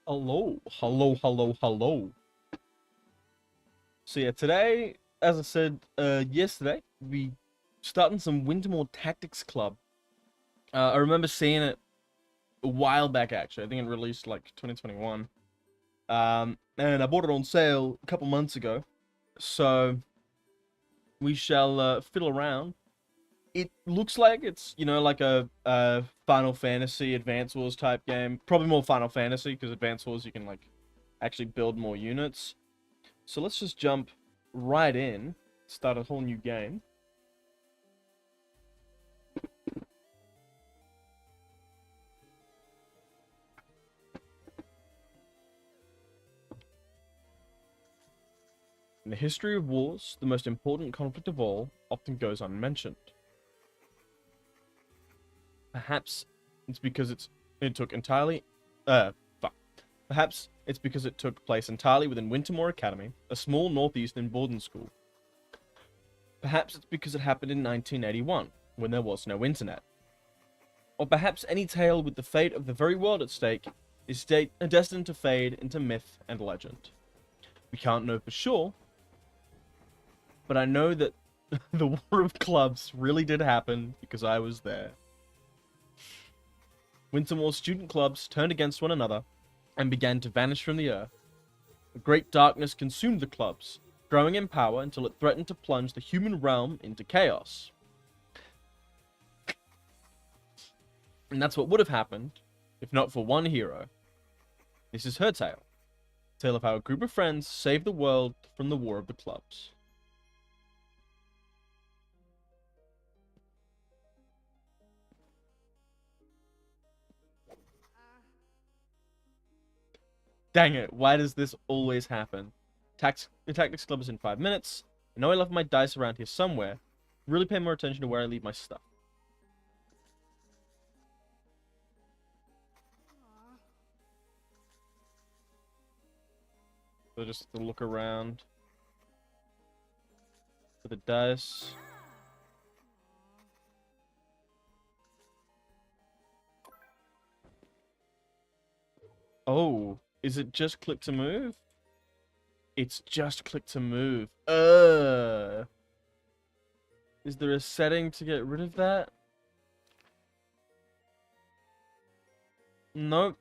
Hello, hello, hello, hello. So yeah, today, as I said yesterday, we starting some Wintermoor Tactics Club. I remember seeing it a while back actually. I think it released like 2021. And I bought it on sale a couple months ago. So we shall fiddle around. It looks like it's like a Final Fantasy Advance Wars type game. Probably more Final Fantasy because Advance Wars you can like actually build more units. So let's just jump right in, start a whole new game. In the history of wars, the most important conflict of all often goes unmentioned. Perhaps it's because it took entirely fuck. Perhaps it's because it took place entirely within Wintermoor Academy, a small northeastern boarding school. Perhaps it's because it happened in 1981, when there was no internet. Or perhaps any tale with the fate of the very world at stake is destined to fade into myth and legend. We can't know for sure, but I know that the War of Clubs really did happen because I was there. Wintermoor student clubs turned against one another and began to vanish from the earth. A great darkness consumed the clubs, growing in power until it threatened to plunge the human realm into chaos. And that's what would have happened if not for one hero. This is her tale. A tale of how a group of friends saved the world from the War of the Clubs. Dang it, why does this always happen? The Tactics Club is in 5 minutes. I know I left my dice around here somewhere. Really pay more attention to where I leave my stuff. So just to look around for the dice. Oh, is it just click to move? It's just click to move. Is there a setting to get rid of that? Nope.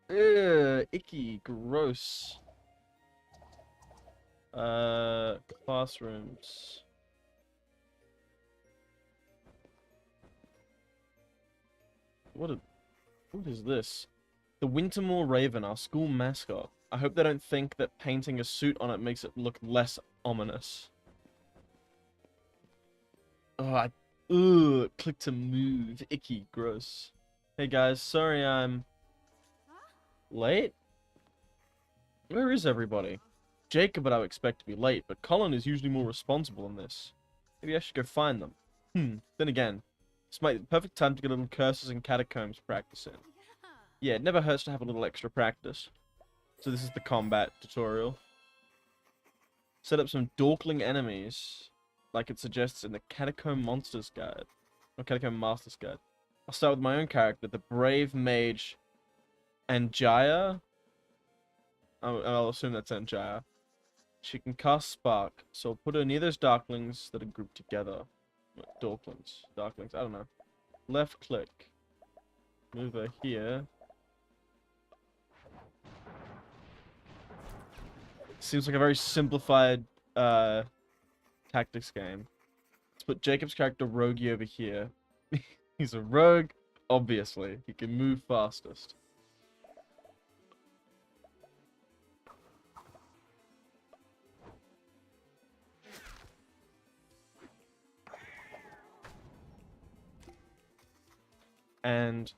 Icky, gross. Classrooms. What is this? The Wintermoor Raven, our school mascot. I hope they don't think that painting a suit on it makes it look less ominous. Click to move. Icky, gross. Hey guys, sorry I'm late? Where is everybody? Jacob and I would expect to be late, but Colin is usually more responsible in this. Maybe I should go find them. Then again, this might be the perfect time to get a little curses and catacombs practice in. Yeah, it never hurts to have a little extra practice. So this is the combat tutorial. Set up some dorkling enemies, like it suggests in the Catacomb Monsters Guide. Or Catacomb Masters Guide. I'll start with my own character, the brave mage Anjaya. I'll assume that's Anjaya. She can cast Spark, so I'll put her near those Darklings that are grouped together. Darklings, I don't know. Left click. Move her here. Seems like a very simplified tactics game. Let's put Jacob's character Rogie over here. He's a rogue, obviously. He can move fastest. And,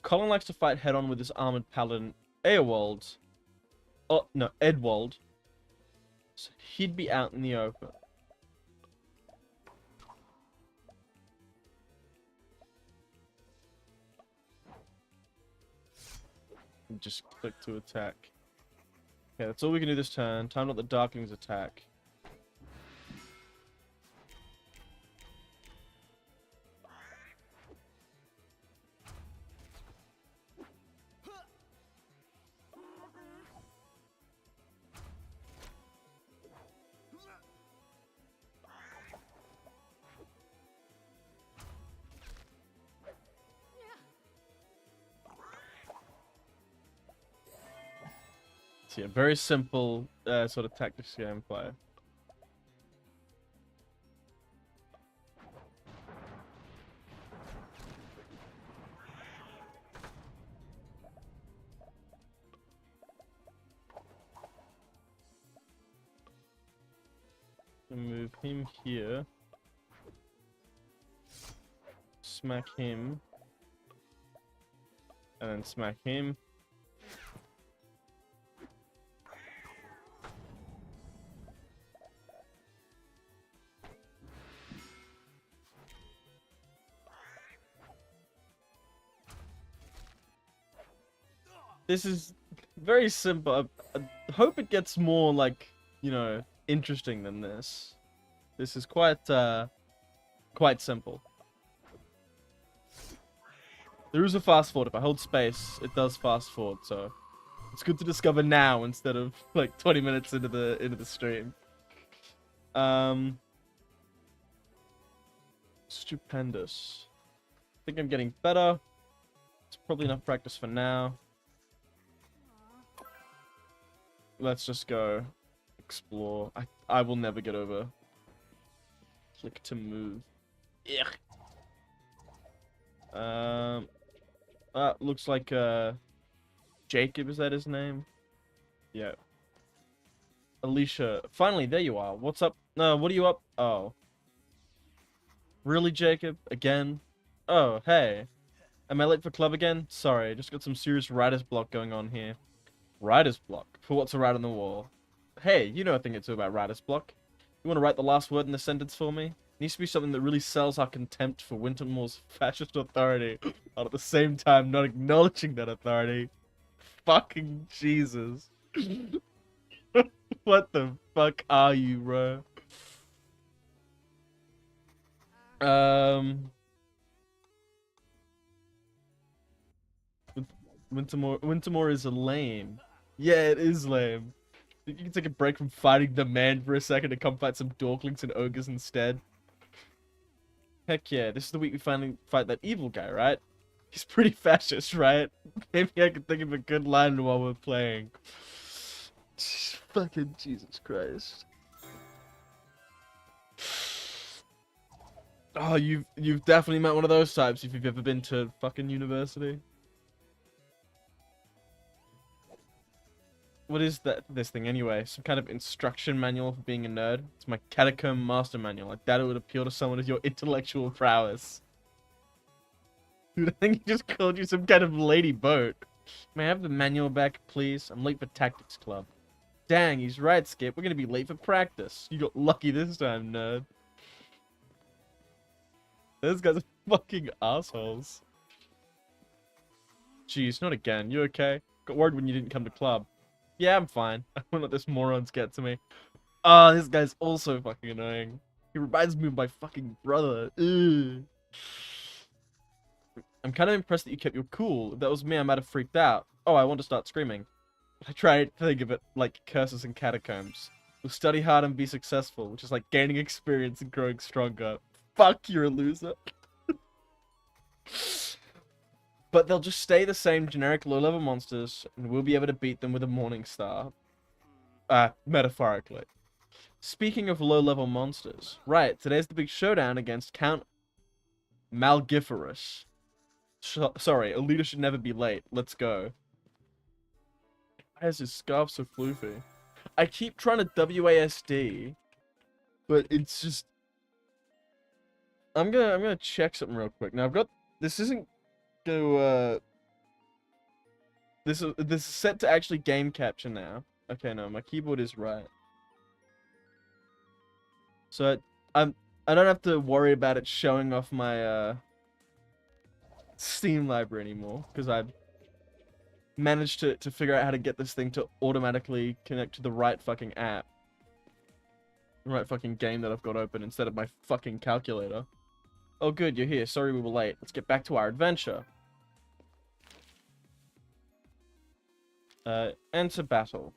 Colin likes to fight head-on with his armored paladin, Eowald. Oh, no, Edwald. So he'd be out in the open. And just click to attack. Okay, that's all we can do this turn. Time to let the Darklings attack. here. Very simple sort of tactics gameplay. Move him here. Smack him. And then smack him. This is very simple. I hope it gets more, like, you know, interesting than this. This is quite simple. There is a fast forward. If I hold space, it does fast forward, so it's good to discover now instead of like 20 minutes into the stream. Stupendous. I think I'm getting better. It's probably enough practice for now. Let's just go explore. I will never get over. Click to move. Ugh. Looks like Jacob, is that his name? Yeah. Alicia. Finally, there you are. What's up? No, what are you up? Oh. Really, Jacob? Again? Oh, hey. Am I late for club again? Sorry, just got some serious writer's block going on here. Writer's block? For what's a write on the wall? Hey, you know a thing or two about writer's block. You want to write the last word in the sentence for me? Needs to be something that really sells our contempt for Wintermoor's fascist authority, while at the same time not acknowledging that authority. Fucking Jesus. What the fuck are you, bro? Wintermoor is lame. Yeah, it is lame. You can take a break from fighting the man for a second to come fight some dorklings and ogres instead. Heck yeah, this is the week we finally fight that evil guy, right? He's pretty fascist, right? Maybe I can think of a good line while we're playing. Fucking Jesus Christ. Oh, you've definitely met one of those types if you've ever been to fucking university. What is this thing anyway? Some kind of instruction manual for being a nerd? It's my catacomb master manual. I doubt it would appeal to someone with your intellectual prowess. Dude, I think he just called you some kind of lady boat. May I have the manual back, please? I'm late for tactics club. Dang, he's right, Skip. We're gonna be late for practice. You got lucky this time, nerd. Those guys are fucking assholes. Jeez, not again. You okay? Got worried when you didn't come to club. Yeah, I'm fine. I won't let this morons get to me. Oh, this guy's also fucking annoying. He reminds me of my fucking brother. Ugh. I'm kind of impressed that you kept your cool. If that was me, I might have freaked out. Oh, I want to start screaming. I try to think of it like curses and catacombs. You'll study hard and be successful, which is like gaining experience and growing stronger. Fuck, you're a loser. But they'll just stay the same generic low-level monsters, and we'll be able to beat them with a morning star. Metaphorically. Speaking of low-level monsters, right, today's the big showdown against Count Malgiferous. Sorry, a leader should never be late. Let's go. Why is his scarf so floofy? I keep trying to WASD, but it's just... I'm gonna check something real quick. Now I've got... This isn't go this is set to actually game capture now. Okay, no, my keyboard is right. So I don't have to worry about it showing off my Steam library anymore, because I've managed to figure out how to get this thing to automatically connect to the right fucking app. The right fucking game that I've got open instead of my fucking calculator. Oh good, you're here. Sorry we were late. Let's get back to our adventure. Enter battle.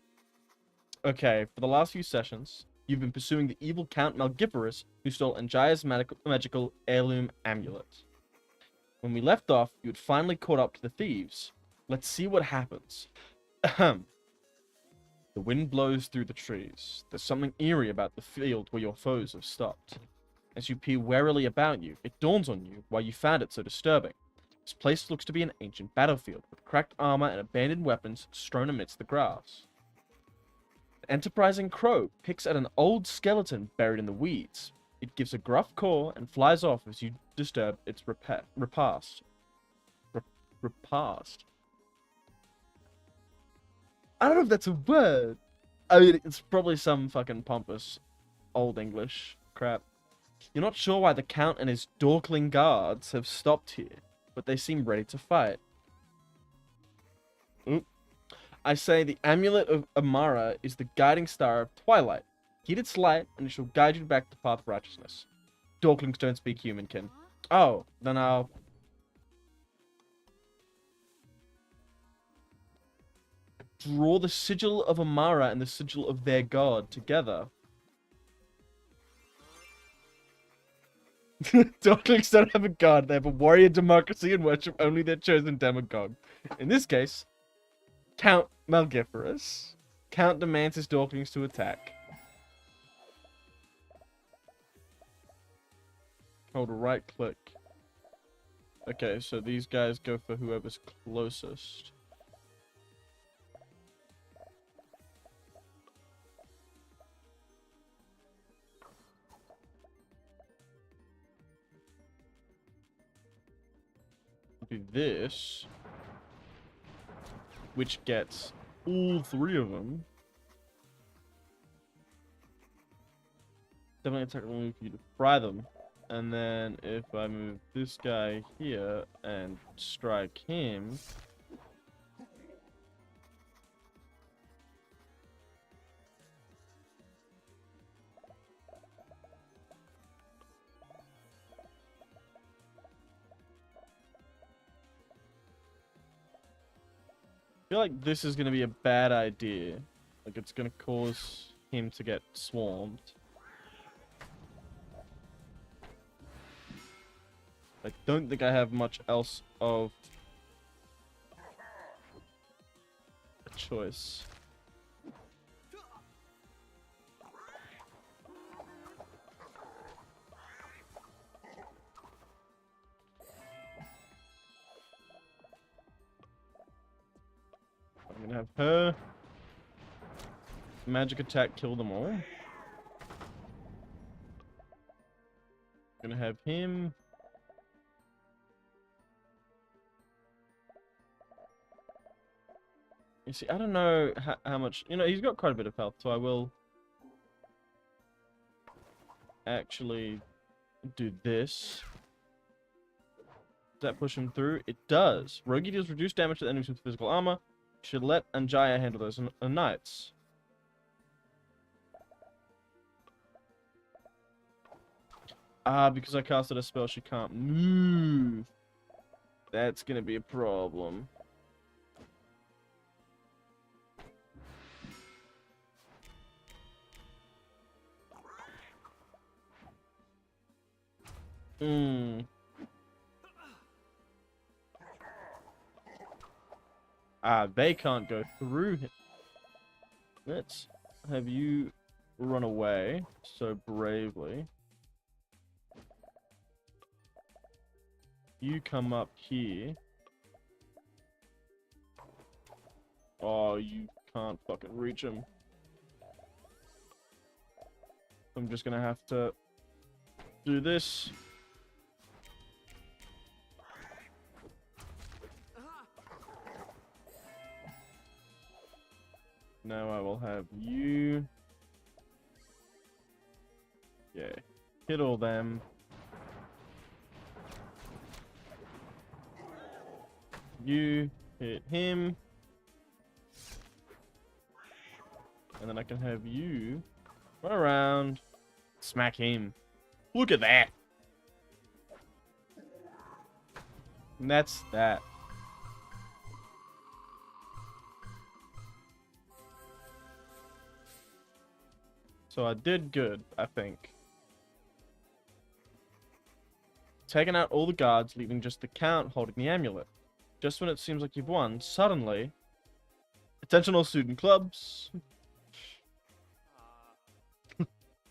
Okay, for the last few sessions, you've been pursuing the evil Count Malgiferous, who stole Anjaya's magical heirloom amulet. When we left off, you had finally caught up to the thieves. Let's see what happens. Ahem. The wind blows through the trees. There's something eerie about the field where your foes have stopped. As you peer warily about you, it dawns on you why you found it so disturbing. This place looks to be an ancient battlefield, with cracked armor and abandoned weapons strewn amidst the grass. An enterprising crow picks at an old skeleton buried in the weeds. It gives a gruff caw and flies off as you disturb its repast. Repast. I don't know if that's a word. I mean, it's probably some fucking pompous old English crap. You're not sure why the Count and his Dorkling guards have stopped here, but they seem ready to fight. Oop. I say the amulet of Amara is the guiding star of Twilight. Heed its light, and it shall guide you back to the path of righteousness. Dorklings don't speak humankin. Oh, then I'll... draw the sigil of Amara and the sigil of their god together. Dorklings don't have a god, they have a warrior democracy and worship only their chosen demagogue. In this case, Count Malgiferous. Count demands his Dorklings to attack. Hold a right click. Okay, so these guys go for whoever's closest. Do this, which gets all three of them. Definitely attack will move for you to fry them. And then if I move this guy here and strike him, I feel like this is going to be a bad idea. Like, it's going to cause him to get swarmed. I don't think I have much else of a choice. I'm gonna have her magic attack kill them all. Gonna have him. You see, I don't know how much, you know, he's got quite a bit of health, so I will actually do this. Does that push him through? It does. Rogi deals reduced damage to enemies with physical armor. Should let Anjaya handle those knights. Ah, because I casted a spell, she can't move. That's gonna be a problem. They can't go through him. Let's have you run away so bravely. You come up here. Oh, you can't fucking reach him. I'm just gonna have to do this. Now I will have you. Yeah, hit all them. You hit him. And then I can have you run around, smack him. Look at that. And that's that. So I did good, I think. Taking out all the guards, leaving just the Count holding the amulet. Just when it seems like you've won, suddenly... Attention all student clubs.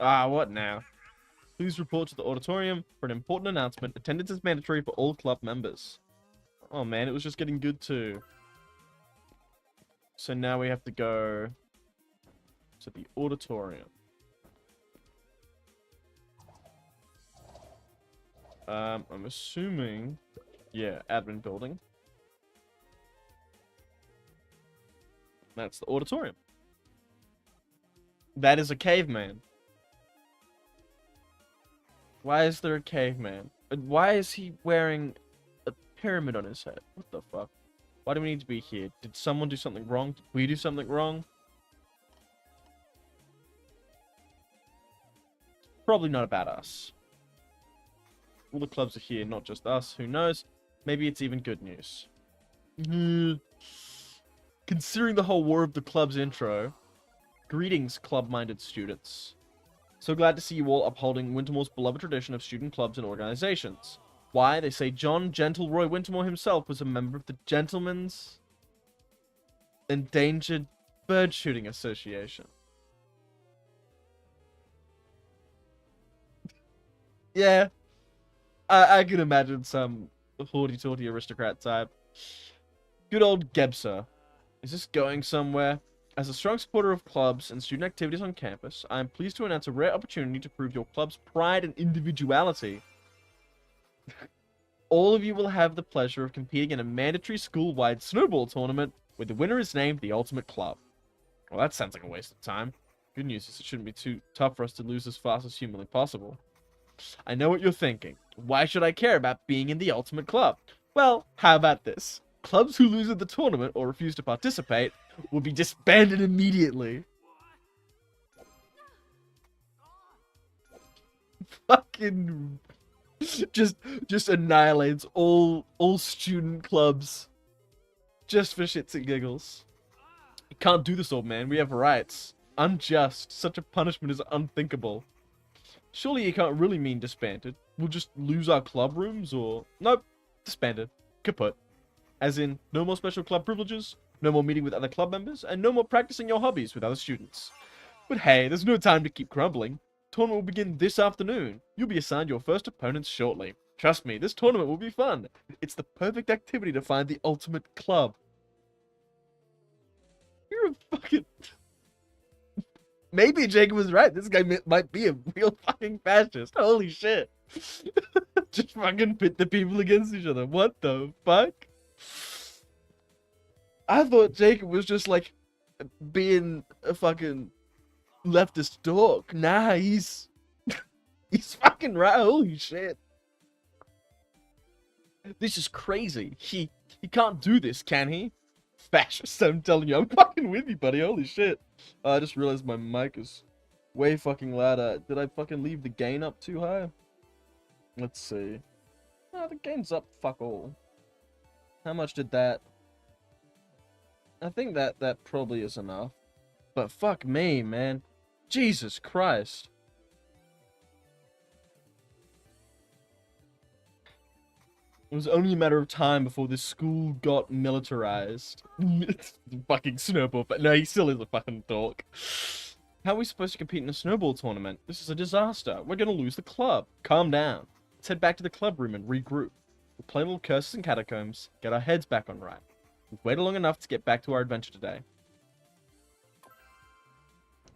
Ah, what now? Please report to the auditorium for an important announcement. Attendance is mandatory for all club members. Oh man, it was just getting good too. So now we have to go to the auditorium. I'm assuming, yeah, admin building. That's the auditorium. That is a caveman. Why is there a caveman? Why is he wearing a pyramid on his head? What the fuck? Why do we need to be here? Did someone do something wrong? Did we do something wrong? Probably not about us. All the clubs are here, not just us. Who knows? Maybe it's even good news. Considering the whole War of the Clubs intro, greetings, club-minded students. So glad to see you all upholding Wintermoor's beloved tradition of student clubs and organizations. Why? They say John Gentleroy Wintermoor himself was a member of the Gentlemen's Endangered Bird Shooting Association. Yeah, I can imagine some haughty-taughty aristocrat type. Good old Gebser. Is this going somewhere? As a strong supporter of clubs and student activities on campus, I am pleased to announce a rare opportunity to prove your club's pride and individuality. All of you will have the pleasure of competing in a mandatory school-wide snowball tournament where the winner is named the Ultimate Club. Well, that sounds like a waste of time. Good news is it shouldn't be too tough for us to lose as fast as humanly possible. I know what you're thinking. Why should I care about being in the Ultimate Club? Well, how about this? Clubs who lose at the tournament or refuse to participate will be disbanded immediately. Fucking just annihilates all student clubs just for shits and giggles. You can't do this, old man. We have rights. Unjust. Such a punishment is unthinkable. Surely you can't really mean disbanded. We'll just lose our club rooms, or... Nope. Disbanded. Kaput. As in, no more special club privileges, no more meeting with other club members, and no more practicing your hobbies with other students. But hey, there's no time to keep grumbling. Tournament will begin this afternoon. You'll be assigned your first opponents shortly. Trust me, this tournament will be fun. It's the perfect activity to find the ultimate club. You're a fucking... Maybe Jacob was right. This guy might be a real fucking fascist. Holy shit. Just fucking pit the people against each other. What the fuck? I thought Jacob was just like being a fucking leftist dork. Nah, he's fucking right. Holy shit. This is crazy. He can't do this, can he? Fascist, I'm telling you. I'm fucking with you, buddy. Holy shit. I just realized my mic is way fucking louder. Did I fucking leave the gain up too high? Let's see. Oh, the gain's up fuck all. How much did that... I think that probably is enough. But fuck me, man. Jesus Christ. It was only a matter of time before this school got militarized. Fucking snowball, but no, he still is a fucking dork. How are we supposed to compete in a snowball tournament? This is a disaster. We're gonna lose the club. Calm down. Let's head back to the club room and regroup. We'll play little curses and catacombs, get our heads back on right. We've waited long enough to get back to our adventure today.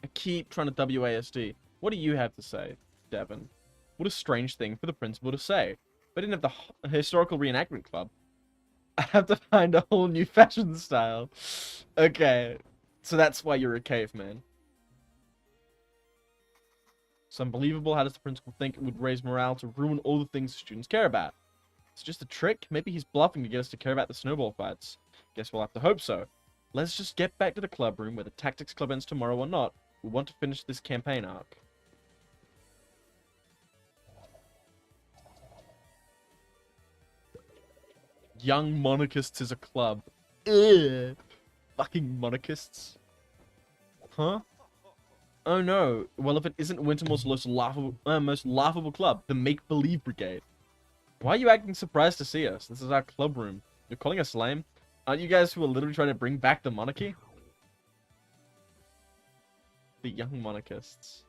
I keep trying to WASD. What do you have to say, Devin? What a strange thing for the principal to say. If I didn't have the historical reenactment club, I have to find a whole new fashion style. Okay, so that's why you're a caveman. It's unbelievable. How does the principal think it would raise morale to ruin all the things the students care about? It's just a trick. Maybe he's bluffing to get us to care about the snowball fights. Guess we'll have to hope so. Let's just get back to the club room, whether Tactics Club ends tomorrow or not. We want to finish this campaign arc. Young Monarchists is a club. Ugh. Fucking monarchists. Huh? Oh no. Well, if it isn't Wintermoor's most laughable club, the Make-Believe Brigade. Why are you acting surprised to see us? This is our club room. You're calling us lame? Aren't you guys who are literally trying to bring back the monarchy? The young monarchists.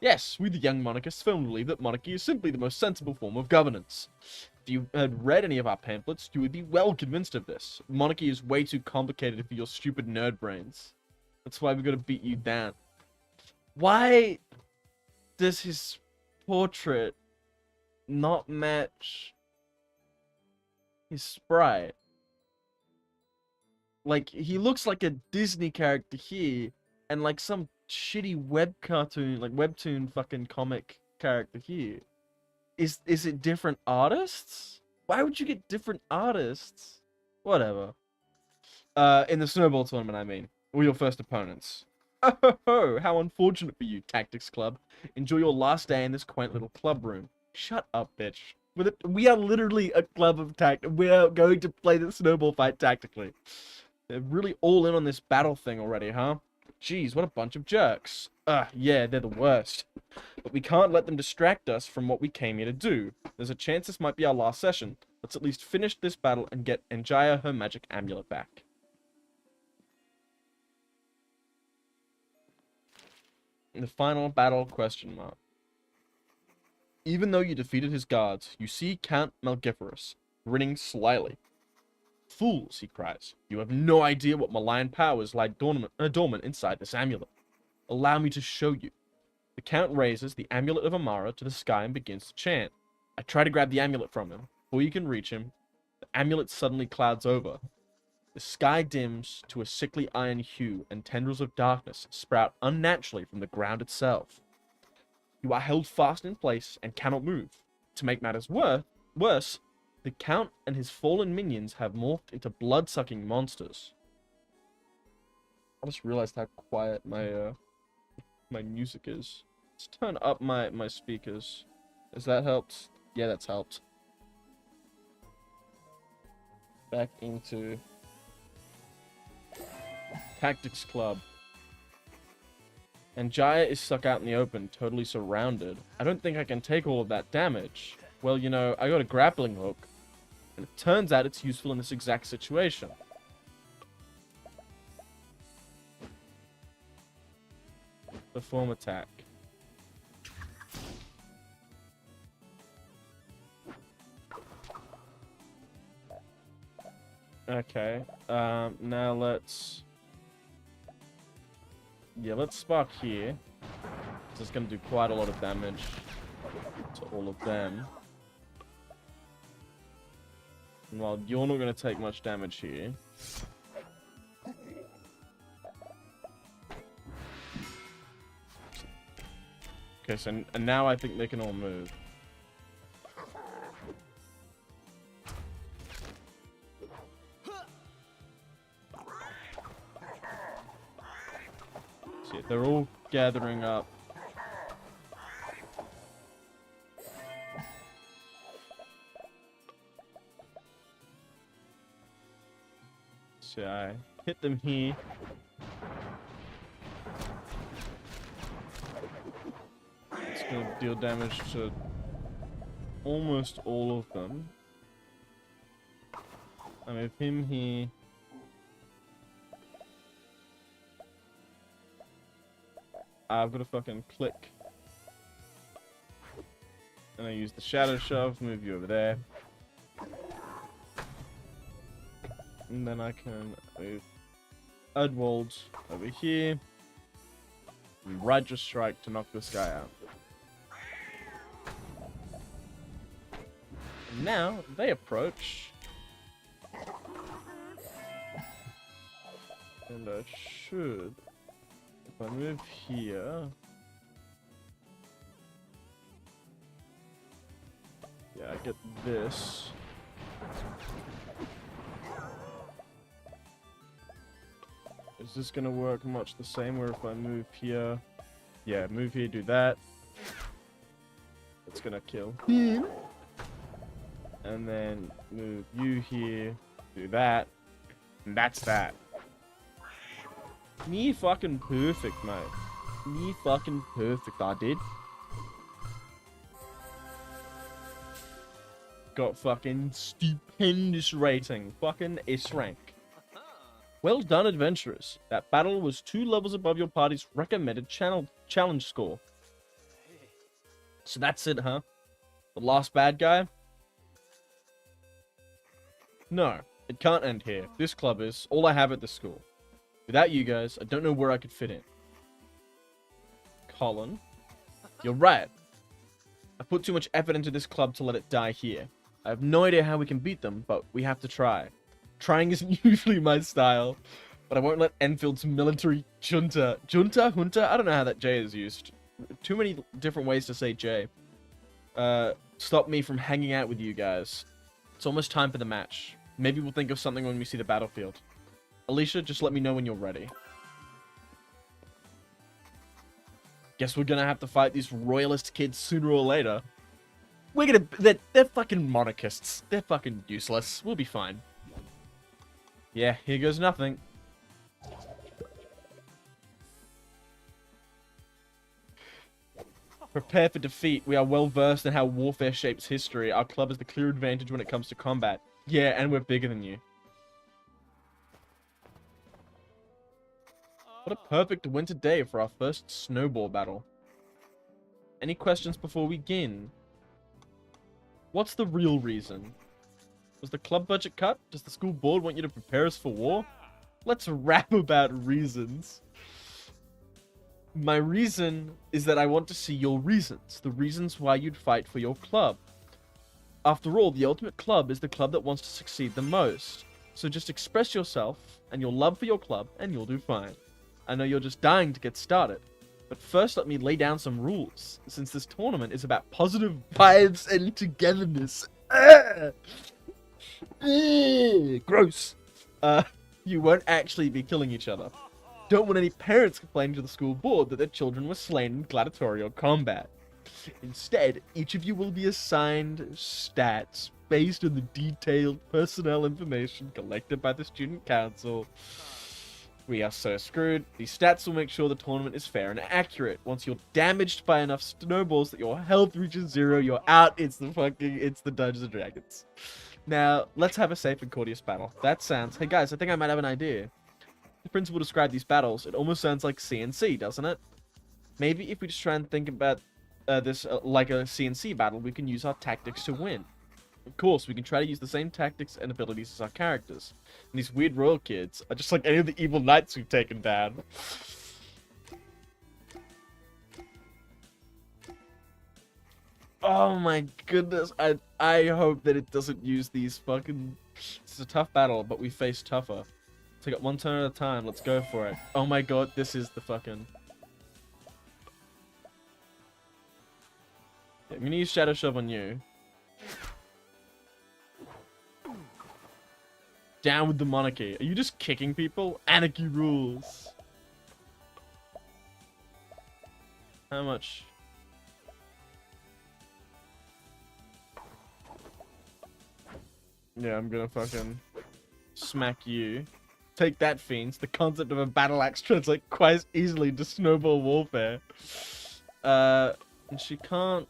Yes, we the young monarchists firmly believe that monarchy is simply the most sensible form of governance. If you had read any of our pamphlets, you would be well convinced of this. Monarchy is way too complicated for your stupid nerd brains. That's why we're gonna beat you down. Why does his portrait not match his sprite? Like, he looks like a Disney character here, and like some shitty web cartoon, like webtoon fucking comic character here. Is it different artists? Why would you get different artists? Whatever. In the snowball tournament, I mean. Or your first opponents. Oh, how unfortunate for you, Tactics Club. Enjoy your last day in this quaint little club room. Shut up, bitch. We are literally a club of we are going to play the snowball fight tactically. They're really all in on this battle thing already, huh? Jeez, what a bunch of jerks. Yeah, they're the worst. But we can't let them distract us from what we came here to do. There's a chance this might be our last session. Let's at least finish this battle and get Anjaya her magic amulet back. The final battle question mark. Even though you defeated his guards, you see Count Malgiferous, grinning slyly. Fools, he cries. You have no idea what malign powers lie dormant inside this amulet. Allow me to show you. The Count raises the amulet of Amara to the sky and begins to chant. I try to grab the amulet from him. Before you can reach him, the amulet suddenly clouds over. The sky dims to a sickly iron hue, and tendrils of darkness sprout unnaturally from the ground itself. You are held fast in place and cannot move. To make matters worse, the Count and his fallen minions have morphed into blood-sucking monsters. I just realized how quiet my my music is. Let's turn up my speakers. Has that helped? Yeah, that's helped. Back into Tactics Club. And Jaya is stuck out in the open, totally surrounded. I don't think I can take all of that damage. Well, you know, I got a grappling hook. And it turns out it's useful in this exact situation. Perform attack. Okay. Now let's... Yeah, let's spark here. This is going to do quite a lot of damage to all of them. And while you're not going to take much damage here. Okay, so and now I think they can all move. See, they're all gathering up. So I hit them here. It's going to deal damage to almost all of them. I move him here. I've got to fucking click. And I use the shadow shove, move you over there. And then I can move Edwald over here. And Righteous Strike to knock this guy out. And now they approach. And I should, if I move here, yeah, I get this. Is this gonna work much the same where if I move here? Yeah, move here, do that. It's gonna kill him. And then move you here, do that. And that's that. Me fucking perfect, mate. Me fucking perfect, I did. Got fucking stupendous rating. Fucking S rank. Well done, adventurers. That battle was 2 levels above your party's recommended challenge score. So that's it, huh? The last bad guy? No, it can't end here. This club is all I have at the school. Without you guys, I don't know where I could fit in. Colin, you're right. I put too much effort into this club to let it die here. I have no idea how we can beat them, but we have to try. Trying isn't usually my style, but I won't let Enfield's military junta... Junta? Junta? I don't know how that J is used. Too many different ways to say J. Stop me from hanging out with you guys. It's almost time for the match. Maybe we'll think of something when we see the battlefield. Alicia, just let me know when you're ready. Guess we're gonna have to fight these royalist kids sooner or later. They're fucking monarchists. They're fucking useless. We'll be fine. Yeah, here goes nothing. Prepare for defeat. We are well versed in how warfare shapes history. Our club has the clear advantage when it comes to combat. Yeah, and we're bigger than you. What a perfect winter day for our first snowball battle. Any questions before we begin? What's the real reason? Was the club budget cut? Does the school board want you to prepare us for war? Let's rap about reasons. My reason is that I want to see your reasons. The reasons why you'd fight for your club. After all, the ultimate club is the club that wants to succeed the most. So just express yourself and your love for your club and you'll do fine. I know you're just dying to get started. But first let me lay down some rules, since this tournament is about positive vibes and togetherness. Gross. You won't actually be killing each other. Don't want any parents complaining to the school board that their children were slain in gladiatorial combat. Instead, each of you will be assigned stats based on the detailed personnel information collected by the student council. We are so screwed. These stats will make sure the tournament is fair and accurate. Once you're damaged by enough snowballs that your health reaches 0, you're out. It's the Dungeons and Dragons. Now, let's have a safe and courteous battle. That sounds... Hey guys, I think I might have an idea. The principal described these battles. It almost sounds like CNC, doesn't it? Maybe if we just try and think about this like a CNC battle, we can use our tactics to win. Of course, we can try to use the same tactics and abilities as our characters. And these weird royal kids are just like any of the evil knights we've taken down. Oh my goodness, I hope that it doesn't use these fucking... It's a tough battle, but we face tougher. Take it one turn at a time, let's go for it. Oh my god, this is the fucking... Yeah, I'm gonna use Shadow Shove on you. Down with the monarchy. Are you just kicking people? Anarchy rules. How much? Yeah, I'm gonna fucking smack you. Take that, fiends. The concept of a battle axe translates quite easily to snowball warfare. And she can't...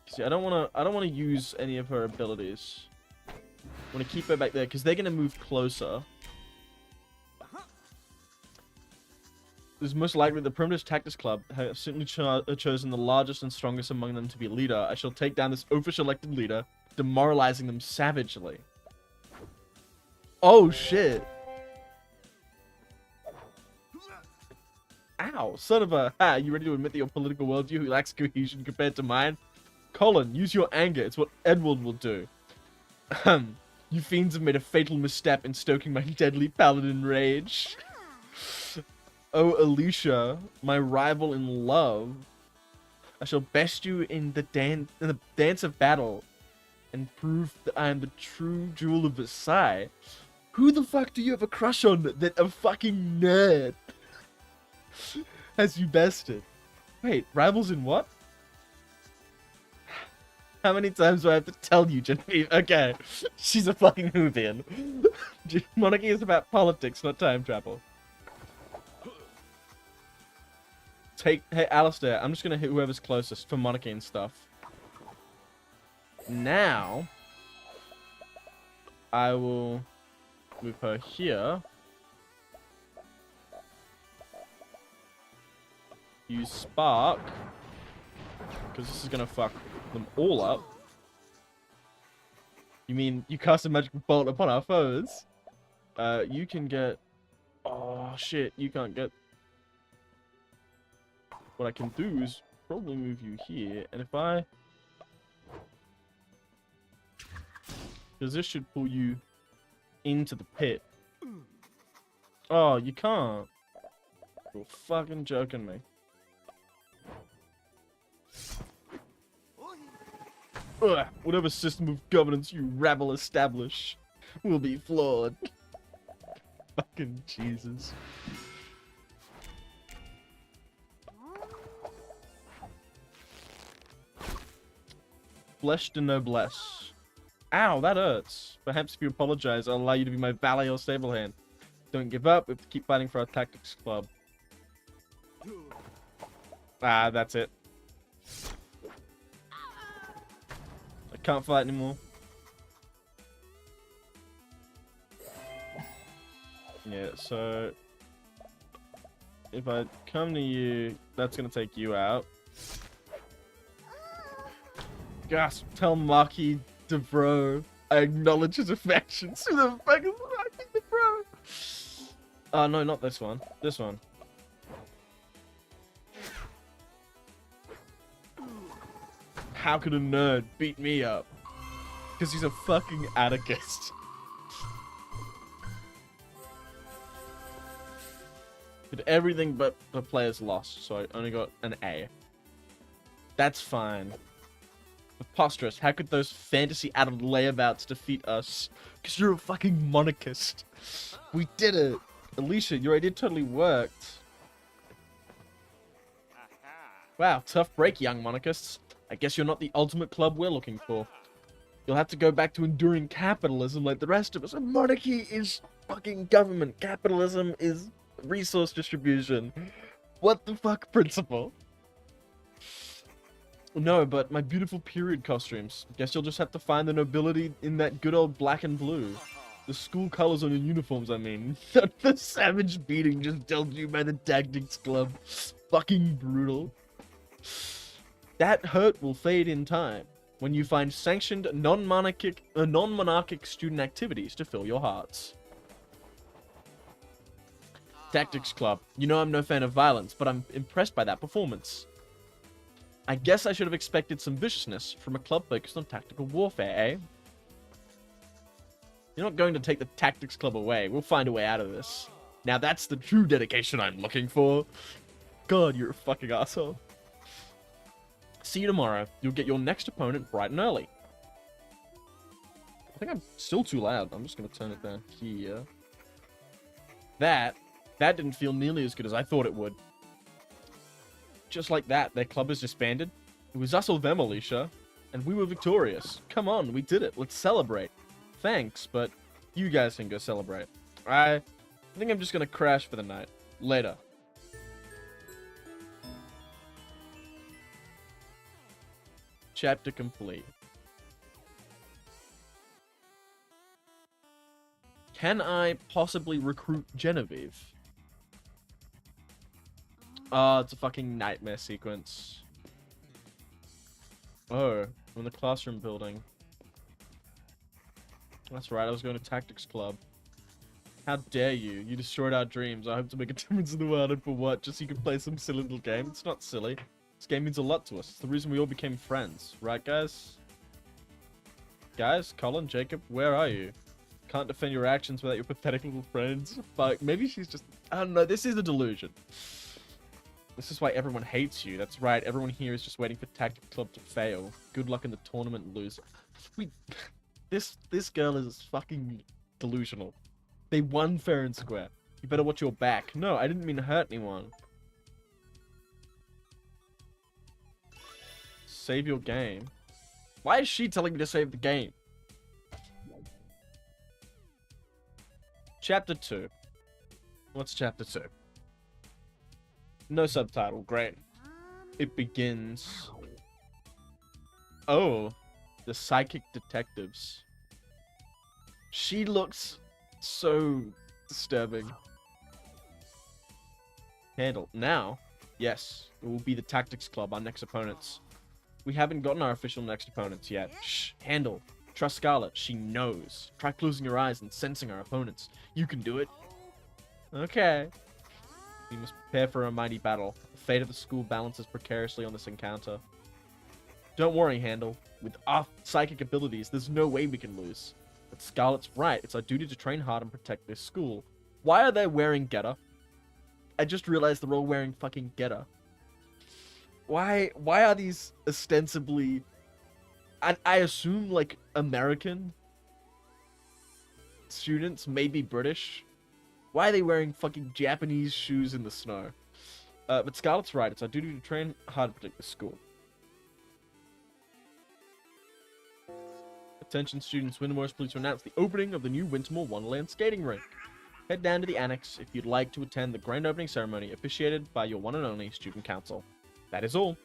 See, I don't wanna use any of her abilities. I want to keep her back there because they're gonna move closer. This is most likely the Primitive Tactics Club have simply chosen the largest and strongest among them to be leader. I shall take down this official-elected leader, demoralizing them savagely. Oh shit! Ow, son of a... Ha, you ready to admit that your political worldview lacks cohesion compared to mine? Colin, use your anger. It's what Edward will do. You fiends have made a fatal misstep in stoking my deadly paladin rage. Oh, Alicia, my rival in love. I shall best you in the dance of battle and prove that I am the true jewel of Versailles. Who the fuck do you have a crush on that a fucking nerd has you bested? Wait, rivals in what? How many times do I have to tell you, Genevieve? Okay, she's a fucking Whovian. Monarchy is about politics, not time travel. Hey, Alistair, I'm just gonna hit whoever's closest for Monarchy and stuff. Now, I will move her here. Use Spark because this is gonna fuck them all up. You mean you cast a magic bolt upon our foes? You can get... Oh, shit, you can't get... What I can do is probably move you here, and if I... Because this should pull you into the pit. Oh, you can't. You're fucking joking me. Ugh, whatever system of governance you rabble establish will be flawed. Fucking Jesus. Flesh de noblesse. Ow, that hurts. Perhaps if you apologize, I'll allow you to be my valet or stable hand. Don't give up. We have to keep fighting for our tactics club. Ah, that's it. I can't fight anymore. Yeah, so... If I come to you, that's gonna take you out. Gasp, tell Marquis DeVro I acknowledge his affections. Who the fuck is Marquis DeVro? Oh, no, not this one. This one. How could a nerd beat me up? Because he's a fucking anarchist. Did everything but the players lost, so I only got an A. That's fine. Preposterous. How could those fantasy-added layabouts defeat us? Because you're a fucking monarchist. We did it. Alicia, your idea totally worked. Wow, tough break, young monarchists. I guess you're not the ultimate club we're looking for. You'll have to go back to enduring capitalism like the rest of us. And monarchy is fucking government. Capitalism is resource distribution. What the fuck, principle? No, but my beautiful period costumes. Guess you'll just have to find the nobility in that good old black and blue. The school colors on your uniforms, I mean. The savage beating just dealt you by the Tactics Club. Fucking brutal. That hurt will fade in time when you find sanctioned non-monarchic student activities to fill your hearts. Tactics Club. You know I'm no fan of violence, but I'm impressed by that performance. I guess I should have expected some viciousness from a club focused on tactical warfare, eh? You're not going to take the Tactics Club away. We'll find a way out of this. Now that's the true dedication I'm looking for. God, you're a fucking asshole. See you tomorrow. You'll get your next opponent bright and early. I think I'm still too loud. I'm just going to turn it down here. That didn't feel nearly as good as I thought it would. Just like that, their club is disbanded. It was us or them, Alicia. And we were victorious. Come on, we did it. Let's celebrate. Thanks, but you guys can go celebrate. I think I'm just going to crash for the night. Later. Chapter complete. Can I possibly recruit Genevieve? Oh, it's a fucking nightmare sequence. Oh, I'm in the classroom building. That's right, I was going to Tactics Club. How dare you? You destroyed our dreams. I hope to make a difference in the world, and for what? Just so you can play some silly little game? It's not silly. This game means a lot to us. It's the reason we all became friends. Right, guys? Guys? Colin? Jacob? Where are you? Can't defend your actions without your pathetic little friends. Fuck, maybe she's just... I don't know, this is a delusion. This is why everyone hates you. That's right, everyone here is just waiting for Tactic Club to fail. Good luck in the tournament, loser. This girl is fucking delusional. They won fair and square. You better watch your back. No, I didn't mean to hurt anyone. Save your game. Why is she telling me to save the game? Chapter 2. What's Chapter 2? No subtitle. Great. It begins. Oh. The psychic detectives. She looks so disturbing. Handle. Now. Yes. It will be the Tactics Club, our next opponents. We haven't gotten our official next opponents yet. Shh, handle. Trust Scarlet. She knows. Try closing your eyes and sensing our opponents. You can do it. Okay. We must prepare for a mighty battle. The fate of the school balances precariously on this encounter. Don't worry, Handle. With our psychic abilities, there's no way we can lose. But Scarlet's right. It's our duty to train hard and protect this school. Why are they wearing getter? I just realized they're all wearing fucking getter. Why are these ostensibly... I assume, like, American students, maybe British. Why are they wearing fucking Japanese shoes in the snow? But Scarlet's right. It's our duty to train hard to protect the school. Attention students, Wintermoor is pleased to announce the opening of the new Wintermoor Wonderland skating rink. Head down to the annex if you'd like to attend the grand opening ceremony officiated by your one and only student council. That is all.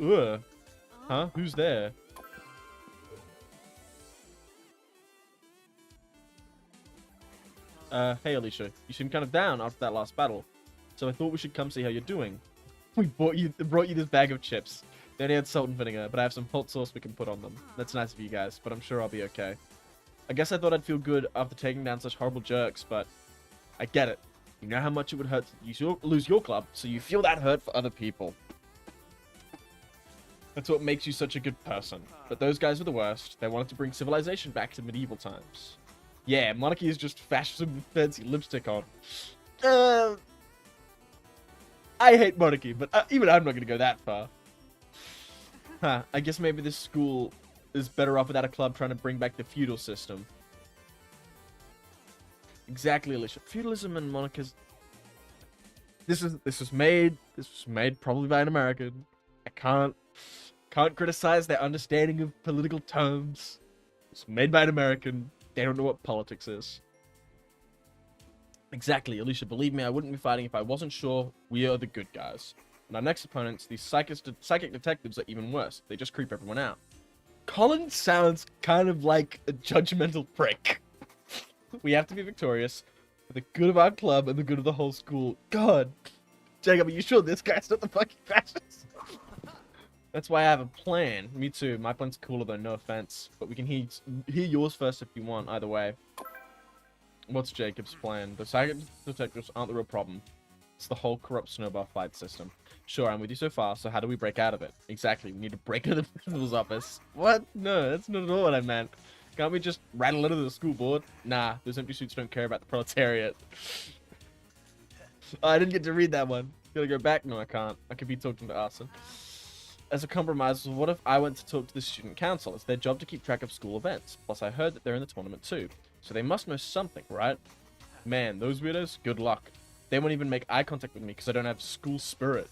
Ugh. Huh? Who's there? Hey Alicia, you seem kind of down after that last battle, so I thought we should come see how you're doing. We brought you this bag of chips. They only had salt and vinegar, but I have some hot sauce we can put on them. That's nice of you guys, but I'm sure I'll be okay. I guess I thought I'd feel good after taking down such horrible jerks, but I get it. You know how much it would hurt to lose your club, so you feel that hurt for other people. That's what makes you such a good person. But those guys were the worst. They wanted to bring civilization back to medieval times. Yeah, monarchy is just fascism with fancy lipstick on. I hate monarchy, but even I'm not going to go that far. Huh, I guess maybe this school is better off without a club trying to bring back the feudal system. Exactly, Alicia. Feudalism and monarchism. This was made probably by an American. I can't criticize their understanding of political terms. It's made by an American. They don't know what politics is. Exactly, Alicia. Believe me, I wouldn't be fighting if I wasn't sure we are the good guys. And our next opponents, these psychic detectives, are even worse. They just creep everyone out. Colin sounds kind of like a judgmental prick. We have to be victorious for the good of our club and the good of the whole school. God. Jacob, are you sure this guy's not the fucking fascist? That's why I have a plan. Me too. My plan's cooler though, no offense. But we can hear yours first if you want, either way. What's Jacob's plan? The psychic detectives aren't the real problem. It's the whole corrupt snowball fight system. Sure, I'm with you so far, so how do we break out of it? Exactly, we need to break into the principal's office. What? No, that's not at all what I meant. Can't we just rattle into the school board? Nah, those empty suits don't care about the proletariat. Oh, I didn't get to read that one. Gotta go back? No, I can't. I could be talking to Arson. As a compromise, what if I went to talk to the student council? It's their job to keep track of school events. Plus, I heard that they're in the tournament too. So they must know something, right? Man, those weirdos, good luck. They won't even make eye contact with me because I don't have school spirit.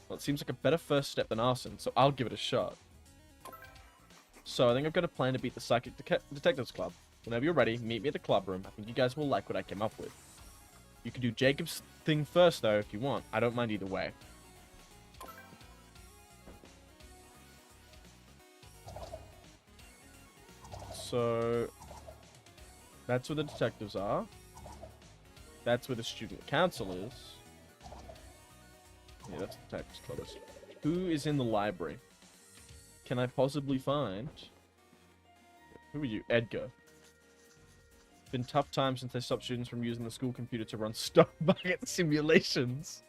Well, it seems like a better first step than arson, so I'll give it a shot. So I think I've got a plan to beat the Psychic Detectives Club. Whenever you're ready, meet me at the club room. I think you guys will like what I came up with. You can do Jacob's thing first, though, if you want. I don't mind either way. So that's where the detectives are. That's where the student council is. Yeah, that's the detectives club. Who is in the library? Can I possibly find... Who are you? Edgar. Been tough times since they stopped students from using the school computer to run stock market simulations.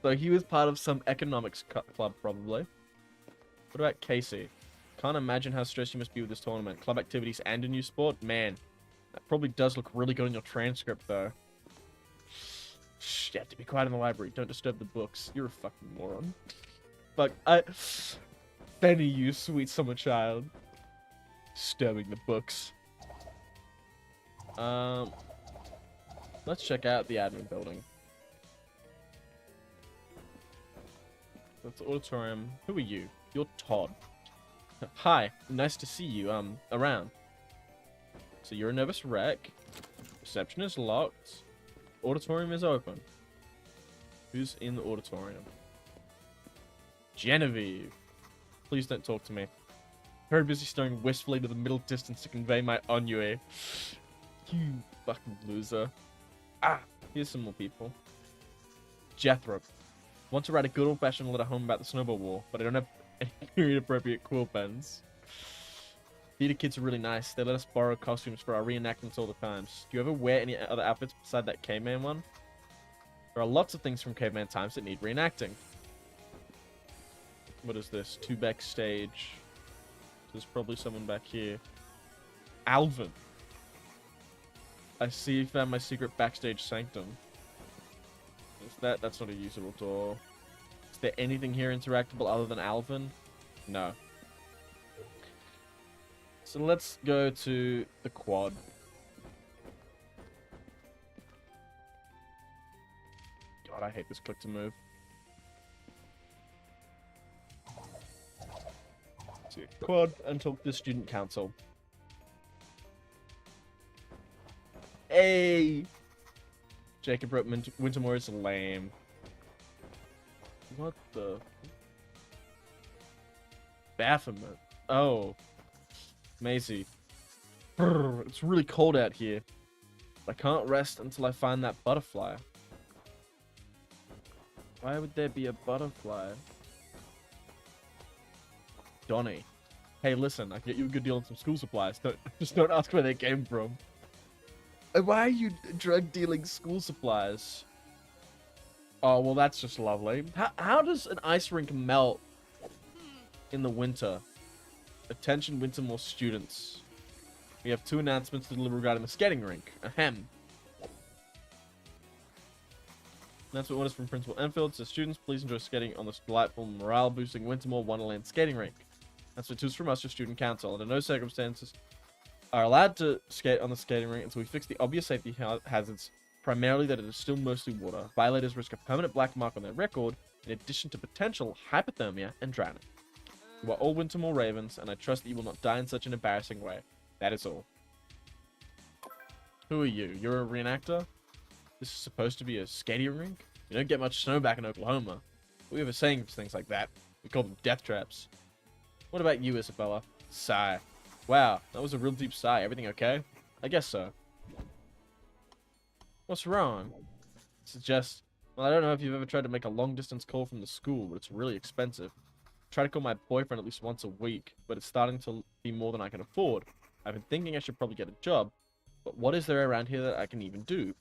So he was part of some economics club, probably. What about Casey? Can't imagine how stressed you must be with this tournament. Club activities and a new sport? Man, that probably does look really good on your transcript, though. Shh, you have to be quiet in the library. Don't disturb the books. You're a fucking moron. Fuck, Benny, you sweet summer child. Disturbing the books. Let's check out the admin building. That's the auditorium. Who are you? You're Todd. Hi, nice to see you, around. So you're a nervous wreck. Reception is locked. Auditorium is open. Who's in the auditorium? Genevieve. Please don't talk to me. Very busy staring wistfully to the middle distance to convey my ennui. You fucking loser. Ah, here's some more people. Jethro. Want to write a good old-fashioned letter home about the Snowball War, but I don't have any period-appropriate quill pens. Theater kids are really nice. They let us borrow costumes for our reenactments all the times. Do you ever wear any other outfits beside that caveman one? There are lots of things from caveman times that need reenacting. What is this? 2 backstage. There's probably someone back here. Alvin. I see you found my secret backstage sanctum. That's not a usable door. Is there anything here interactable other than Alvin? No. So let's go to the quad. God, I hate this click to move. So quad and talk to the student council. Hey! Jacob wrote Wintermoor is lame. What the? Baphomet. Oh. Maisie. Brr, it's really cold out here. I can't rest until I find that butterfly. Why would there be a butterfly? Donnie. Hey, listen, I can get you a good deal on some school supplies. Just don't ask where they came from. Why are you drug dealing school supplies? Oh, well, that's just lovely. How does an ice rink melt in the winter? Attention, Wintermoor students. We have 2 announcements to deliver regarding the skating rink. Ahem. Announcement orders from Principal Enfield. Says, students, please enjoy skating on this delightful, morale-boosting Wintermoor Wonderland skating rink. Announcement 2 is from us, your student council. Under no circumstances are allowed to skate on the skating rink until we fix the obvious safety hazards, primarily that it is still mostly water. Violators risk a permanent black mark on their record, in addition to potential hypothermia and drowning. You are all Wintermoor Ravens, and I trust that you will not die in such an embarrassing way. That is all. Who are you? You're a reenactor? This is supposed to be a skating rink? You don't get much snow back in Oklahoma. We have a saying for things like that. We call them death traps. What about you, Isabella? Sigh. Wow, that was a real deep sigh. Everything okay? I guess so. What's wrong? Suggest. Well, I don't know if you've ever tried to make a long-distance call from the school, but it's really expensive. I try to call my boyfriend at least once a week, but it's starting to be more than I can afford. I've been thinking I should probably get a job, but what is there around here that I can even do?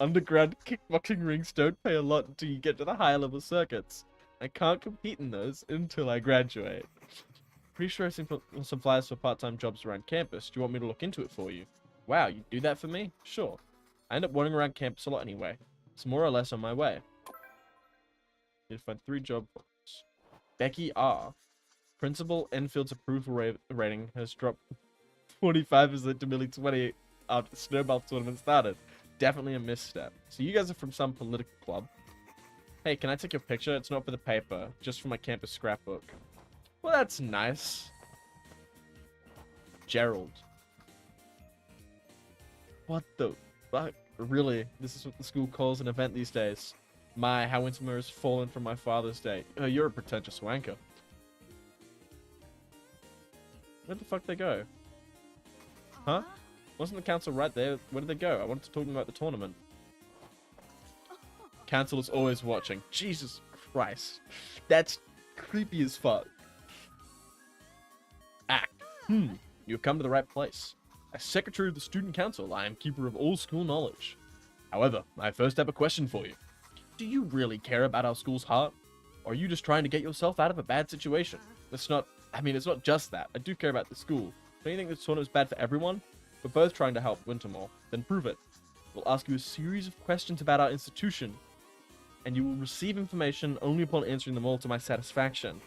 Underground kickboxing rings don't pay a lot until you get to the higher level circuits. I can't compete in those until I graduate. Pretty sure I've seen some flyers for part-time jobs around campus. Do you want me to look into it for you? Wow, you'd do that for me? Sure. I end up wandering around campus a lot anyway. It's more or less on my way. Need to find 3 job roles. Becky R. Principal Enfield's approval rating has dropped 45% to merely 20 after the Snowball tournament started. Definitely a misstep. So you guys are from some political club. Hey, can I take your picture? It's not for the paper, just for my campus scrapbook. Well, that's nice. Gerald. What the fuck? Really? This is what the school calls an event these days. My, how Wintermoor has fallen from my Father's Day. Oh, you're a pretentious wanker. Where the fuck they go? Huh? Wasn't the council right there? Where did they go? I wanted to talk to them about the tournament. Council is always watching. Jesus Christ. That's creepy as fuck. Act. You have come to the right place. As Secretary of the Student Council, I am keeper of all school knowledge. However, I first have a question for you. Do you really care about our school's heart? Or are you just trying to get yourself out of a bad situation? It's not just that. I do care about the school. Don't you think this tournament is bad for everyone? We're both trying to help Wintermoor. Then prove it. We'll ask you a series of questions about our institution, and you will receive information only upon answering them all to my satisfaction.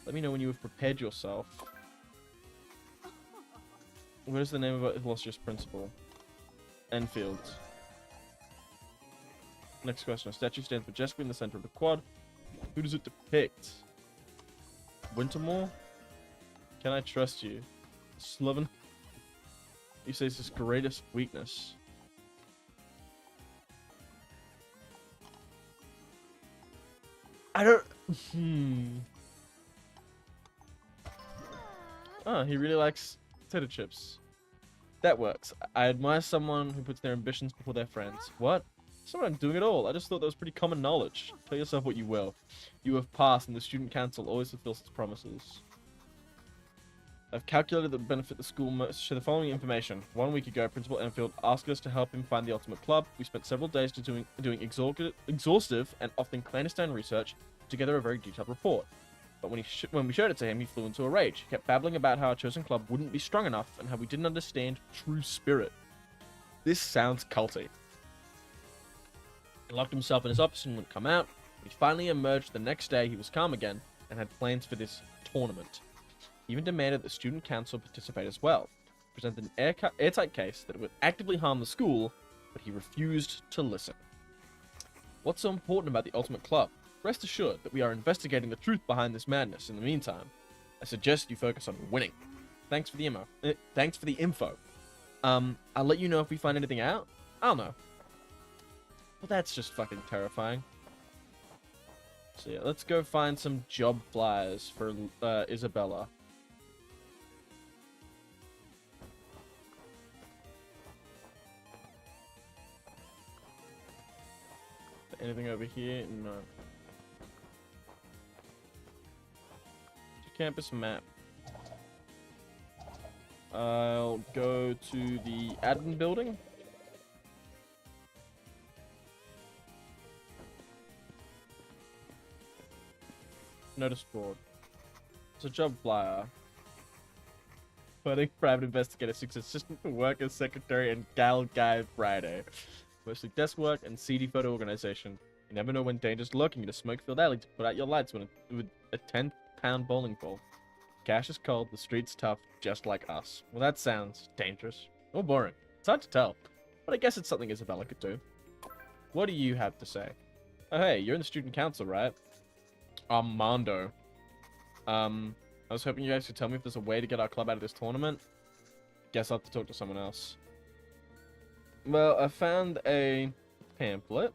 Let me know when you have prepared yourself. What is the name of our illustrious principal? Enfield. Next question. A statue stands majestically in the center of the quad. Who does it depict? Wintermoor? Can I trust you? Sloven? You say it's his greatest weakness. I don't... Oh, he really likes potato chips. That works. I admire someone who puts their ambitions before their friends. What? It's not what I'm doing at all. I just thought that was pretty common knowledge. Tell yourself what you will. You have passed, and the student council always fulfills its promises. I've calculated that would benefit the school most. Share the following information. 1 week ago, Principal Enfield asked us to help him find the ultimate club. We spent several days doing exhaustive and often clandestine research, together a very detailed report. But when we showed it to him, he flew into a rage. He kept babbling about how our chosen club wouldn't be strong enough and how we didn't understand true spirit. This sounds culty. He locked himself in his office and wouldn't come out. When he finally emerged the next day, he was calm again and had plans for this tournament. He even demanded that the student council participate as well. He presented an airtight case that it would actively harm the school, but he refused to listen. What's so important about the ultimate club? Rest assured that we are investigating the truth behind this madness. In the meantime, I suggest you focus on winning. Thanks for the info. I'll let you know if we find anything out. I'll know. Well, that's just fucking terrifying. So yeah, let's go find some job flyers for Isabella. Anything over here? No. Campus map. I'll go to the admin building. Notice board. It's a job flyer. Finding private investigator 6 assistant for work as secretary and gal guy Friday. Mostly desk work and seedy photo organization. You never know when danger's lurking in a smoke-filled alley to put out your lights with a 10-pound bowling ball. Cash is cold, the street's tough, just like us. Well, that sounds dangerous. Or boring. It's hard to tell. But I guess it's something Isabella could do. What do you have to say? Oh, hey, you're in the student council, right? Armando. I was hoping you guys could tell me if there's a way to get our club out of this tournament. Guess I'll have to talk to someone else. Well, I found a pamphlet.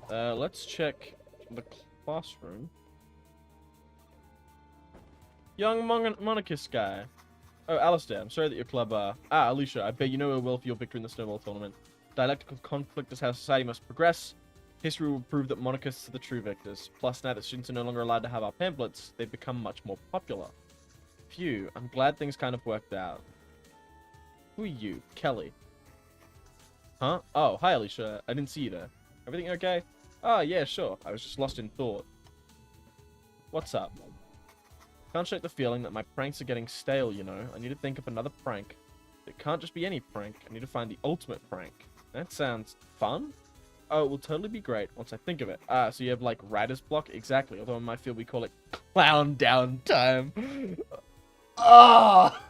Let's check the classroom. Young monarchist guy. Oh, Alistair, I'm sorry that your club, Alicia, I bet you know well for your victory in the Snowball tournament. Dialectical conflict is how society must progress. History will prove that monarchists are the true victors. Plus, now that students are no longer allowed to have our pamphlets, they've become much more popular. Phew, I'm glad things kind of worked out. Who are you? Kelly. Huh? Oh, hi, Alicia. I didn't see you there. Everything okay? Oh, yeah, sure. I was just lost in thought. What's up? Can't shake the feeling that my pranks are getting stale, you know. I need to think of another prank. It can't just be any prank. I need to find the ultimate prank. That sounds fun? Oh, it will totally be great once I think of it. Ah, so you have, like, writer's block? Exactly. Although in my field we call it clown down time. Ah!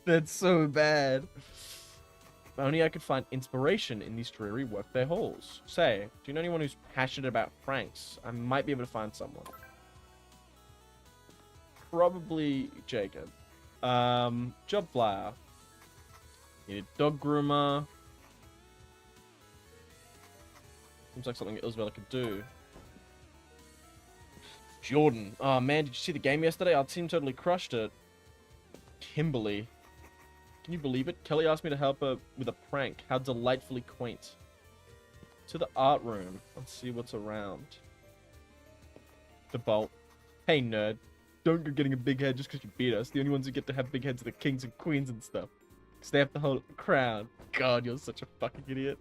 That's so bad. If only I could find inspiration in these dreary workday halls. Say, do you know anyone who's passionate about pranks? I might be able to find someone. Probably Jacob. Job flyer. Need a dog groomer. Seems like something Isabella could do. Jordan. Oh man, did you see the game yesterday? Our team totally crushed it. Kimberly. Can you believe it? Kelly asked me to help her with a prank. How delightfully quaint. To the art room. Let's see what's around. The bolt. Hey nerd. Don't go getting a big head just because you beat us. The only ones who get to have big heads are the kings and queens and stuff. Because they have to hold the crown. God, you're such a fucking idiot.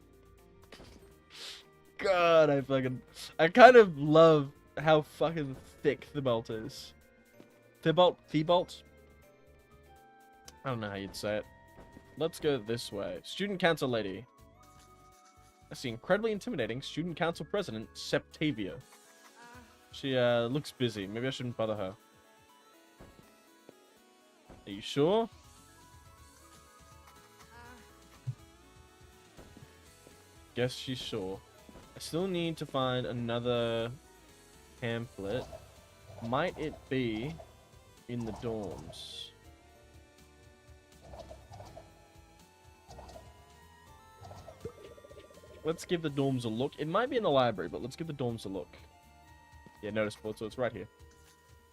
God, I kind of love how fucking thick Thibault is. Thibault? I don't know how you'd say it. Let's go this way. Student council lady. I see incredibly intimidating student council president, Septavia. She, looks busy. Maybe I shouldn't bother her. Are you sure? Guess she's sure. I still need to find another pamphlet. Might it be in the dorms? Let's give the dorms a look. It might be in the library, but let's give the dorms a look. Yeah, notice board, so it's right here.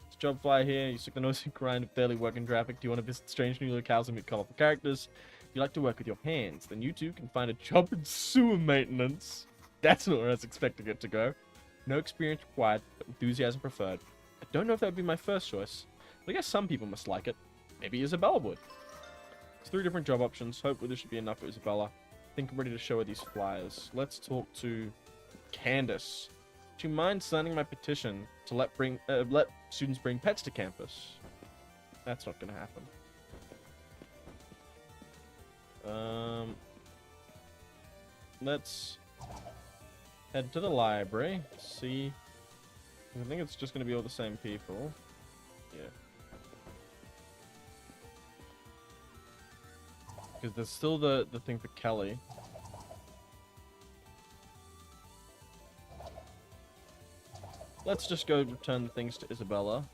It's job flyer here. You stick the nose in grind of daily work and traffic. Do you want to visit strange new locales and meet colorful characters? If you like to work with your hands, then you two can find a job in sewer maintenance. That's not where I was expecting it to go. No experience required, but enthusiasm preferred. I don't know if that would be my first choice, but I guess some people must like it. Maybe Isabella would. There's 3 different job options. Hopefully this should be enough for Isabella. I think I'm ready to show her these flyers. Let's talk to Candace. Do you mind signing my petition to let students bring pets to campus? That's not going to happen. Let's head to the library. See. I think it's just going to be all the same people. Yeah. Because there's still the thing for Kelly. Let's just go return the things to Isabella.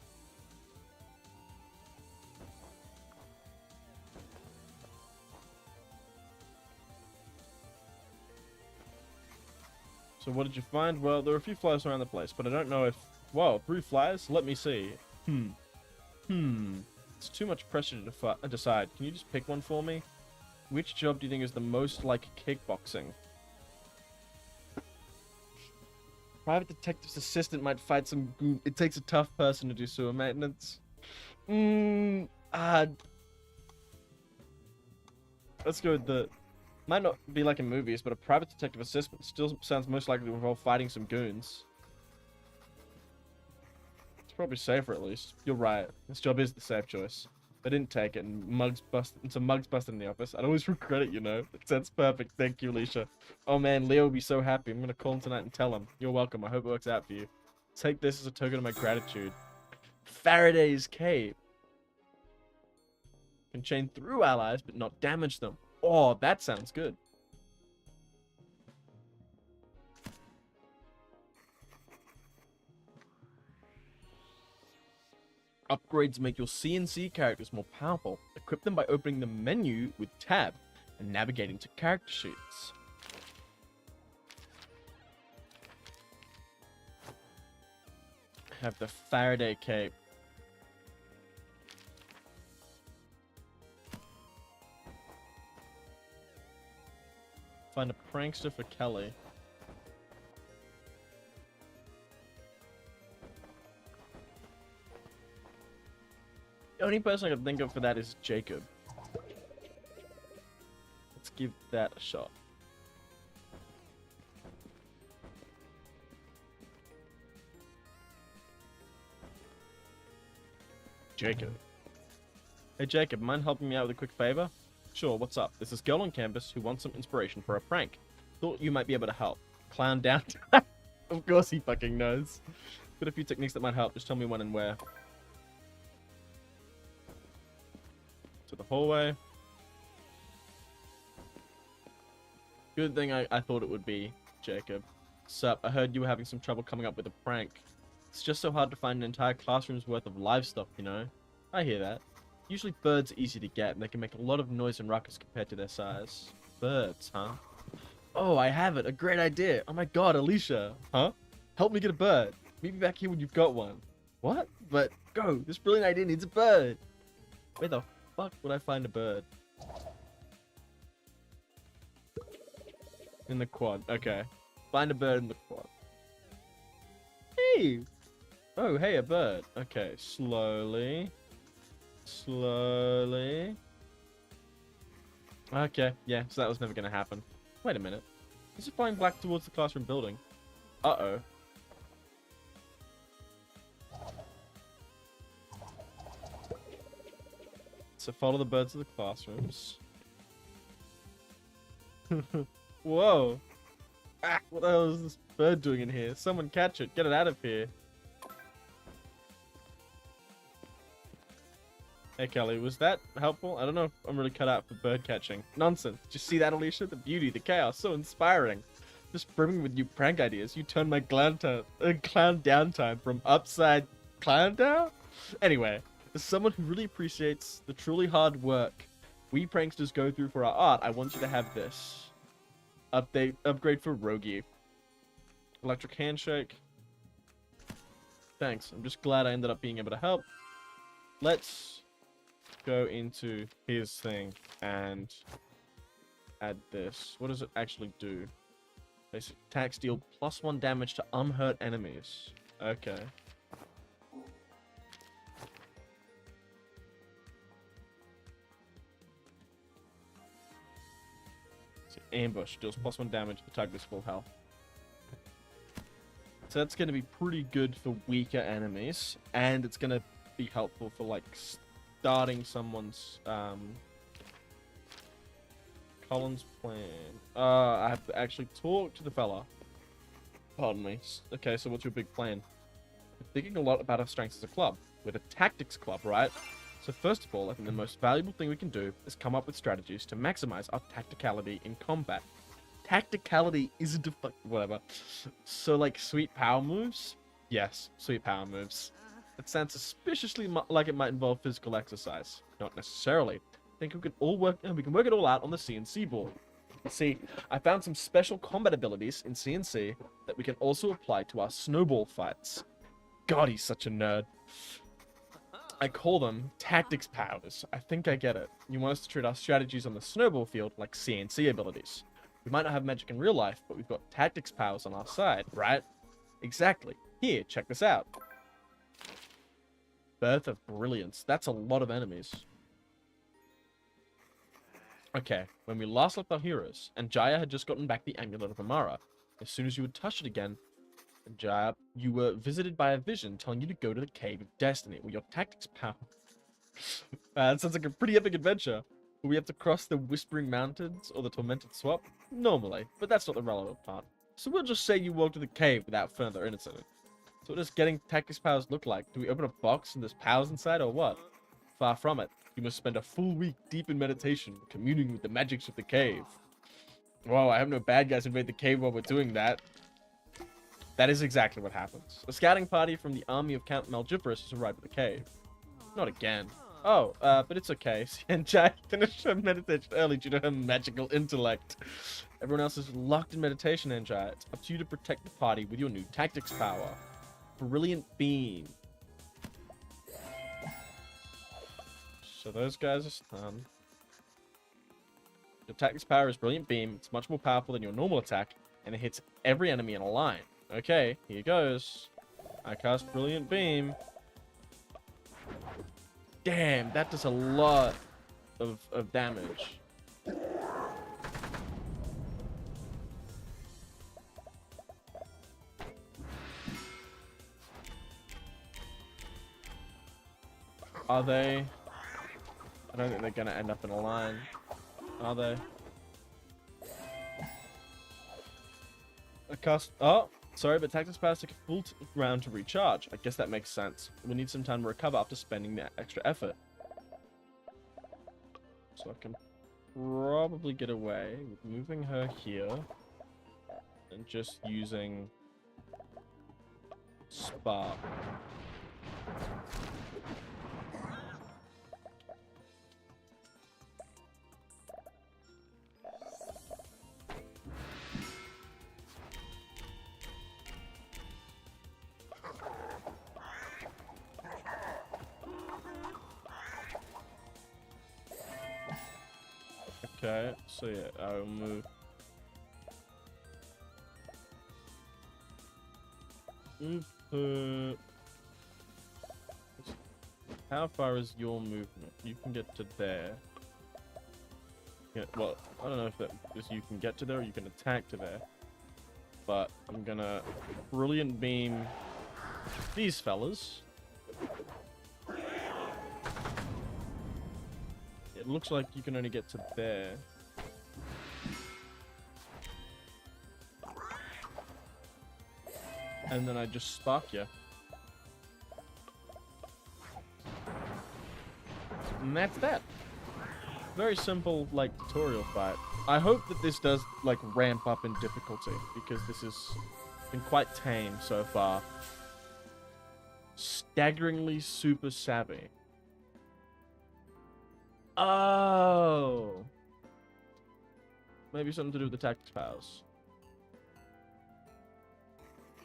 So what did you find? Well, there are a few flyers around the place, but I don't know if... Whoa, 3 flyers? Let me see. It's too much pressure to decide. Can you just pick one for me? Which job do you think is the most like kickboxing? Private detective's assistant might fight some goon. It takes a tough person to do sewer maintenance. Let's go with the... Might not be like in movies, but a private detective assistant still sounds most likely to involve fighting some goons. It's probably safer at least. You're right. This job is the safe choice. I didn't take it, and some mugs busted in the office. I'd always regret it, you know. That's perfect. Thank you, Alicia. Oh man, Leo will be so happy. I'm gonna call him tonight and tell him. You're welcome. I hope it works out for you. Take this as a token of my gratitude. Faraday's cape. Can chain through allies, but not damage them. Oh, that sounds good. Upgrades make your CNC characters more powerful. Equip them by opening the menu with tab and navigating to character sheets. Have the Faraday cape. Find a prankster for Kelly. The only person I can think of for that is Jacob. Let's give that a shot. Jacob. Hey Jacob, mind helping me out with a quick favor? Sure, what's up? There's this girl on campus who wants some inspiration for a prank. Thought you might be able to help. Clown down. Of course he fucking knows. Got a few techniques that might help. Just tell me when and where. To the hallway. Good thing I thought it would be Jacob. Sup, I heard you were having some trouble coming up with a prank. It's just so hard to find an entire classroom's worth of livestock, you know? I hear that. Usually birds are easy to get, and they can make a lot of noise and ruckus compared to their size. Birds, huh? Oh, I have it. A great idea. Oh my god, Alicia. Huh? Help me get a bird. Meet me back here when you've got one. What? But, go. This brilliant idea needs a bird. Where the fuck would I find a bird? In the quad. Okay. Find a bird in the quad. Hey! Oh, hey, a bird. Okay, slowly. Slowly. Okay, yeah, so that was never going to happen. Wait a minute. Is it flying black towards the classroom building? Uh-oh. So follow the birds to the classrooms. Whoa. Ah, what the hell is this bird doing in here? Someone catch it. Get it out of here. Hey Kelly, was that helpful? I don't know if I'm really cut out for bird catching. Nonsense. Did you see that, Alicia? The beauty, the chaos, so inspiring. Just brimming with new prank ideas. You turned my clown downtime from upside clown down? Anyway, as someone who really appreciates the truly hard work we pranksters go through for our art, I want you to have this. Upgrade for Rogie. Electric handshake. Thanks. I'm just glad I ended up being able to help. Let's go into his thing and add this. What does it actually do? Basic attacks deal +1 damage to unhurt enemies. Okay. So ambush deals +1 damage to the target's full health. So that's going to be pretty good for weaker enemies, and it's going to be helpful for like starting someone's Colin's plan. I have to actually talk to the fella. Pardon me. Okay, so what's your big plan? We're thinking a lot about our strengths as a club. We're the tactics club, right? So first of all, I think the most valuable thing we can do is come up with strategies to maximize our tacticality in combat. Tacticality isn't a whatever. So like sweet power moves? Yes, sweet power moves. It sounds suspiciously like it might involve physical exercise. Not necessarily. I think we can work it all out on the CNC board. See, I found some special combat abilities in CNC that we can also apply to our snowball fights. God, he's such a nerd. I call them tactics powers. I think I get it. You want us to treat our strategies on the snowball field like CNC abilities. We might not have magic in real life, but we've got tactics powers on our side, right? Exactly. Here, check this out. Birth of Brilliance. That's a lot of enemies. Okay, when we last left our heroes, and Jaya had just gotten back the Amulet of Amara, as soon as you would touch it again, Jaya, you were visited by a vision telling you to go to the Cave of Destiny, where your tactics power. That sounds like a pretty epic adventure. Will we have to cross the Whispering Mountains or the Tormented Swamp? Normally, but that's not the relevant part. So we'll just say you walk to the cave without further incident. So what does getting tactics powers look like? Do we open a box and there's powers inside, or what? Far from it. You must spend a full week deep in meditation, communing with the magics of the cave. Whoa, I hope no bad guys invade the cave while we're doing that. That is exactly what happens. A scouting party from the army of Count Malgiferous has arrived at the cave. Not again. Oh, but it's okay. Jai finished her meditation early due to her magical intellect. Everyone else is locked in meditation, Anjai. It's up to you to protect the party with your new tactics power. Brilliant Beam. So those guys are stunned. Your tactics power is Brilliant Beam. It's much more powerful than your normal attack, and it hits every enemy in a line. Okay, here goes. I cast Brilliant Beam. Damn, that does a lot of damage. Are they? I don't think they're gonna end up in a line. Are they? Oh, sorry, but tactics powers take a full round to recharge. I guess that makes sense. We need some time to recover after spending that extra effort. So I can probably get away with moving her here and just using Spark. Okay, so yeah, I will move. How far is your movement? You can get to there. Yeah, well, I don't know if that is you can get to there or you can attack to there. But I'm gonna Brilliant Beam these fellas. It looks like you can only get to there. And then I just spark you. And that's that. Very simple, like, tutorial fight. I hope that this does, like, ramp up in difficulty, because this has been quite tame so far. Staggeringly super savvy. Oh! Maybe something to do with the tactics powers.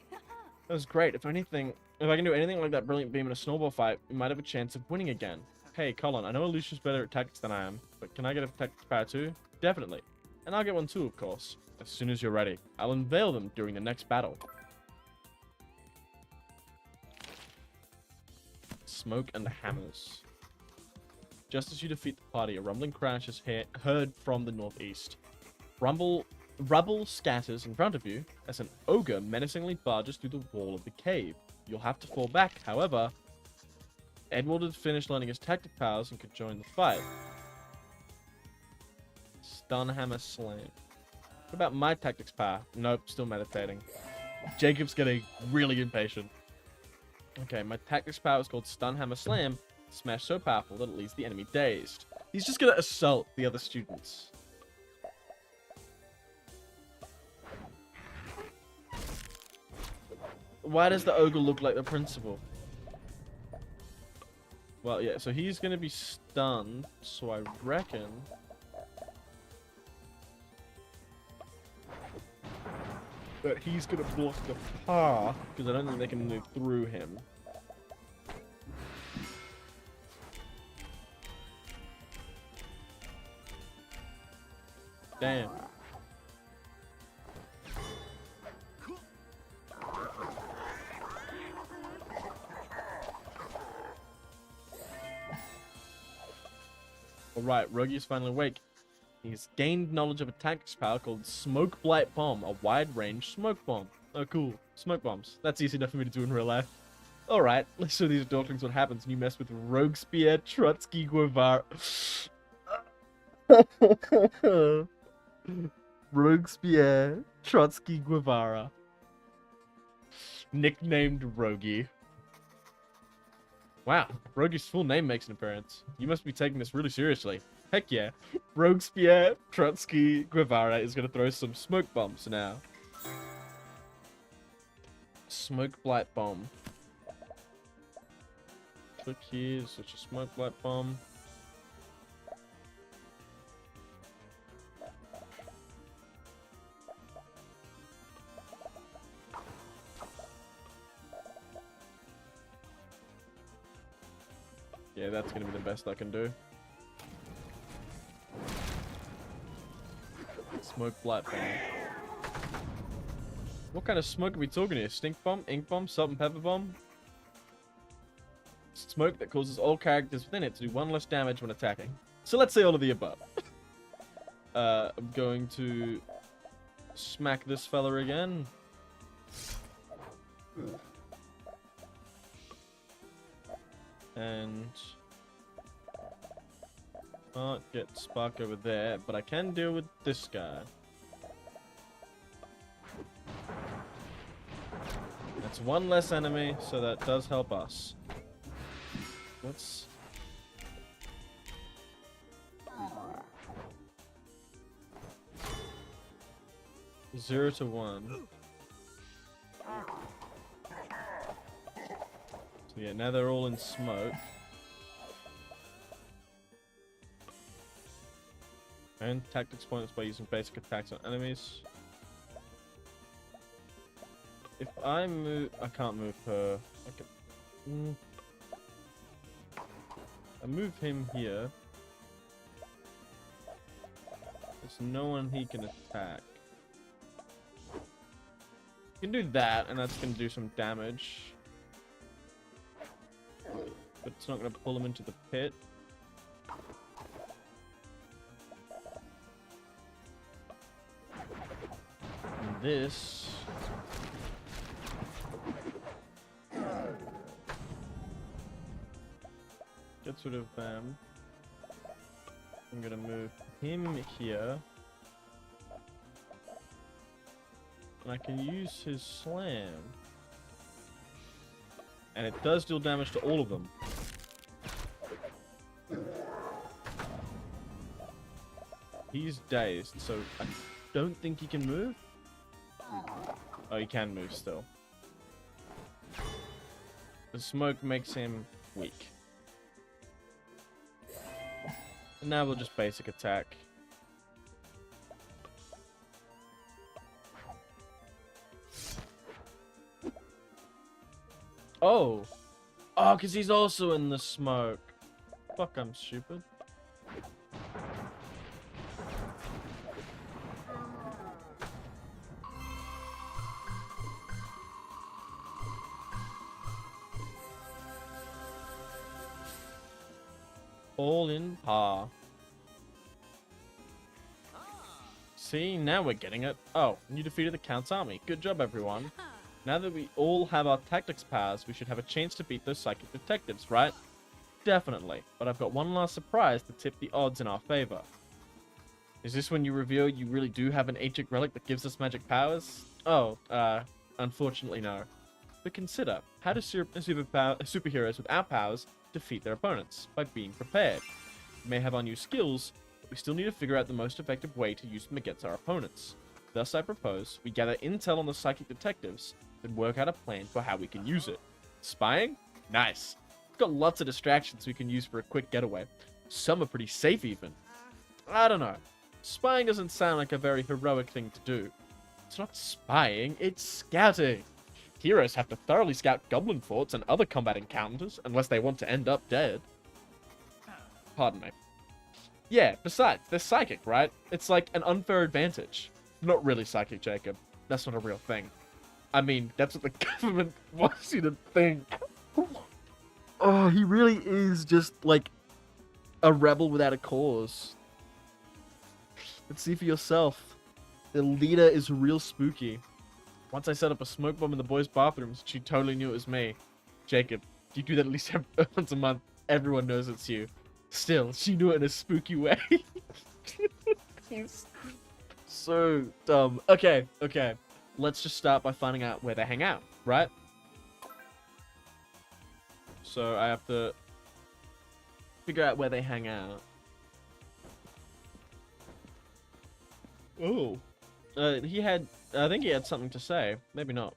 That was great. If anything, if I can do anything like that Brilliant Beam in a snowball fight, we might have a chance of winning again. Hey, Colin, I know Alicia's better at tactics than I am, but can I get a tactics power too? Definitely. And I'll get one too, of course. As soon as you're ready, I'll unveil them during the next battle. Smoke and hammers. Just as you defeat the party, a rumbling crash is heard from the northeast. Rubble scatters in front of you as an ogre menacingly barges through the wall of the cave. You'll have to fall back, however. Edward had finished learning his tactic powers and could join the fight. Stun hammer slam. What about my tactics power? Nope, still meditating. Jacob's getting really impatient. Okay, my tactics power is called Stun Hammer Slam. Smash so powerful that it leaves the enemy dazed. He's just gonna assault the other students. Why does the ogre look like the principal? Well, yeah, so he's gonna be stunned, so I reckon... that he's gonna block the path, because I don't think they can move through him. Damn. Alright, Rogi's finally awake. He's gained knowledge of a tactics power called Smoke Blight Bomb, a wide-range smoke bomb. Oh, cool. Smoke bombs. That's easy enough for me to do in real life. Alright, let's show these adultlings what happens when you mess with Robespierre, Trotsky, Guevara. Robespierre, Trotsky, Guevara. Nicknamed Rogi. Wow, Rogi's full name makes an appearance. You must be taking this really seriously. Heck yeah. Robespierre, Trotsky, Guevara is going to throw some smoke bombs now. Smoke blight bomb. Click here, such a smoke blight bomb. Yeah, that's going to be the best I can do. Smoke blight bomb. What kind of smoke are we talking here? Stink bomb, ink bomb, salt and pepper bomb? Smoke that causes all characters within it to do 1 less damage when attacking. So let's say all of the above. I'm going to smack this fella again. And can't get Spark over there, but I can deal with this guy. That's 1 less enemy, so that does help us. Let's... Zero to 1. So yeah, now they're all in smoke. And tactics points by using basic attacks on enemies. If I move... I can't move her. Okay. I move him here. There's no one he can attack. You can do that, and that's going to do some damage. But it's not going to pull him into the pit. And this... gets rid of them. I'm going to move him here. And I can use his slam. And it does deal damage to all of them. He's dazed, so I don't think he can move. Oh, he can move still. The smoke makes him weak. And now we'll just basic attack. Oh! Oh, because he's also in the smoke. Fuck, I'm stupid. All in par. See, now we're getting it. Oh, you defeated the Count's army. Good job, everyone. Now that we all have our tactics powers, we should have a chance to beat those psychic detectives, right? Definitely. But I've got one last surprise to tip the odds in our favor. Is this when you reveal you really do have an ancient relic that gives us magic powers? Oh, unfortunately no. But consider, how do superheroes without powers defeat their opponents? By being prepared. We may have our new skills, but we still need to figure out the most effective way to use them against our opponents. Thus I propose we gather intel on the psychic detectives, then work out a plan for how we can use it. Spying? Nice. We've got lots of distractions we can use for a quick getaway. Some are pretty safe even. I don't know. Spying doesn't sound like a very heroic thing to do. It's not spying, it's scouting. Heroes have to thoroughly scout goblin forts and other combat encounters, unless they want to end up dead. Pardon me. Yeah, besides, they're psychic, right? It's like an unfair advantage. Not really psychic, Jacob. That's not a real thing. I mean, that's what the government wants you to think. Oh, he really is just, like, a rebel without a cause. Let's see for yourself. The leader is real spooky. Once I set up a smoke bomb in the boys' bathrooms, she totally knew it was me. Jacob, you do that at least once a month. Everyone knows it's you. Still, she knew it in a spooky way. He's so dumb. Okay. Let's just start by finding out where they hang out, right? So I have to figure out where they hang out. Oh. I think he had something to say. Maybe not.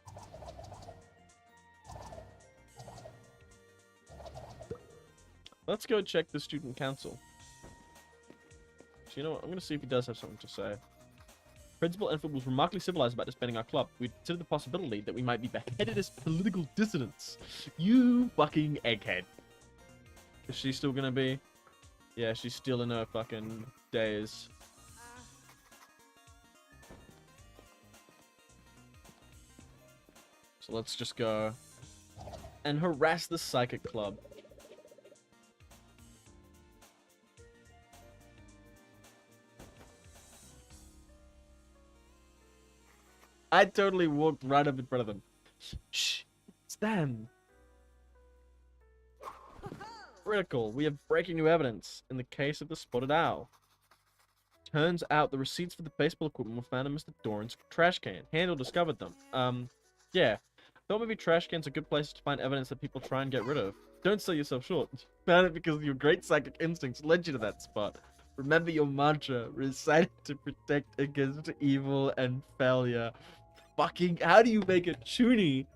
Let's go check the student council. So you know what? I'm going to see if he does have something to say. Principal Enfield was remarkably civilized about disbanding our club. We considered the possibility that we might be beheaded as political dissidents. You fucking egghead. Is she still going to be? Yeah, she's still in her fucking days. So let's just go and harass the psychic club. I totally walked right up in front of them. Shh, it's them. Critical. We have breaking new evidence in the case of the spotted owl. Turns out the receipts for the baseball equipment were found in Mr. Doran's trash can. Handel discovered them. Yeah. Thought maybe trash cans are good places to find evidence that people try and get rid of. Don't sell yourself short. You found it because your great psychic instincts led you to that spot. Remember your mantra, recite to protect against evil and failure. Fucking, how do you make a chuny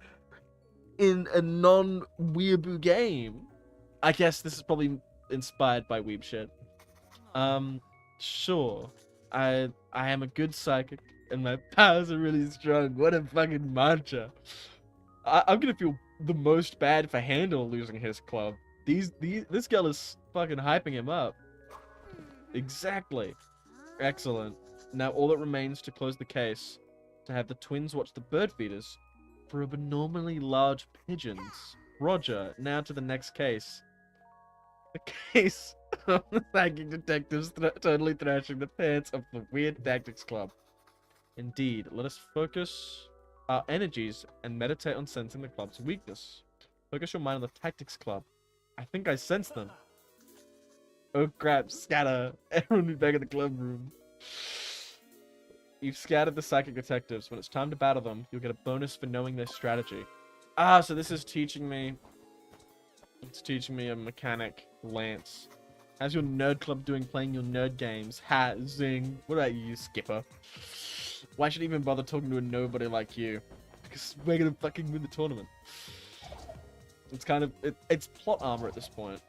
in a non-weeaboo game? I guess this is probably inspired by weeb shit. Sure. I am a good psychic and my powers are really strong. What a fucking mantra. I'm gonna feel the most bad for Handel losing his club. This girl is fucking hyping him up. Exactly. Excellent. Now all that remains to close the case, to have the twins watch the bird feeders for abnormally large pigeons. Roger, now to the next case. The case of the psychic detectives totally thrashing the pants of the Weird Tactics Club. Indeed, let us focus our energies and meditate on sensing the club's weakness. Focus your mind on the Tactics Club. I think I sense them. Oh crap, scatter. Everyone be back in the club room. You've scattered the psychic detectives. When it's time to battle them, you'll get a bonus for knowing their strategy. Ah, so this is teaching me... It's teaching me a mechanic, Lance. How's your nerd club doing playing your nerd games? Ha, zing. What about you, Skipper? Why should I even bother talking to a nobody like you? Because we're gonna fucking win the tournament. It's kind of... It's plot armor at this point.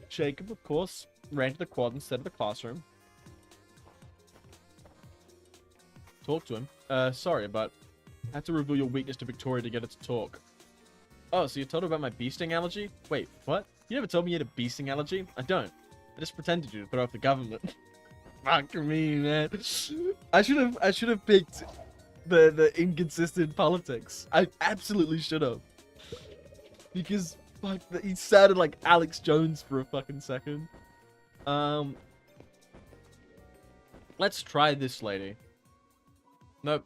Jacob, of course, ran to the quad instead of the classroom. Talk to him. Sorry, but I had to reveal your weakness to Victoria to get her to talk. Oh, so you told her about my bee sting allergy? Wait, what? You never told me you had a bee sting allergy? I don't. I just pretended to throw off the government. Fuck me, man. I should have picked the inconsistent politics. I absolutely should have. Because fuck, he sounded like Alex Jones for a fucking second. Let's try this lady. Nope.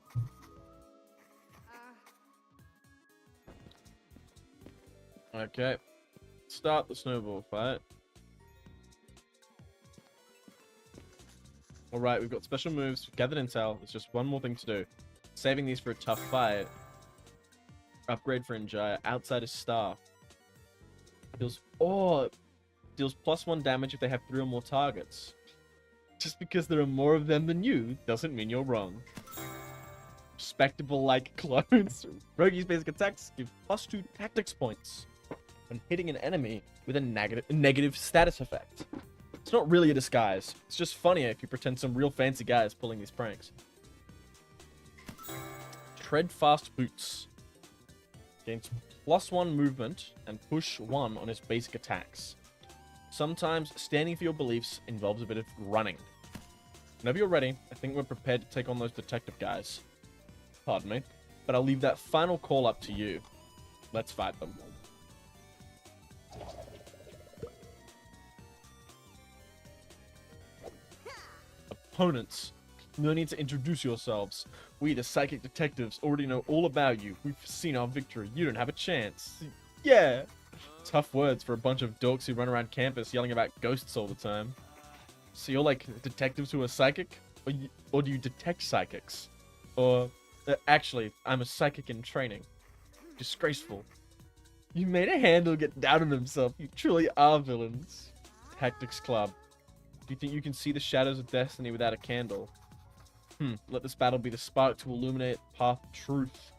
Okay. Start the snowball fight. Alright, we've got special moves, gathered intel. There's just one more thing to do. Saving these for a tough fight. Upgrade for Njaya. Outsider staff. Deals +1 damage if they have 3 or more targets. Just because there are more of them than you doesn't mean you're wrong. Respectable like clones. Rogue's basic attacks give +2 tactics points when hitting an enemy with a negative status effect. It's not really a disguise. It's just funnier if you pretend some real fancy guy is pulling these pranks. Tread fast boots. Gains +1 movement and push 1 on his basic attacks. Sometimes standing for your beliefs involves a bit of running. Whenever you're ready, I think we're prepared to take on those detective guys. Pardon me, but I'll leave that final call up to you. Let's fight them. Opponents, no need to introduce yourselves. We, the psychic detectives, already know all about you. We've seen our victory. You don't have a chance. Yeah. Tough words for a bunch of dorks who run around campus yelling about ghosts all the time. So you're like detectives who are psychic? Or do you detect psychics? Or, actually, I'm a psychic in training. Disgraceful. You made a handle get down on himself. You truly are villains. Tactics Club. Do you think you can see the shadows of destiny without a candle? Let this battle be the spark to illuminate the path of truth.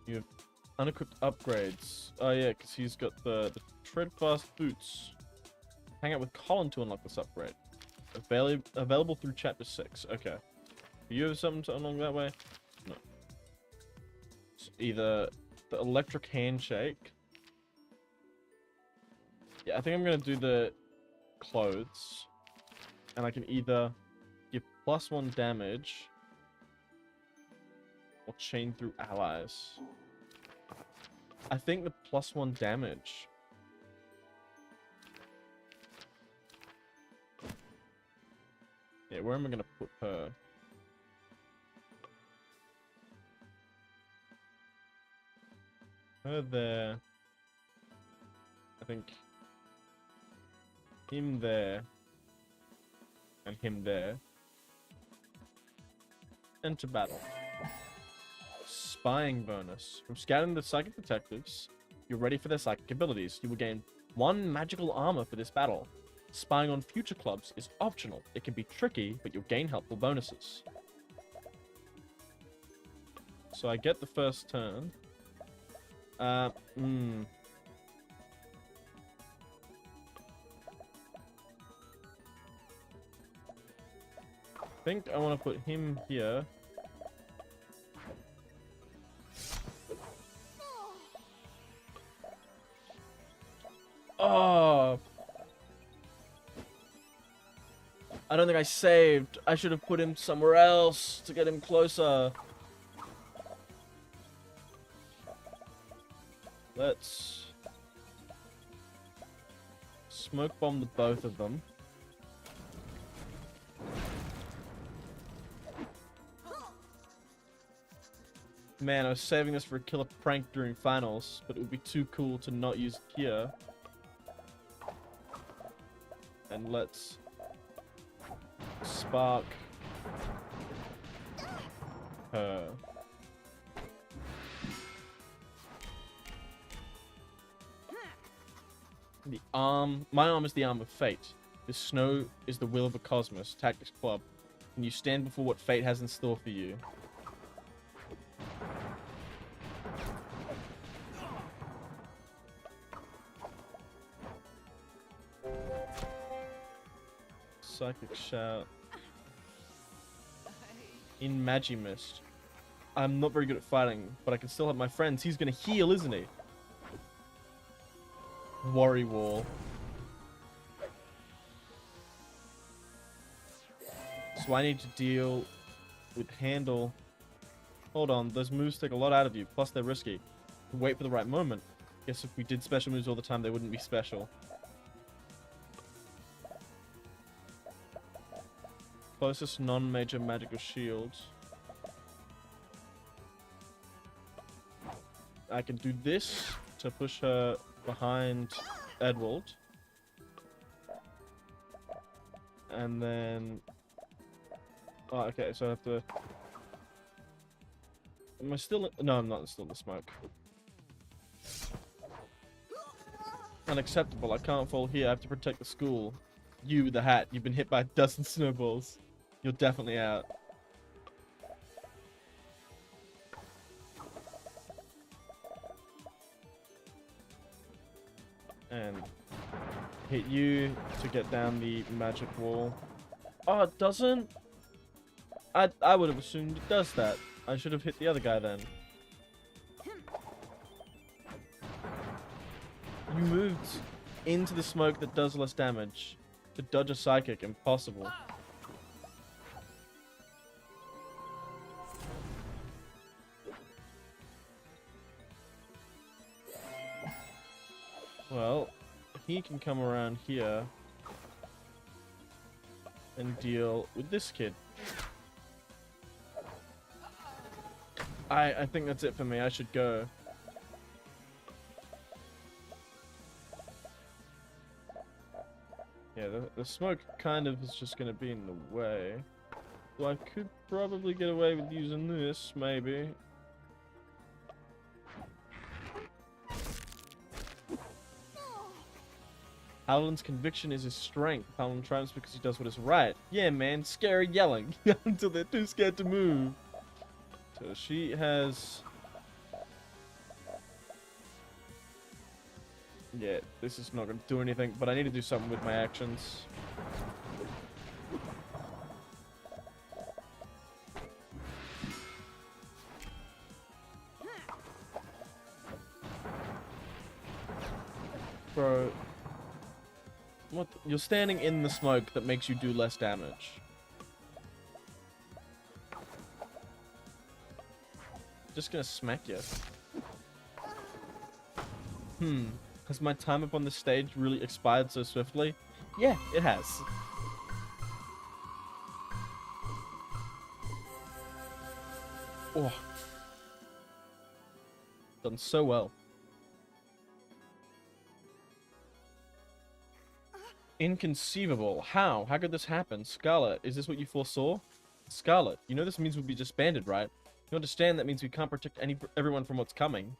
You have unequipped upgrades. Oh yeah, because he's got the tread fast boots. Hang out with Colin to unlock this upgrade. Available through chapter 6. Okay. Do you have something to unlock that way? No. It's either the electric handshake. Yeah, I think I'm gonna do the clothes. And I can either give +1 damage or chain through allies. I think the +1 damage. Yeah, where am I gonna put her? Her there. I think him there. And him there. Enter battle. Spying bonus. From scouting the psychic detectives, you're ready for their psychic abilities. You will gain 1 magical armor for this battle. Spying on future clubs is optional. It can be tricky, but you'll gain helpful bonuses. So I get the first turn. I think I want to put him here. Oh! I don't think I saved. I should have put him somewhere else to get him closer. Let's smoke bomb the both of them. Man, I was saving this for a killer prank during finals, but it would be too cool to not use it here. And let's spark her. The arm, my arm is the arm of fate. The snow is the will of the cosmos. Tactics Club. And you stand before what fate has in store for you. Psychic shout. In Magimist. I'm not very good at fighting, but I can still help my friends. He's gonna heal, isn't he? Worry Wall. So I need to deal with handle. Hold on, those moves take a lot out of you, plus they're risky. Wait for the right moment. Guess if we did special moves all the time, they wouldn't be special. Closest non-major magical shield. I can do this to push her behind Edward. And then... Oh, okay, so I have to... Am I still... No, I'm not still in the smoke. Unacceptable. I can't fall here. I have to protect the school. You with the hat. You've been hit by a dozen snowballs. You're definitely out. And hit you to get down the magic wall. Oh, it doesn't? I would have assumed it does that. I should have hit the other guy then. You moved into the smoke that does less damage. To dodge a psychic, impossible. Well, he can come around here and deal with this kid. I think that's it for me. I should go. Yeah, the smoke kind of is just going to be in the way. So I could probably get away with using this, maybe. Paladin's conviction is his strength. Paladin triumphs because he does what is right. Yeah, man, scary yelling until they're too scared to move. So she has... Yeah, this is not going to do anything, but I need to do something with my actions. Bro. What? You're standing in the smoke that makes you do less damage. Just gonna smack you. Has my time up on the stage really expired so swiftly? Yeah, it has. Oh. Done so well. Inconceivable. How? How could this happen? Scarlet, is this what you foresaw? Scarlet, you know this means we'll be disbanded, right? You understand that means we can't protect everyone from what's coming.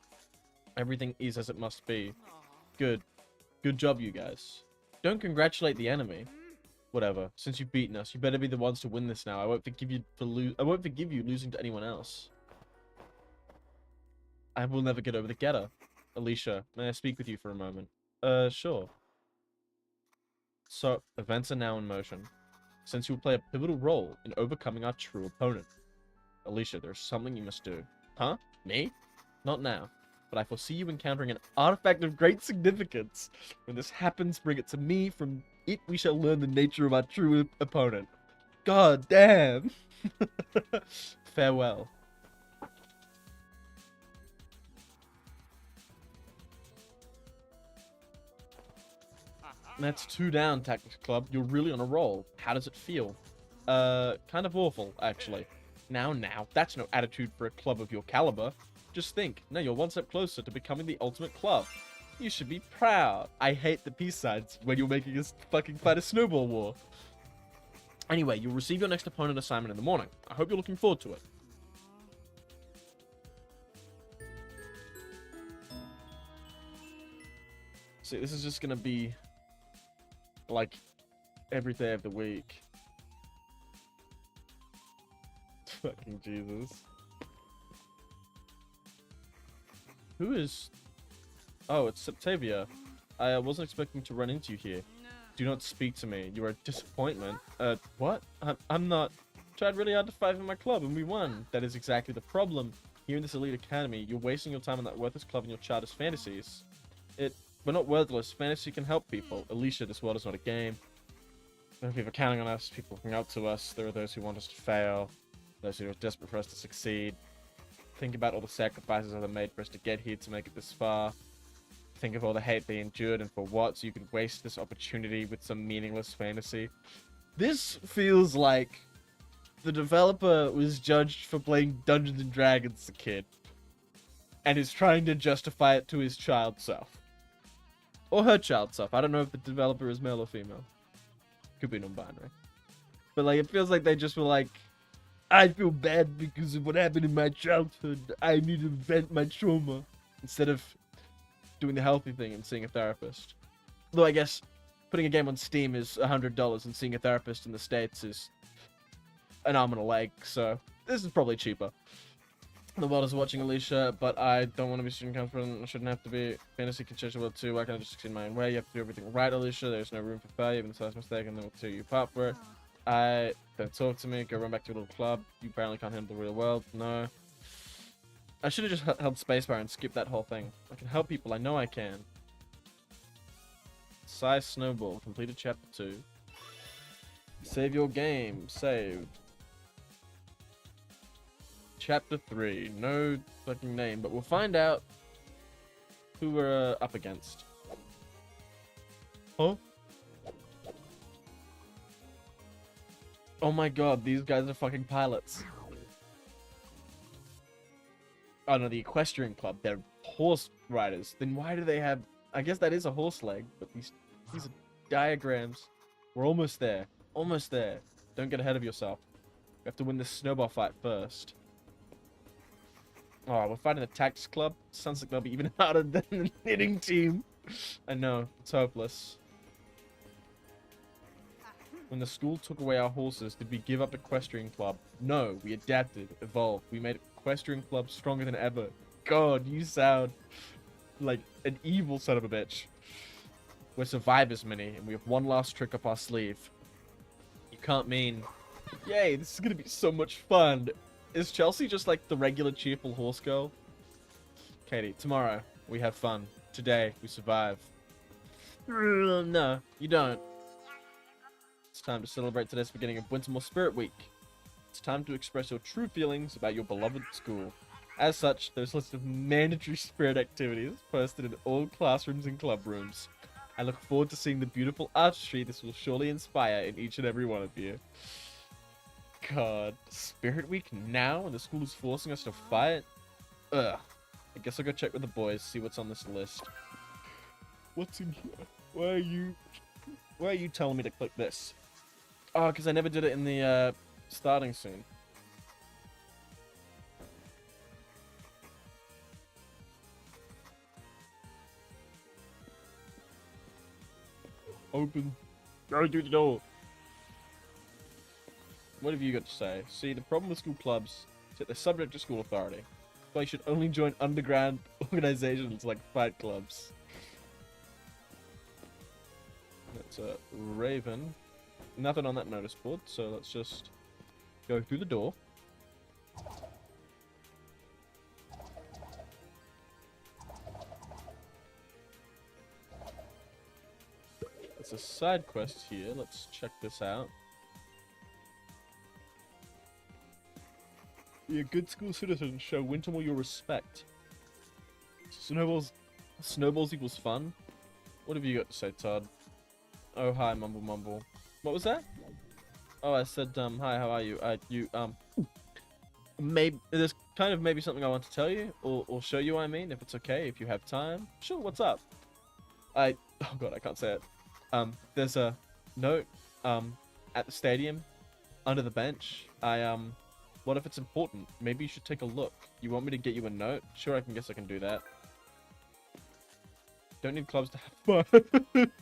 Everything is as it must be. Good. Good job, you guys. Don't congratulate the enemy. Whatever. Since you've beaten us, you better be the ones to win this now. I won't forgive you losing to anyone else. I will never get over the getter. Alicia, may I speak with you for a moment? Sure. So, events are now in motion. Since you will play a pivotal role in overcoming our true opponent. Alicia, there's something you must do. Huh? Me? Not now. But I foresee you encountering an artifact of great significance. When this happens, bring it to me. From it, we shall learn the nature of our true opponent. God damn! Farewell. That's 2 down, Tactics Club. You're really on a roll. How does it feel? Kind of awful, actually. Now, that's no attitude for a club of your caliber. Just think, now you're one step closer to becoming the ultimate club. You should be proud. I hate the peace signs when you're making us fucking fight a snowball war. Anyway, you'll receive your next opponent assignment in the morning. I hope you're looking forward to it. See, this is just gonna be like every day of the week. Fucking Jesus. Who is... Oh, it's Septavia. I wasn't expecting to run into you here. Do not speak to me. You are a disappointment. What? I'm not... Tried really hard to fight for my club and we won. That is exactly the problem. Here in this elite academy, you're wasting your time on that worthless club and your childish fantasies. We're not worthless. Fantasy can help people. Alicia, this world is not a game. There are people counting on us, people looking up to us. There are those who want us to fail, those who are desperate for us to succeed. Think about all the sacrifices that are made for us to get here, to make it this far. Think of all the hate they endured, and for what? So you could waste this opportunity with some meaningless fantasy. This feels like the developer was judged for playing Dungeons and Dragons as a kid, and is trying to justify it to his child self. Or her child self. I don't know if the developer is male or female. Could be non-binary. But like, it feels like they just were like, I feel bad because of what happened in my childhood. I need to vent my trauma. Instead of doing the healthy thing and seeing a therapist. Though I guess putting a game on Steam is $100 and seeing a therapist in the States is an arm and a leg. So this is probably cheaper. The world is watching, Alicia, but I don't want to be student confident. I shouldn't have to be. Fantasy can change the world too. Why can't I just succeed my own way? You have to do everything right, Alicia. There's no room for failure. Even the slightest mistake, and then we'll tear you apart for it. Don't talk to me. Go run back to your little club. You apparently can't handle the real world. No. I should have just held spacebar and skipped that whole thing. I can help people. I know I can. Size Snowball. Completed chapter 2. Save your game. Saved. Chapter 3. No fucking name, but we'll find out who we're up against. Huh? Oh my god, these guys are fucking pilots. Oh no, the equestrian club. They're horse riders. Then why do they have... I guess that is a horse leg, but these are diagrams. We're almost there. Almost there. Don't get ahead of yourself. We have to win this snowball fight first. Oh, we're fighting the tactics club. Sounds like they'll be even harder than the knitting team. I know, it's hopeless. When the school took away our horses, did we give up equestrian club? No, we adapted, evolved. We made equestrian club stronger than ever. God, you sound like an evil son of a bitch. We're survivors, Minnie, and we have one last trick up our sleeve. You can't mean... Yay, this is gonna be so much fun. Is Chelsea just like the regular cheerful horse girl? Katie, tomorrow we have fun. Today we survive. No, you don't. It's time to celebrate today's beginning of Wintermoor Spirit Week. It's time to express your true feelings about your beloved school. As such, there's a list of mandatory spirit activities posted in all classrooms and club rooms. I look forward to seeing the beautiful artistry this will surely inspire in each and every one of you. God, Spirit Week now, and the school is forcing us to fight? Ugh. I guess I'll go check with the boys, see what's on this list. What's in here? Why are you telling me to click this? Oh, because I never did it in the, starting scene. Open. Go through the door. What have you got to say? See, the problem with school clubs is that they're subject to school authority. So you should only join underground organizations like fight clubs. That's a Raven. Nothing on that notice board, so let's just go through the door. It's a side quest here. Let's check this out. Be a good school citizen. Show Wintermoor your respect. Snowballs equals fun. What have you got to say, Todd? Oh, hi, Mumble Mumble. What was that? Oh, I said, hi, how are you? Maybe there's kind of maybe something I want to tell you or show you. I mean, if it's okay, if you have time. Sure. What's up? Oh god, I can't say it. There's a note at the stadium under the bench. What if it's important? Maybe you should take a look. You want me to get you a note? Sure, guess I can do that. Don't need clubs to have fun.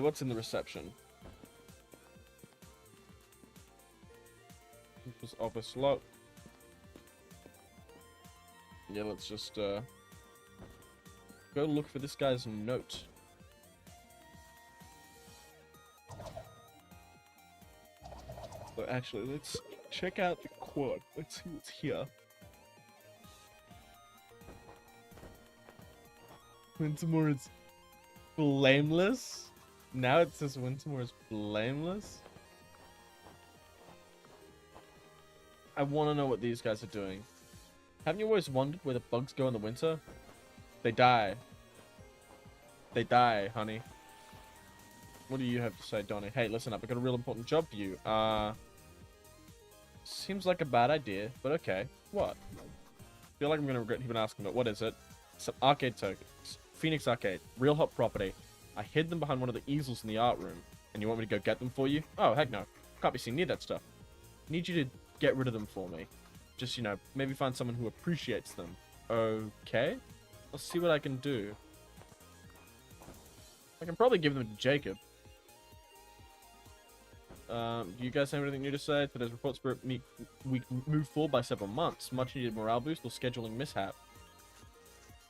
What's in the reception? This office lock. Yeah, let's just go look for this guy's note. But actually, let's check out the quad. Let's see what's here. Wintermoor is blameless. Now it says Wintermoor is blameless. I want to know what these guys are doing. Haven't you always wondered where the bugs go in the winter? They die. They die, honey. What do you have to say, Donnie? Hey, listen up. I've got a real important job for you. Seems like a bad idea, but okay. What? Feel like I'm gonna regret even asking, but what is it? Some arcade tokens. Phoenix Arcade. Real hot property. I hid them behind one of the easels in the art room. And you want me to go get them for you? Oh, heck no. Can't be seen near that stuff. Need you to get rid of them for me. Just, you know, maybe find someone who appreciates them. Okay? I'll see what I can do. I can probably give them to Jacob. Do you guys have anything new to say? Today's report spirit week moved forward by several months. Much needed morale boost or scheduling mishap.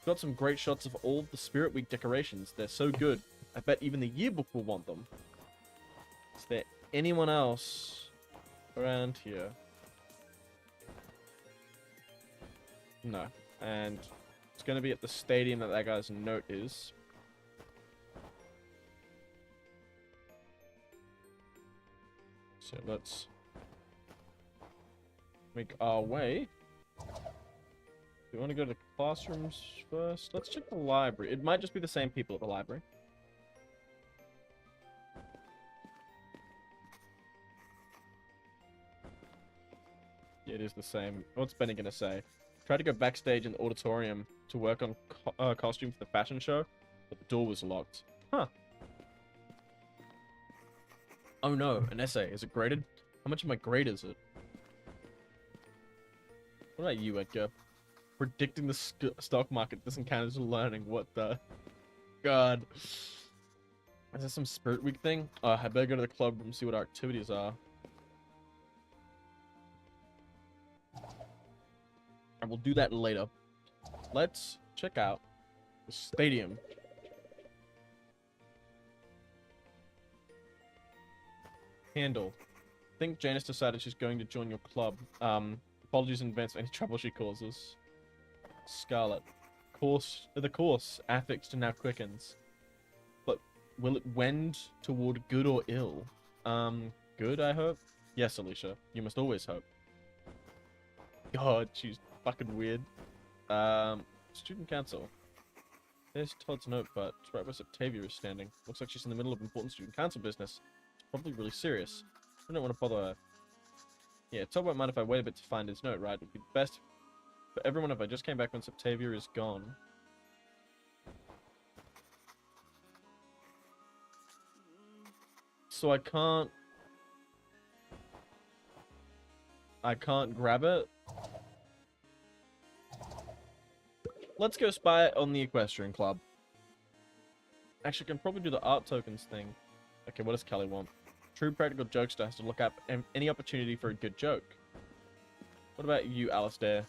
Got some great shots of all the Spirit Week decorations. They're so good. I bet even the yearbook will want them. Is there anyone else around here? No. And it's going to be at the stadium that guy's note is. So let's make our way. Do we want to go to the classrooms first? Let's check the library. It might just be the same people at the library. Yeah, it is the same. What's Benny gonna say? Tried to go backstage in the auditorium to work on costume for the fashion show, but the door was locked. Huh. Oh no, an essay. Is it graded? How much of my grade is it? What about you, Edgar? Predicting the stock market doesn't count as learning. What the? God. Is there some Spirit Week thing? I better go to the club and see what our activities are. I will do that later. Let's check out the stadium. Handle. I think Janice decided she's going to join your club. Apologies in advance for any trouble she causes. Scarlet. The course affixed now quickens. But will it wend toward good or ill? Good, I hope? Yes, Alicia. You must always hope. God, she's fucking weird. Student council. There's Todd's note, but it's right where Septavia is standing. Looks like she's in the middle of important student council business. It's probably really serious. I don't want to bother her. Yeah, Todd won't mind if I wait a bit to find his note, right? It would be best for everyone if I just came back when Septavia is gone. So I can't grab it. Let's go spy on the Equestrian Club. Actually, I can probably do the art tokens thing. Okay, what does Kelly want? True practical jokester has to look up any opportunity for a good joke. What about you, Alistair?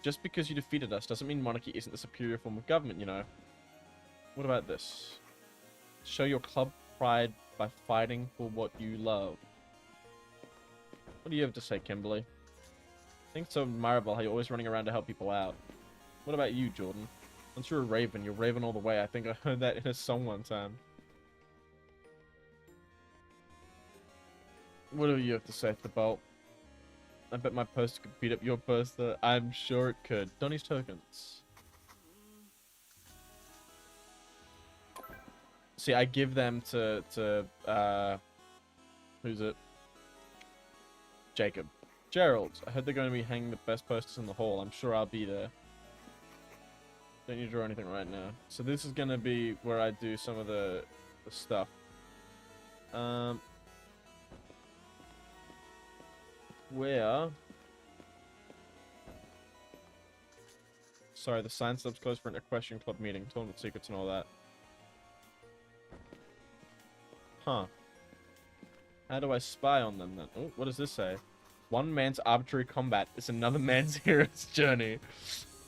Just because you defeated us doesn't mean monarchy isn't the superior form of government, you know. What about this? Show your club pride by fighting for what you love. What do you have to say, Kimberly? I think it's so admirable how you're always running around to help people out. What about you, Jordan? Once you're a raven, you're raven all the way. I think I heard that in a song one time. What do you have to say to the bolt? I bet my poster could beat up your poster. I'm sure it could. Donnie's tokens. See, I give them to who's it? Jacob. Gerald. I heard they're going to be hanging the best posters in the hall. I'm sure I'll be there. Don't need to draw anything right now. So this is going to be where I do some of the stuff. Where? Sorry, the sign stub's closed for an Equestrian Club meeting. Tournament secrets and all that. Huh. How do I spy on them then? Oh, what does this say? One man's arbitrary combat is another man's hero's journey.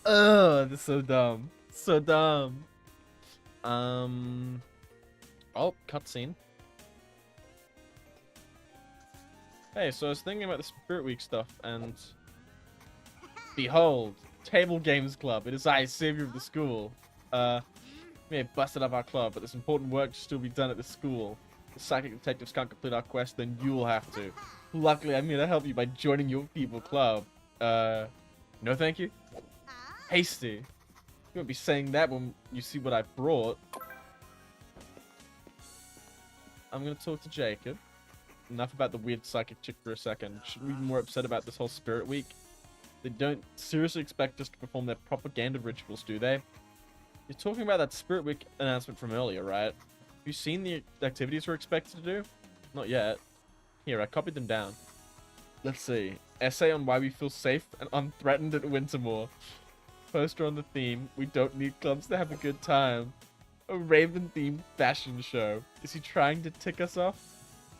Ugh, this is so dumb. So dumb. Oh, cutscene. Hey, so I was thinking about the Spirit Week stuff, and behold, Table Games Club. It is I, savior of the school. We may have busted up our club, but there's important work to still be done at the school. If the psychic detectives can't complete our quest, then you'll have to. Luckily, I'm here to help you by joining your people club. No thank you? Hasty. You won't be saying that when you see what I brought. I'm gonna talk to Jacob. Enough about the weird psychic chick for a second. Shouldn't we be more upset about this whole spirit week? They don't seriously expect us to perform their propaganda rituals, do they? You're talking about that spirit week announcement from earlier, right? Have you seen the activities we're expected to do? Not yet. Here, I copied them down. Let's see. Essay on why we feel safe and unthreatened at Wintermoor. Poster on the theme, we don't need clubs to have a good time. A Raven-themed fashion show. Is he trying to tick us off?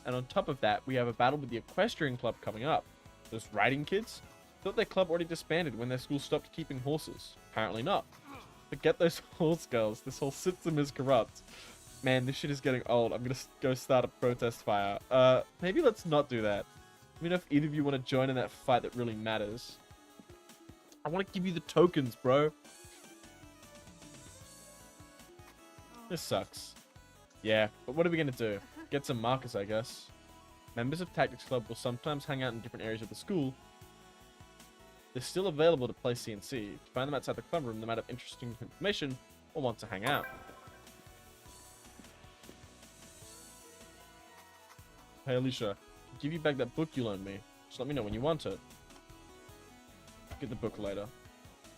And on top of that, we have a battle with the equestrian club coming up. Those riding kids? Thought their club already disbanded when their school stopped keeping horses. Apparently not. Forget those horse girls. This whole system is corrupt. Man, this shit is getting old. I'm gonna go start a protest fire. Maybe let's not do that. Let me know if either of you want to join in that fight that really matters. I want to give you the tokens, bro. This sucks. Yeah, but what are we gonna do? Get some markers, I guess. Members of Tactics Club will sometimes hang out in different areas of the school. They're still available to play CNC. If you find them outside the club room, they might have interesting information or want to hang out. Hey, Alicia. I'll give you back that book you loaned me. Just let me know when you want it. Get the book later.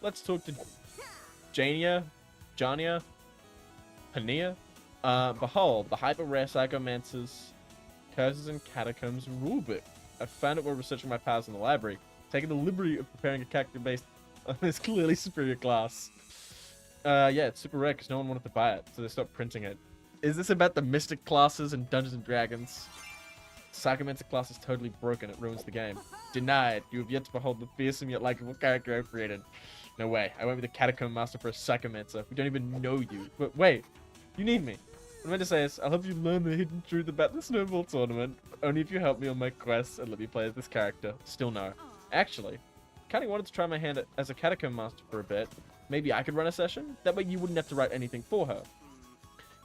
Let's talk to Jania, Pania. Behold, the hyper-rare Psychomancer's Curses and Catacombs rulebook. I found it while researching my powers in the library. Taking the liberty of preparing a character based on this clearly superior class. Yeah, it's super rare because no one wanted to buy it, so they stopped printing it. Is this about the Mystic classes in Dungeons and Dragons? Psychomancer class is totally broken. It ruins the game. Denied. You have yet to behold the fearsome yet likable character I've created. No way. I went with a Catacomb Master for a Psychomancer. We don't even know you. But wait. You need me. What I meant to say is, I'll help you learn the hidden truth about the Snowball tournament. Only if you help me on my quests and let me play as this character. Still no. Actually, kinda wanted to try my hand as a Catacomb Master for a bit. Maybe I could run a session? That way you wouldn't have to write anything for her.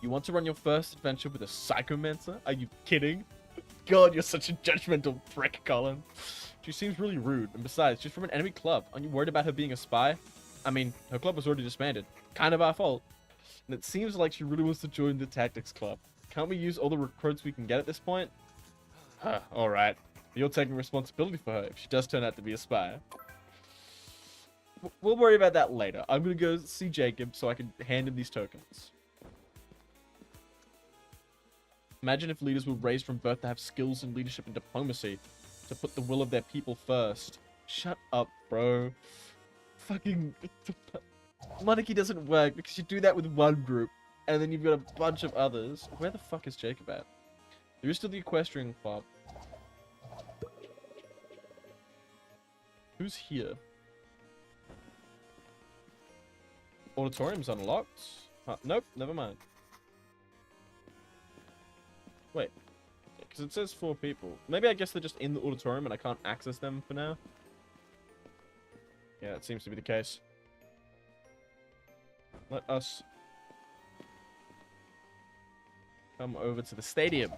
You want to run your first adventure with a Psychomancer? Are you kidding? God, you're such a judgmental prick, Colin. She seems really rude, and besides, she's from an enemy club. Aren't you worried about her being a spy? I mean, her club was already disbanded. Kind of our fault. And it seems like she really wants to join the Tactics Club. Can't we use all the recruits we can get at this point? Alright. You're taking responsibility for her if she does turn out to be a spy. We'll worry about that later. I'm gonna go see Jacob so I can hand him these tokens. Imagine if leaders were raised from birth to have skills in leadership and diplomacy, to put the will of their people first. Shut up, bro. Fucking... Monarchy doesn't work because you do that with one group, and then you've got a bunch of others. Where the fuck is Jacob at? There is still the equestrian club. Who's here? Auditorium's unlocked. Nope, never mind. Wait, because it says 4 people. Maybe I guess they're just in the auditorium and I can't access them for now. Yeah, that seems to be the case. Let us come over to the stadium.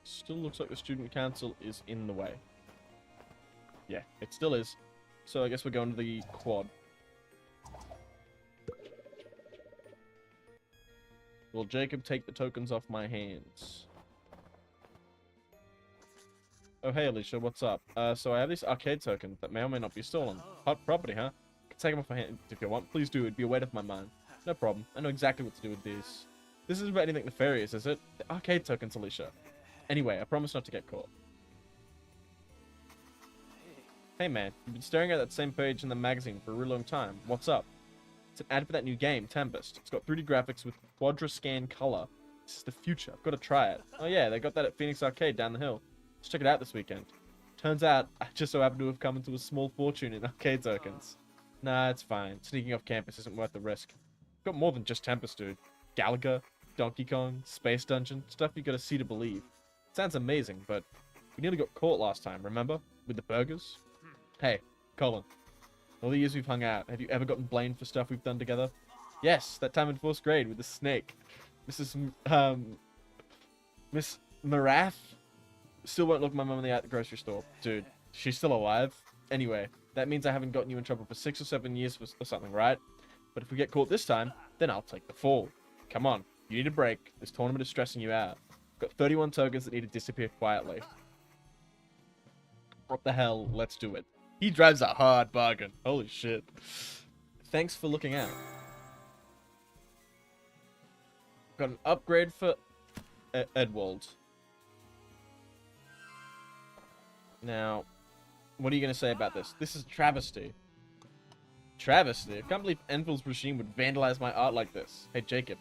Still looks like the student council is in the way. Yeah, it still is. So I guess we're going to the quad. Will Jacob take the tokens off my hands? Oh, hey, Alicia, what's up? So I have these arcade tokens that may or may not be stolen. Hot property, huh? Can take them off my hands if you want. Please do. It'd be a weight off my mind. No problem. I know exactly what to do with these. This isn't about anything nefarious, is it? The arcade tokens, Alicia. Anyway, I promise not to get caught. Hey, man. You've been staring at that same page in the magazine for a really long time. What's up? It's an ad for that new game, Tempest. It's got 3D graphics with quadra-scan color. This is the future. I've got to try it. Oh yeah, they got that at Phoenix Arcade down the hill. Let's check it out this weekend. Turns out, I just so happen to have come into a small fortune in arcade tokens. Nah, it's fine. Sneaking off campus isn't worth the risk. Got more than just Tempest, dude. Galaga, Donkey Kong, Space Dungeon, stuff you gotta see to believe. Sounds amazing, but we nearly got caught last time, remember? With the burgers? Hey, Colin. All the years we've hung out, have you ever gotten blamed for stuff we've done together? Yes, that time in 4th grade with the snake. Miss Marath still won't look my mum in the eye at the grocery store. Dude, she's still alive. Anyway, that means I haven't gotten you in trouble for 6 or 7 years or something, right? But if we get caught this time, then I'll take the fall. Come on, you need a break. This tournament is stressing you out. Got 31 tokens that need to disappear quietly. What the hell? Let's do it. He drives a hard bargain. Holy shit. Thanks for looking out. Got an upgrade for Edwald. Now, what are you going to say about this? This is travesty. Travesty? I can't believe Enfiel's regime would vandalize my art like this. Hey, Jacob.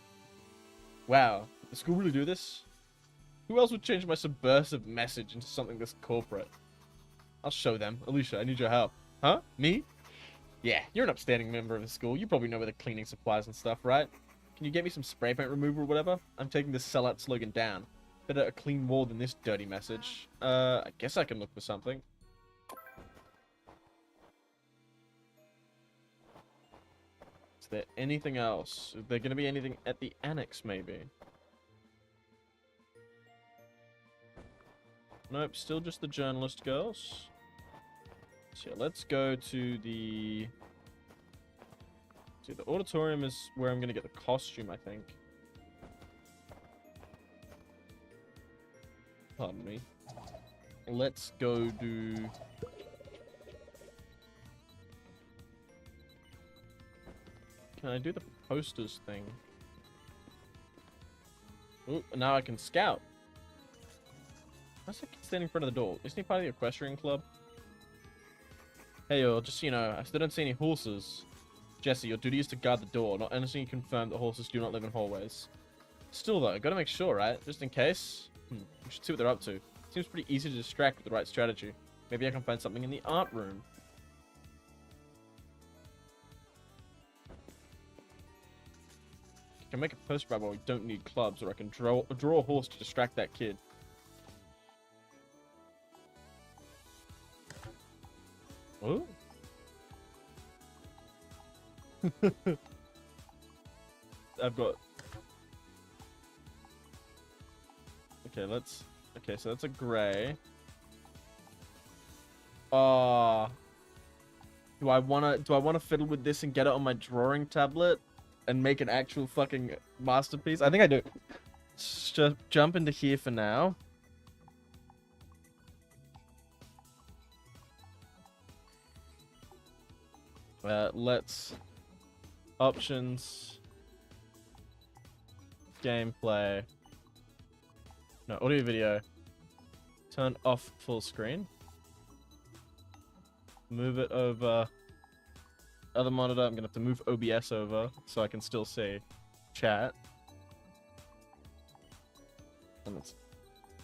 Wow. Did the school really do this? Who else would change my subversive message into something this corporate? I'll show them. Alicia, I need your help. Huh? Me? Yeah, you're an upstanding member of the school. You probably know where the cleaning supplies and stuff, right? Can you get me some spray paint remover or whatever? I'm taking this sellout slogan down. Better a clean wall than this dirty message. I guess I can look for something. Is there anything else? Is there going to be anything at the annex, maybe? Nope, still just the journalist girls. So yeah, let's go to the... See, the auditorium is where I'm going to get the costume, I think. Pardon me. Let's go do... Can I do the posters thing? Ooh, now I can scout. Why's that kid standing in front of the door? Isn't he part of the equestrian club? Hey, yo, just so you know, I still don't see any horses. Jesse, your duty is to guard the door, not anything confirm that horses do not live in hallways. Still, though, gotta make sure, right? Just in case. We should see what they're up to. Seems pretty easy to distract with the right strategy. Maybe I can find something in the art room. I can make a poster where we don't need clubs, or I can draw a horse to distract that kid. Oh. I've got... Okay, let's... Okay, so that's a gray. Do I wanna fiddle with this and get it on my drawing tablet and make an actual fucking masterpiece? I think I do. Just jump into here for now. Let's options, gameplay, no, audio video, turn off full screen, move it over, other monitor, I'm gonna have to move OBS over so I can still see chat, and it's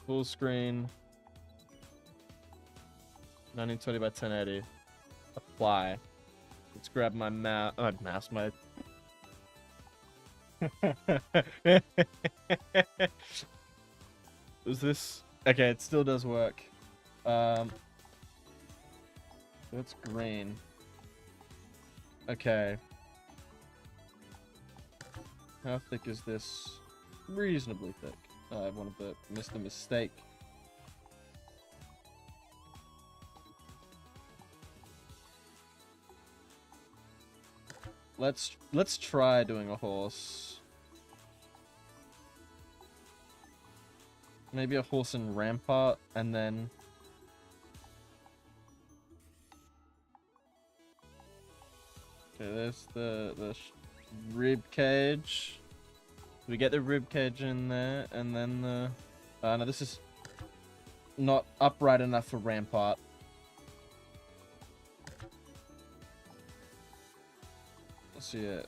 full screen, 1920 by 1080, apply. Let's grab my mouse, my... Is this... Okay, it still does work. It's green. Okay. How thick is this? Reasonably thick. I wanted to miss the mistake. Let's try doing a horse. Maybe a horse in Rampart, and then... Okay, there's the rib cage. We get the rib cage in there, and then the... no, this is not upright enough for Rampart. Let's see it.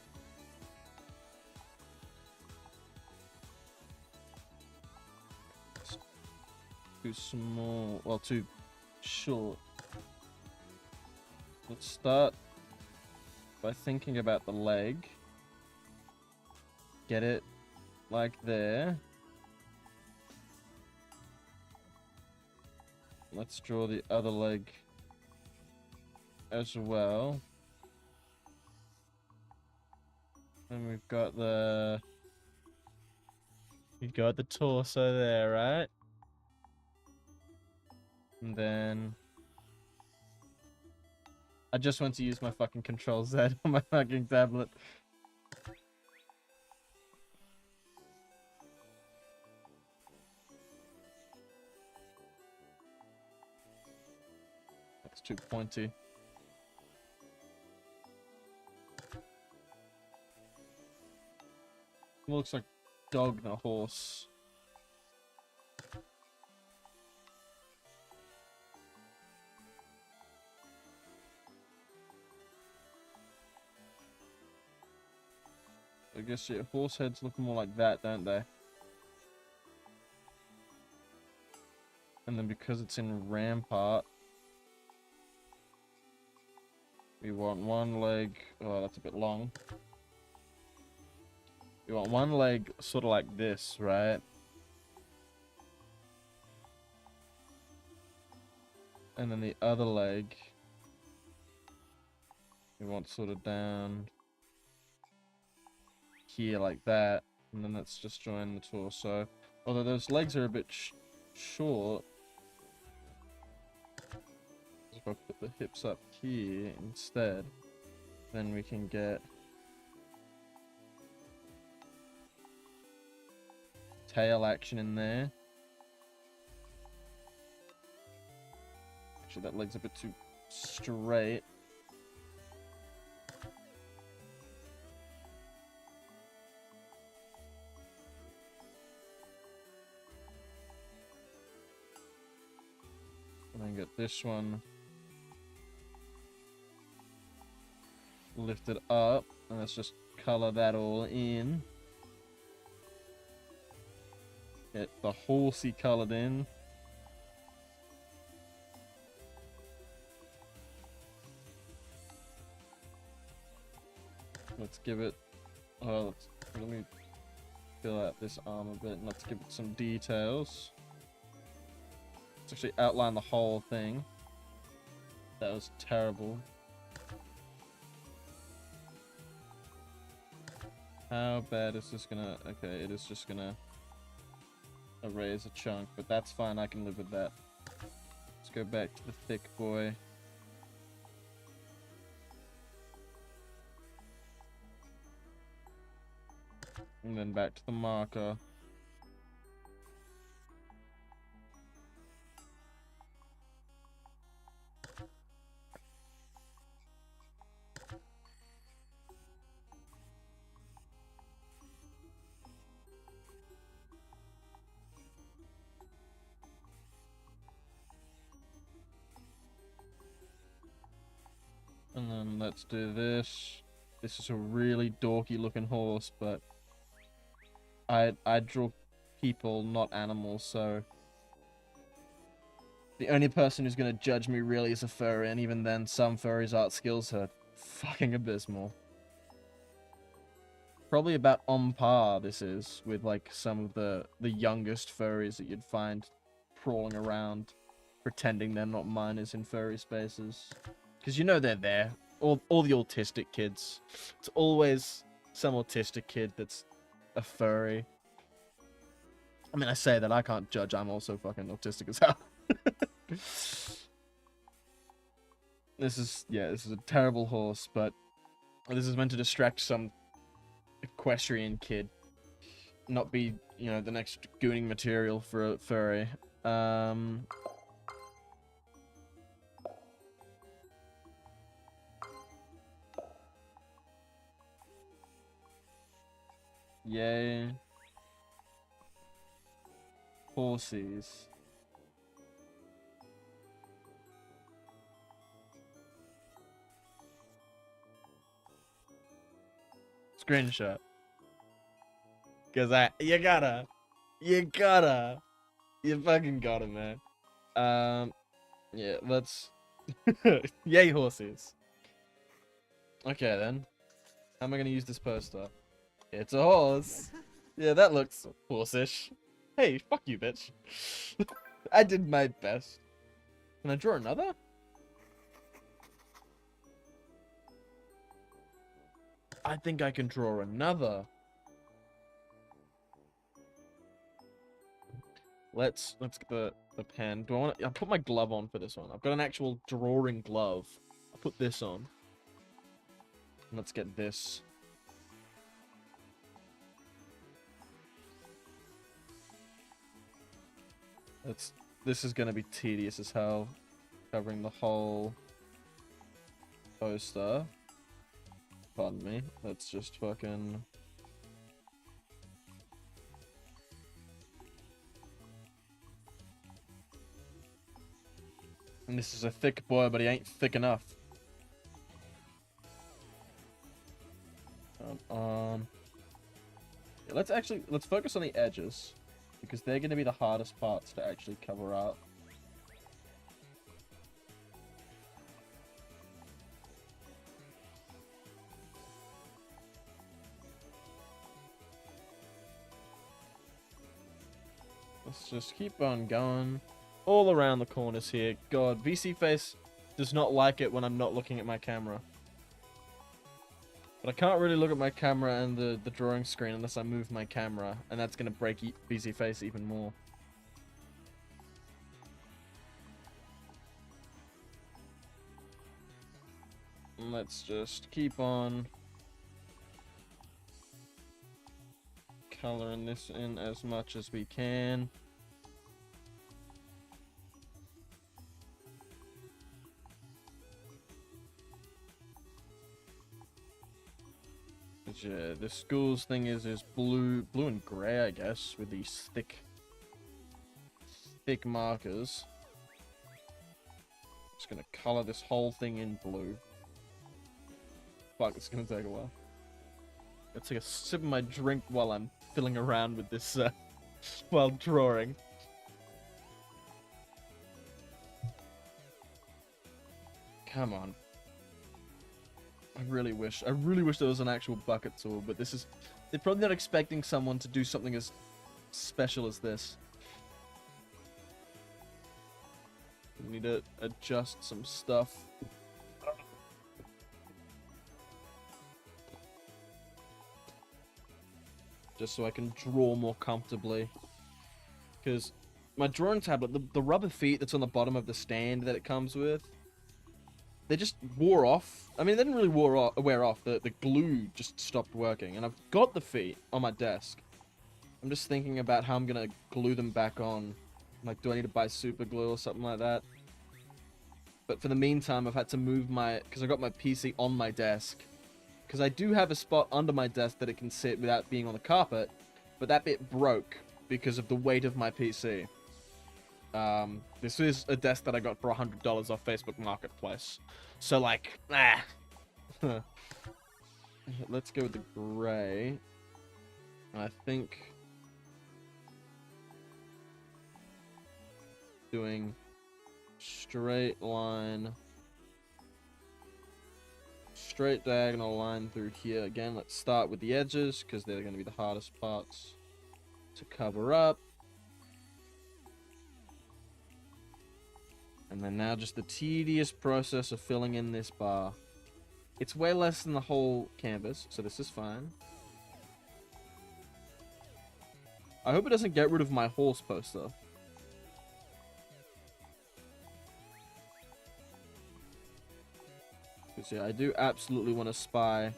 Too small, well, too short. Let's start by thinking about the leg. Get it like there. Let's draw the other leg as well. And we've got the torso there, right? And then I just want to use my fucking Control Z on my fucking tablet. That's too pointy. It looks like a dog and a horse. I guess yeah, horse heads look more like that, don't they? And then because it's in Rampart, we want one leg. Oh, that's a bit long. We want one leg sort of like this, right? And then the other leg, we want sort of down here like that. And then let's just join the torso. Although those legs are a bit short. If I put the hips up here instead, then we can get tail action in there. Actually, that leg's a bit too straight. And then get this one lifted up, and let's just color that all in. Get the horsey colored in. Let's give it, let me fill out this arm a bit and let's give it some details. Let's actually outline the whole thing. That was terrible. How bad is this gonna... Okay, it is just gonna erase a chunk, but that's fine, I can live with that. Let's go back to the thick boy. And then back to the marker. And then let's do this. This is a really dorky looking horse, but I draw people, not animals, so the only person who's gonna judge me really is a furry, and even then, some furries' art skills are fucking abysmal. Probably about on par, this is, with like some of the youngest furries that you'd find crawling around, pretending they're not minors in furry spaces. Because you know they're there. All the autistic kids. It's always some autistic kid that's a furry. I mean, I say that, I can't judge, I'm also fucking autistic as hell. This is a terrible horse, but this is meant to distract some equestrian kid. Not be, you know, the next gooning material for a furry. Yay. Horses. Screenshot. Cause you fucking gotta, man. Yeah, let's, yay horses. Okay then, how am I gonna use this poster? It's a horse. Yeah, that looks horse-ish. Hey, fuck you, bitch. I did my best. Can I draw another? I think I can draw another. Let's get the pen. Do I want to... I'll put my glove on for this one. I've got an actual drawing glove. I'll put this on. And let's get this. This is gonna be tedious as hell. Covering the whole poster. Pardon me. Let's just fucking... And this is a thick boy, but he ain't thick enough. Yeah, let's focus on the edges, because they're going to be the hardest parts to actually cover up. Let's just keep on going. All around the corners here. God, VC Face does not like it when I'm not looking at my camera. But I can't really look at my camera and the drawing screen unless I move my camera, and that's going to break VC Face even more. And let's just keep on coloring this in as much as we can. Yeah, the school's thing is blue and grey, I guess, with these thick markers. Just gonna color this whole thing in blue. Fuck, it's gonna take a while. Let's take a sip of my drink while I'm fiddling around with this while drawing. Come on. I really wish there was an actual bucket tool, but they're probably not expecting someone to do something as special as this. We need to adjust some stuff. Just so I can draw more comfortably. Because my drawing tablet, the rubber feet that's on the bottom of the stand that it comes with, they just wore off. I mean, they didn't really wear off. The glue just stopped working. And I've got the feet on my desk. I'm just thinking about how I'm going to glue them back on. Like, do I need to buy super glue or something like that? But for the meantime, I've had to move because I got my PC on my desk. Because I do have a spot under my desk that it can sit without being on the carpet. But that bit broke because of the weight of my PC. This is a desk that I got for $100 off Facebook Marketplace. So, like, Let's go with the gray. I think doing straight line, straight diagonal line through here. Again, let's start with the edges because they're going to be the hardest parts to cover up. And then now just the tedious process of filling in this bar. It's way less than the whole canvas, so this is fine. I hope it doesn't get rid of my horse poster. Because yeah, I do absolutely want to spy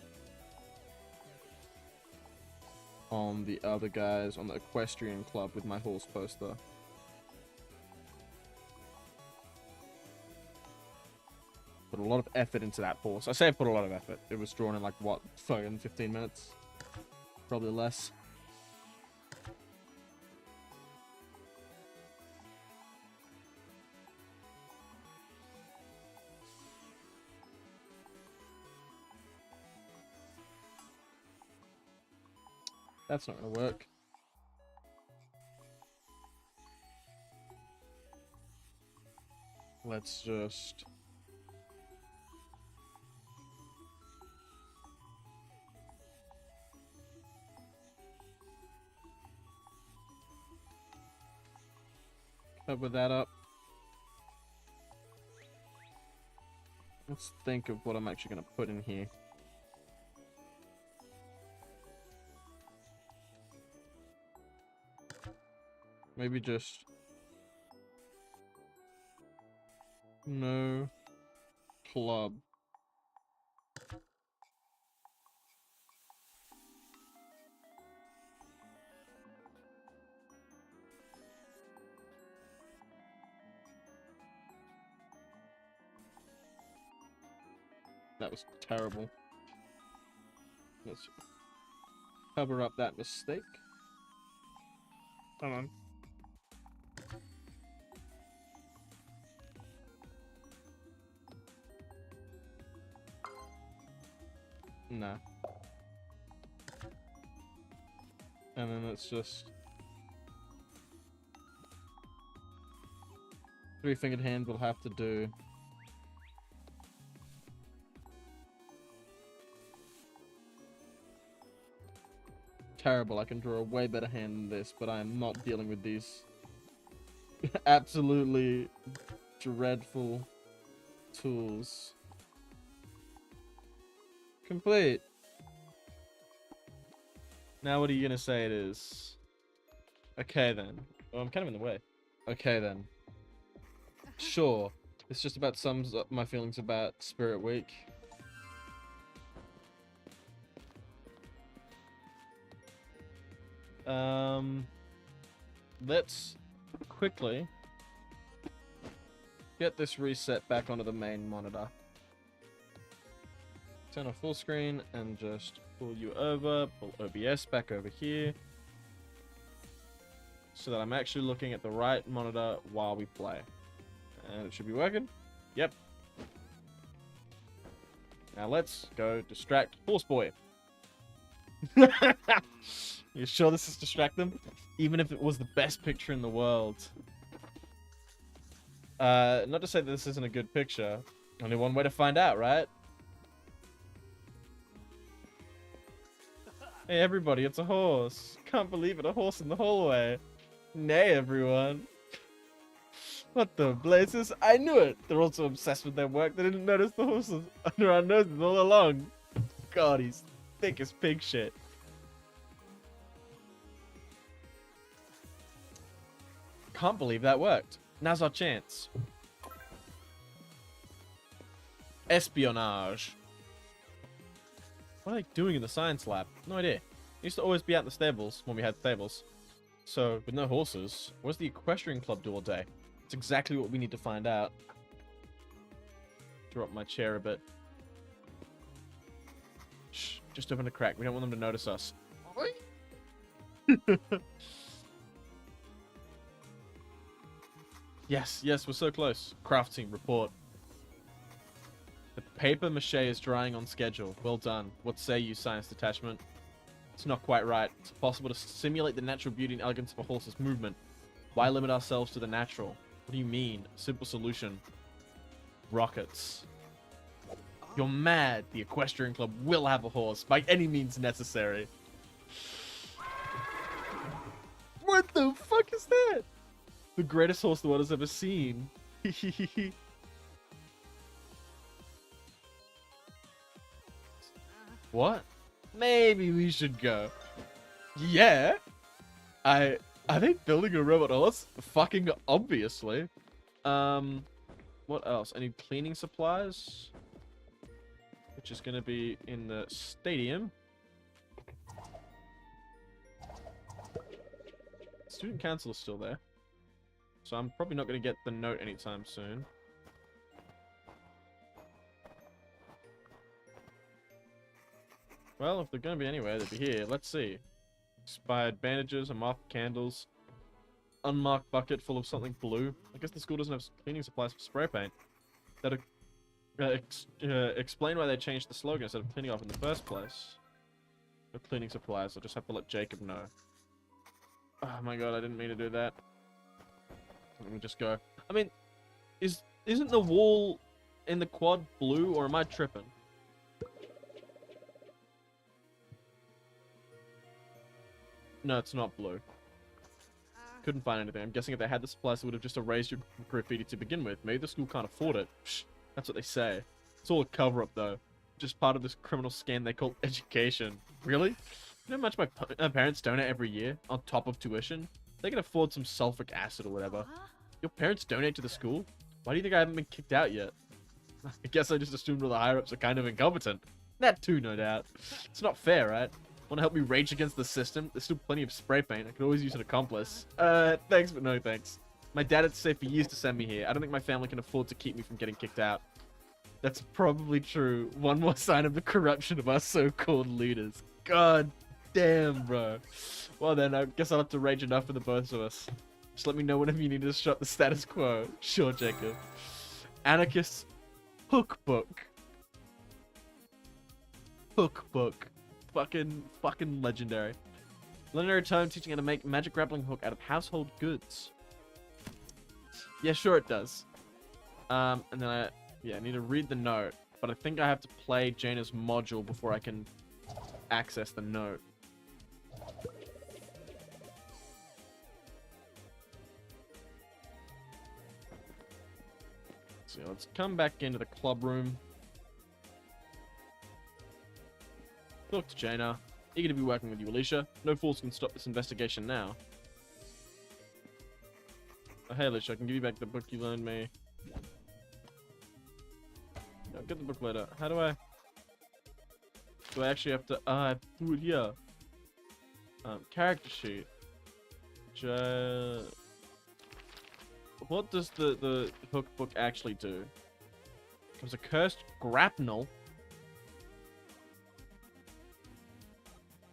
on the other guys on the equestrian club with my horse poster. Put a lot of effort into that horse. I say I put a lot of effort. It was drawn in like, what, fucking 15 minutes? Probably less. That's not gonna work. Let's just... cover that up. Let's think of what I'm actually going to put in here. Maybe just... No club. That was terrible. Let's cover up that mistake. Come on. Nah. And then it's just... Three-fingered hand will have to do. Terrible. I can draw a way better hand than this, but I am not dealing with these absolutely dreadful tools. Complete. Now what are you gonna say it is? Okay then. Oh, I'm kind of in the way. Okay then. Sure. This just about sums up my feelings about Spirit Week. Let's quickly get this reset back onto the main monitor. Turn off full screen and just pull you over, pull OBS back over here, so that I'm actually looking at the right monitor while we play. And it should be working. Yep. Now let's go distract Horse Boy. You sure this is distract them? Even if it was the best picture in the world. Not to say that this isn't a good picture. Only one way to find out, right? Hey everybody, it's a horse. Can't believe it, a horse in the hallway. Nay everyone. What the blazes? I knew it! They're also obsessed with their work. They didn't notice the horses under our noses all along. God, he's thick as pig shit. Can't believe that worked. Now's our chance. Espionage. What are they doing in the science lab? No idea. They used to always be out in the stables when we had stables. So, with no horses, what does the equestrian club do all day? It's exactly what we need to find out. Drop my chair a bit. Shh, just open a crack. We don't want them to notice us. Yes, we're so close. Craft team, report. The paper mache is drying on schedule. Well done. What say you, science detachment? It's not quite right. It's possible to simulate the natural beauty and elegance of a horse's movement. Why limit ourselves to the natural? What do you mean? Simple solution. Rockets. You're mad. The equestrian club will have a horse by any means necessary. What the fuck is that? The greatest horse the world has ever seen. What? Maybe we should go. Yeah? Are they building a robot horse? Fucking obviously. What else? Any cleaning supplies? Which is gonna be in the stadium. Student council is still there. So I'm probably not gonna get the note anytime soon. Well, if they're gonna be anywhere, they'd be here. Let's see. Expired bandages, unmarked candles, unmarked bucket full of something blue. I guess the school doesn't have cleaning supplies for spray paint. That'd explain why they changed the slogan instead of cleaning off in the first place. No cleaning supplies. I'll just have to let Jacob know. Oh my god, I didn't mean to do that. Let me just go. I mean, isn't the wall in the quad blue, or am I tripping? No, it's not blue. Couldn't find anything. I'm guessing if they had the supplies, they would have just erased your graffiti to begin with. Maybe the school can't afford it. Psh, that's what they say. It's all a cover-up, though. Just part of this criminal scam they call education. Really? You know how much my parents donate every year, on top of tuition? They can afford some sulfuric acid or whatever. Your parents donate to the school? Why do you think I haven't been kicked out yet? I guess I just assumed all the higher-ups are kind of incompetent. That too, no doubt. It's not fair, right? Want to help me rage against the system? There's still plenty of spray paint. I could always use an accomplice. Thanks, but no thanks. My dad had to say for years to send me here. I don't think my family can afford to keep me from getting kicked out. That's probably true. One more sign of the corruption of our so-called leaders. God damn, bro. Well then, I guess I'll have to rage enough for the both of us. Just let me know whenever you need to disrupt the status quo. Sure, Jacob. Anarchist Hookbook. Hookbook. Fucking legendary. Legendary tome teaching how to make magic grappling hook out of household goods. Yeah, sure it does. And then I need to read the note. But I think I have to play Jaina's module before I can access the note. So let's come back into the club room. Talk to Jaina. Eager to be working with you, Alicia. No fools can stop this investigation now. Oh, hey, Alicia, I can give you back the book you loaned me. I'll get the book later. How do I... Do I actually have to... I do it here. Character sheet. What does the hook book actually do? There's a cursed grapnel.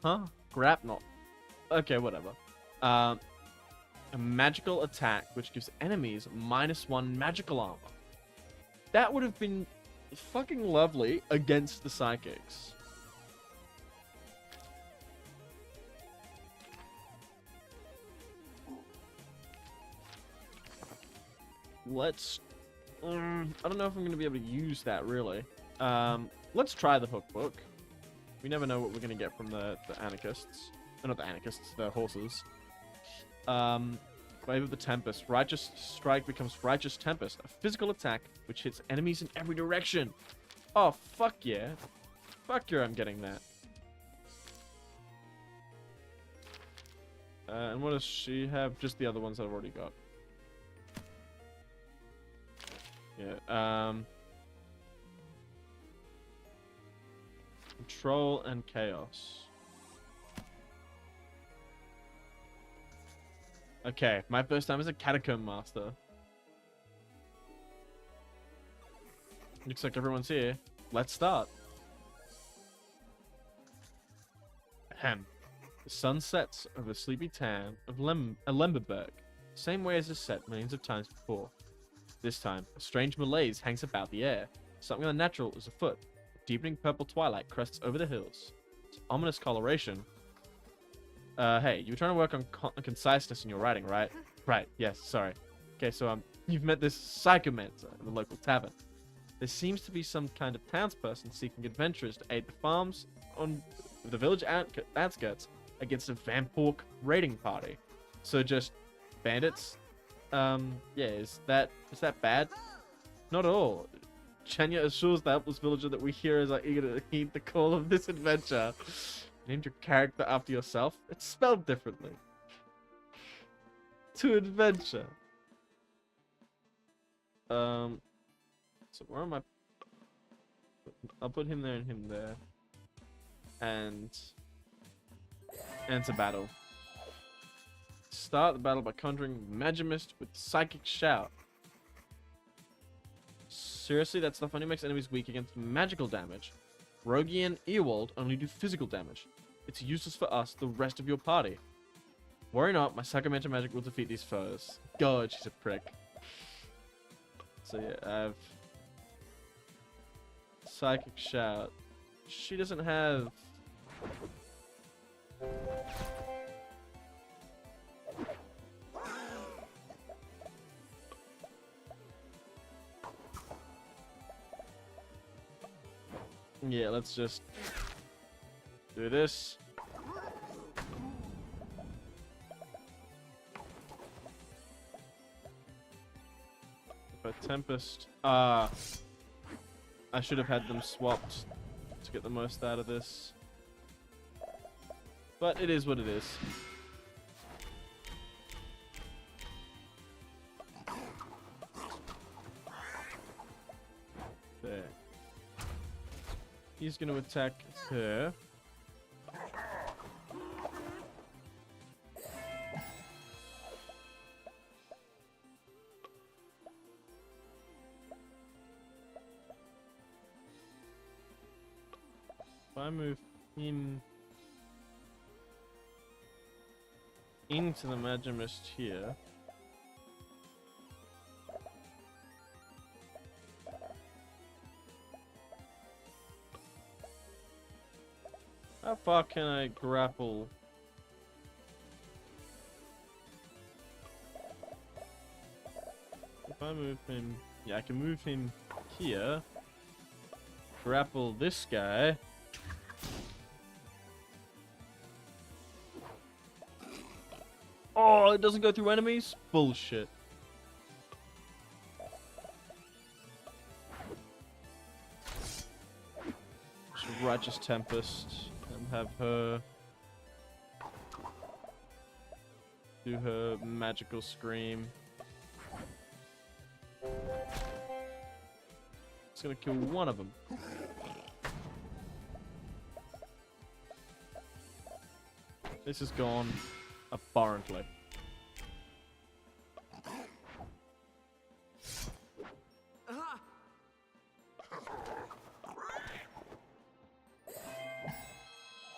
Huh? Grapnel. Okay, whatever. A magical attack, which gives enemies -1 magical armor. That would have been fucking lovely against the psychics. Let's... I don't know if I'm going to be able to use that, really. Let's try the hook book. We never know what we're going to get from the anarchists. Not the anarchists, the horses. Wave of the Tempest. Righteous Strike becomes Righteous Tempest. A physical attack which hits enemies in every direction. Oh, fuck yeah. Fuck yeah, I'm getting that. And what does she have? Just the other ones that I've already got. Yeah, Control and Chaos. Okay, my first time as a Catacomb Master. Looks like everyone's here. Let's start. Ahem. The sun sets over the sleepy town of Lemberberg, same way as it set millions of times before. This time, a strange malaise hangs about the air. Something unnatural is afoot. A deepening purple twilight crests over the hills. It's ominous coloration. Hey, you were trying to work on conciseness in your writing, right? Right, yes, sorry. Okay, so, you've met this psychomancer at the local tavern. There seems to be some kind of townsperson seeking adventurers to aid the farms on the village outskirts against a Vampirk raiding party. So just bandits? Yeah, is that bad? Not at all. Chenya assures the helpless villager that we heroes are eager to heed the call of this adventure. Named your character after yourself? It's spelled differently. To adventure. So where am I? I'll put him there and him there. And enter battle. Start the battle by conjuring Magimist with Psychic Shout. Seriously, that stuff only makes enemies weak against magical damage. Rogi and Earwald only do physical damage. It's useless for us, the rest of your party. Worry not, my Psychomancer magic will defeat these foes. God, she's a prick. So yeah, I have Psychic Shout. She doesn't have... Yeah, let's just do this. But Tempest. I should have had them swapped to get the most out of this. But it is what it is. he's going to attack her. If I move him into the Magimist here. How far can I grapple? If I move him... Yeah, I can move him here. Grapple this guy. Oh, it doesn't go through enemies? Bullshit. Righteous Tempest and have her do her magical scream. It's gonna kill one of them. This is gone abhorrently.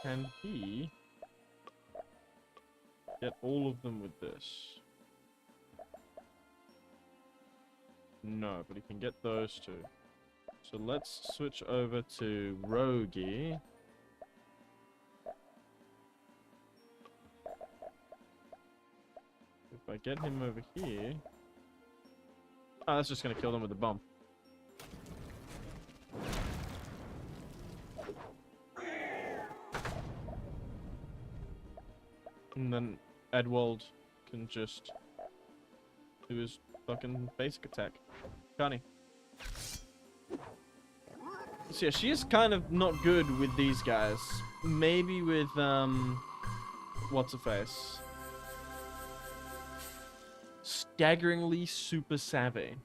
Can he get all of them with this? No, but he can get those two. So let's switch over to Rogi. If I get him over here... Oh, that's just going to kill them with the bomb. And then Edwald can just do his fucking basic attack. Can't he? So yeah, she is kind of not good with these guys. Maybe with, what's-her-face? Staggeringly super savvy.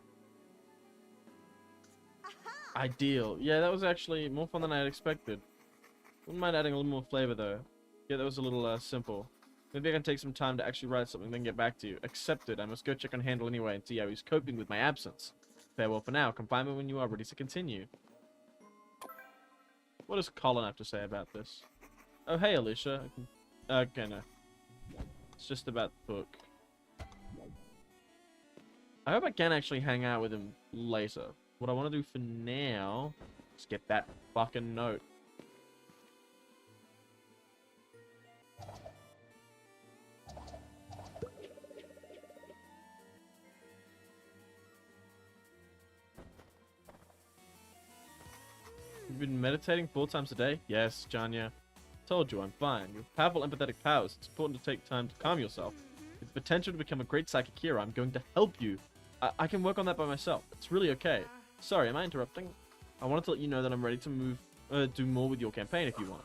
Ideal. Yeah, that was actually more fun than I had expected. Wouldn't mind adding a little more flavor, though. Yeah, that was a little, simple. Maybe I can take some time to actually write something, then get back to you. Accepted. I must go check on Handel anyway and see how he's coping with my absence. Farewell for now. Come find me when you are ready to continue. What does Colin have to say about this? Oh, hey, Alicia. Okay, no. It's just about the book. I hope I can actually hang out with him later. What I want to do for now is get that fucking note. You've been meditating 4 times a day? Yes, Janya. Told you, I'm fine. You have powerful empathetic powers. It's important to take time to calm yourself. With the potential to become a great psychic hero, I'm going to help you. I can work on that by myself. It's really okay. Sorry, am I interrupting? I wanted to let you know that I'm ready to do more with your campaign if you want.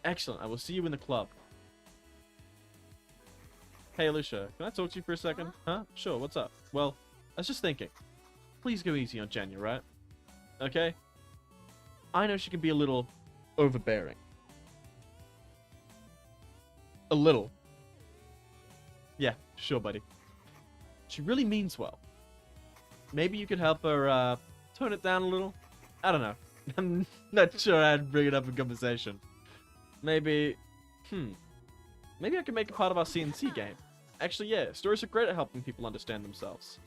Excellent. I will see you in the club. Hey, Alicia. Can I talk to you for a second? Huh? Sure, what's up? Well, I was just thinking. Please go easy on Janya, right? Okay? I know she can be a little overbearing. A little. Yeah, sure, buddy. She really means well. Maybe you could help her, tone it down a little? I don't know. I'm not sure I'd bring it up in conversation. Maybe... Maybe I could make it part of our CNC game. Actually, yeah, stories are great at helping people understand themselves.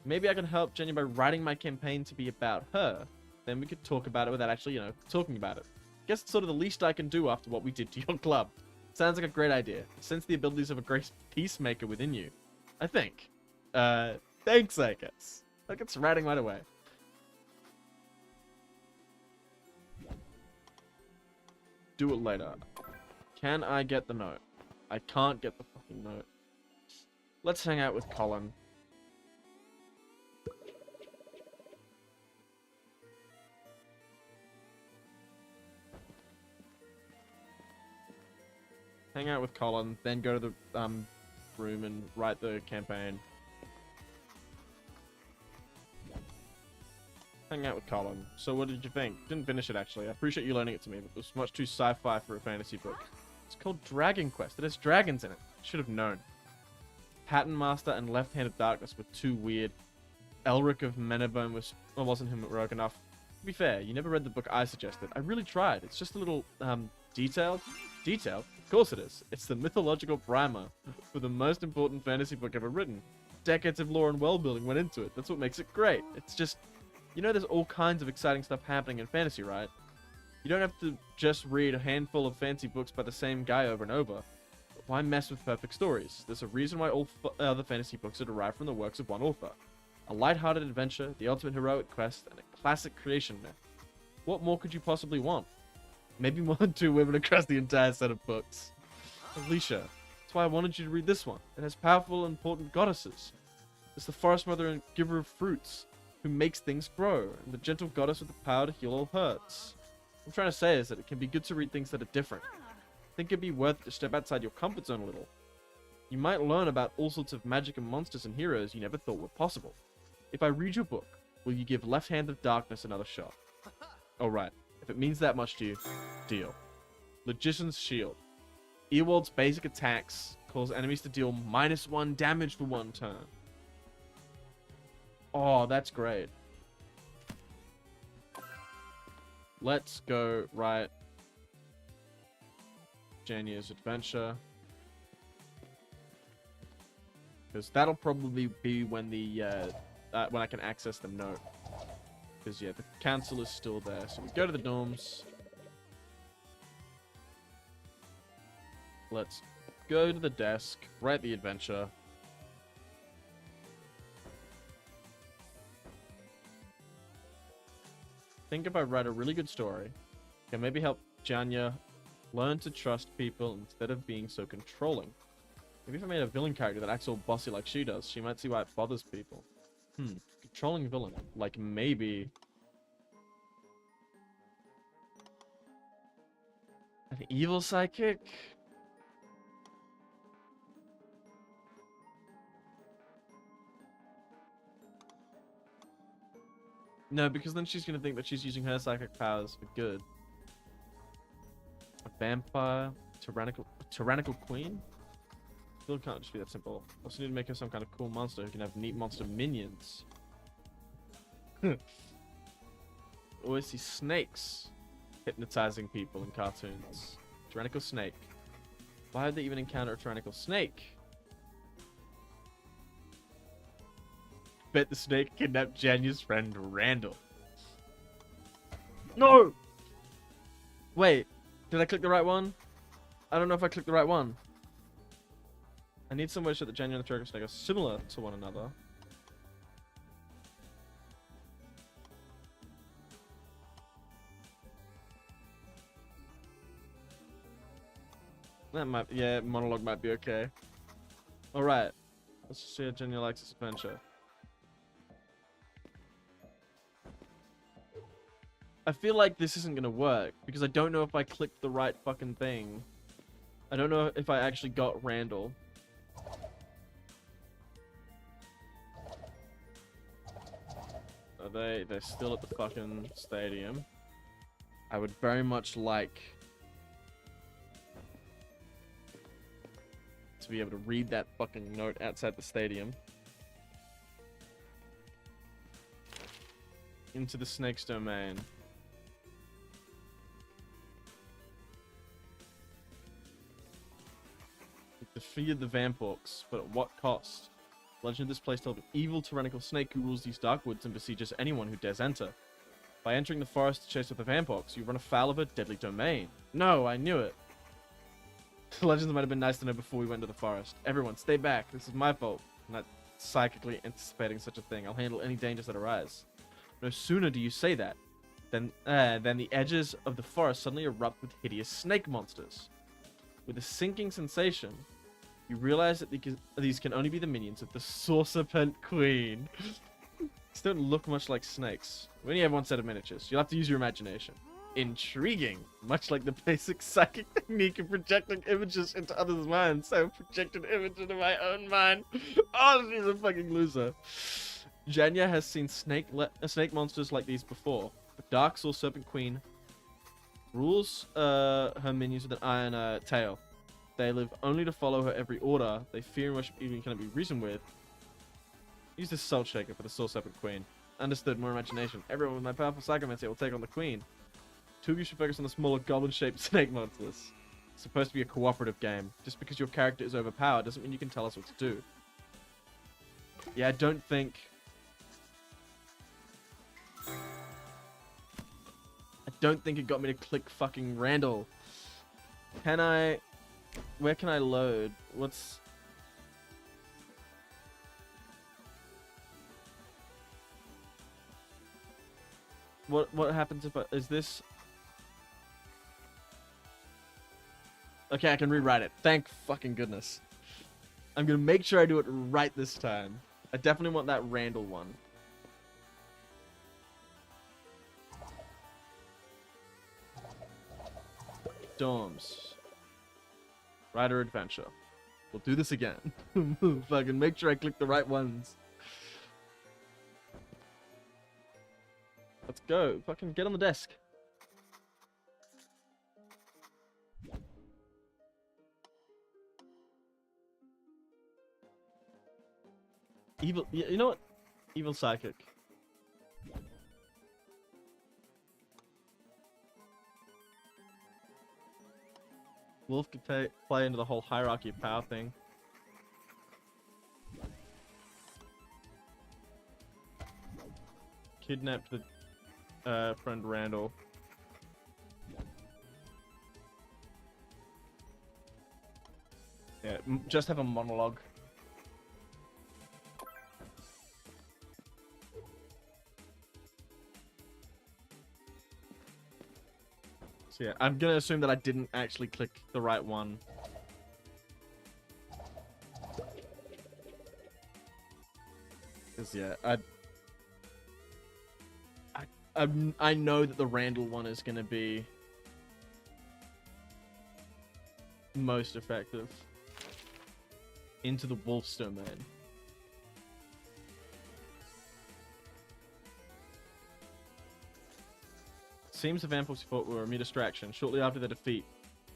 Maybe I can help Jenny by writing my campaign to be about her. Then we could talk about it without actually, talking about it. Guess it's sort of the least I can do after what we did to your club. Sounds like a great idea. Sense the abilities of a great peacemaker within you. I think. Thanks, I guess. That gets writing right away. Do it later. Can I get the note? I can't get the fucking note. Let's hang out with Colin. Hang out with Colin, then go to the room and write the campaign. hang out with Colin. So what did you think? Didn't finish it, actually. I appreciate you loaning it to me, but it was much too sci-fi for a fantasy book. It's called Dragon Quest. It has dragons in it. Should have known. Pattern Master and Left Hand of Darkness were too weird. Elric of Menabone wasn't heroic enough. To be fair, you never read the book I suggested. I really tried. It's just a little, detailed. Detailed? Of course it is. It's the mythological primer for the most important fantasy book ever written. Decades of lore and world-building went into it. That's what makes it great. It's just, you know, there's all kinds of exciting stuff happening in fantasy, right? You don't have to just read a handful of fancy books by the same guy over and over. But why mess with perfect stories? There's a reason why all other fantasy books are derived from the works of one author. A light-hearted adventure, the ultimate heroic quest, and a classic creation myth. What more could you possibly want? Maybe more than 2 women across the entire set of books. Alicia, that's why I wanted you to read this one. It has powerful and important goddesses. It's the forest mother and giver of fruits, who makes things grow, and the gentle goddess with the power to heal all hurts. What I'm trying to say is that it can be good to read things that are different. I think it'd be worth it to step outside your comfort zone a little. You might learn about all sorts of magic and monsters and heroes you never thought were possible. If I read your book, will you give Left Hand of Darkness another shot? Alright, if it means that much to you, deal. Logician's Shield. Earwald's basic attacks cause enemies to deal -1 damage for 1 turn. Oh, that's great. Let's go right. Janya's Adventure. Because that'll probably be when the when I can access the note. Because yeah, the council is still there. So we go to the dorms. Let's go to the desk, write the adventure. Think if I write a really good story, can maybe help Janya learn to trust people instead of being so controlling. Maybe if I made a villain character that acts all bossy like she does, she might see why it bothers people. Controlling villain. Like maybe an evil psychic? No, because then she's gonna think that she's using her psychic powers for good. A vampire? Tyrannical queen? Still can't just be that simple. Also need to make her some kind of cool monster who can have neat monster minions. Always see snakes hypnotizing people in cartoons. Tyrannical snake. Why would they even encounter a tyrannical snake? Bet the snake kidnapped Janya's friend Randall. No! Wait, did I click the right one? I don't know if I clicked the right one. I need some way to show that Janya and the tyrannical snake are similar to one another. That might, yeah, monologue might be okay. Alright. Let's just see how Janya likes this adventure. I feel like this isn't gonna work, because I don't know if I clicked the right fucking thing. I don't know if I actually got Randall. Are they're still at the fucking stadium. I would very much like to be able to read that fucking note outside the stadium. Into the snake's domain. Defeated the Vamporks, but at what cost? Legend of this place told of an evil tyrannical snake who rules these dark woods and besieges anyone who dares enter. By entering the forest to chase with the Vamporks, you run afoul of a deadly domain. No, I knew it. The legends might have been nice to know before we went to the forest. Everyone, stay back. This is my fault. I'm not psychically anticipating such a thing. I'll handle any dangers that arise. No sooner do you say that, than the edges of the forest suddenly erupt with hideous snake monsters. With a sinking sensation, you realize that these can only be the minions of the Saucerpent Queen. These don't look much like snakes. We only have one set of miniatures. You'll have to use your imagination. Intriguing. Much like the basic psychic technique of projecting images into others' minds. I projected an image into my own mind. Oh, she's a fucking loser. Jenya has seen snake monsters like these before. The Dark Soul Serpent Queen rules her minions with an iron tail. They live only to follow her every order. They fear and worship evil and cannot be reasoned with. Use this Salt Shaker for the Soul Serpent Queen. Understood, more imagination. Everyone with my powerful psychomancy will take on the Queen. Two of you should focus on the smaller goblin-shaped snake monsters. It's supposed to be a cooperative game. Just because your character is overpowered doesn't mean you can tell us what to do. Yeah, I don't think it got me to click fucking Randall. Can I... Where can I load? What's... What happens if I... Is this... Okay, I can rewrite it. Thank fucking goodness. I'm gonna make sure I do it right this time. I definitely want that Randall one. Storms. Rider Adventure. We'll do this again. Fucking make sure I click the right ones. Let's go. Fucking get on the desk. Evil. You know what? Evil Psychic. Wolf could play into the whole hierarchy of power thing. Kidnapped the friend Randall. Yeah, just have a monologue. So yeah, I'm gonna assume that I didn't actually click the right one. Cause yeah, I know that the Randall one is gonna be most effective. Into the Wolf's domain. Seems the vampires fought were a mere distraction. Shortly after their defeat,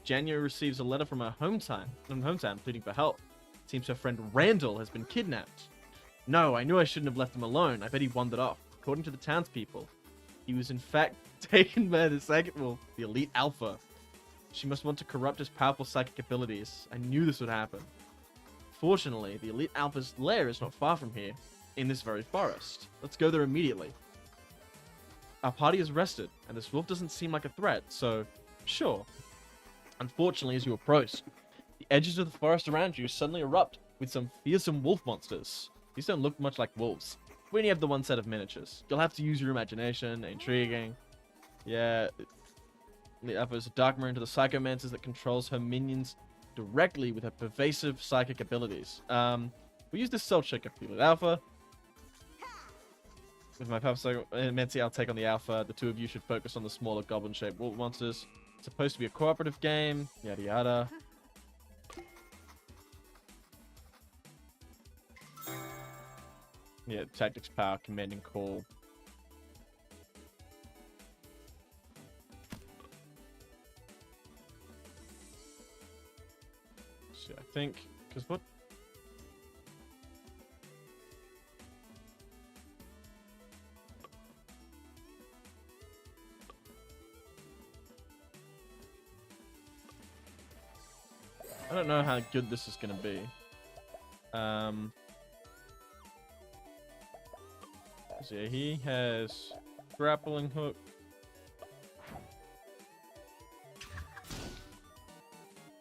Jenya receives a letter from her hometown pleading for help. Seems her friend Randall has been kidnapped. No, I knew I shouldn't have left him alone. I bet he wandered off. According to the townspeople, he was in fact taken by the second wolf, the Elite Alpha. She must want to corrupt his powerful psychic abilities. I knew this would happen. Fortunately, the Elite Alpha's lair is not far from here, in this very forest. Let's go there immediately. Our party is rested, and this wolf doesn't seem like a threat, so sure. Unfortunately, as you approach, the edges of the forest around you suddenly erupt with some fearsome wolf monsters. These don't look much like wolves. We only have the one set of miniatures. You'll have to use your imagination. Intriguing. Yeah. The Alpha is a dark mirror into the psychomancers that controls her minions directly with her pervasive psychic abilities. We use this Salt Shaker for the Alpha. With my powerful psychomancy, I'll take on the Alpha. The two of you should focus on the smaller goblin-shaped wolf monsters. It's supposed to be a cooperative game. Yada yada. Yeah, tactics, power, command, and call. So I think, because what? I don't know how good this is going to be. So yeah, he has grappling hook.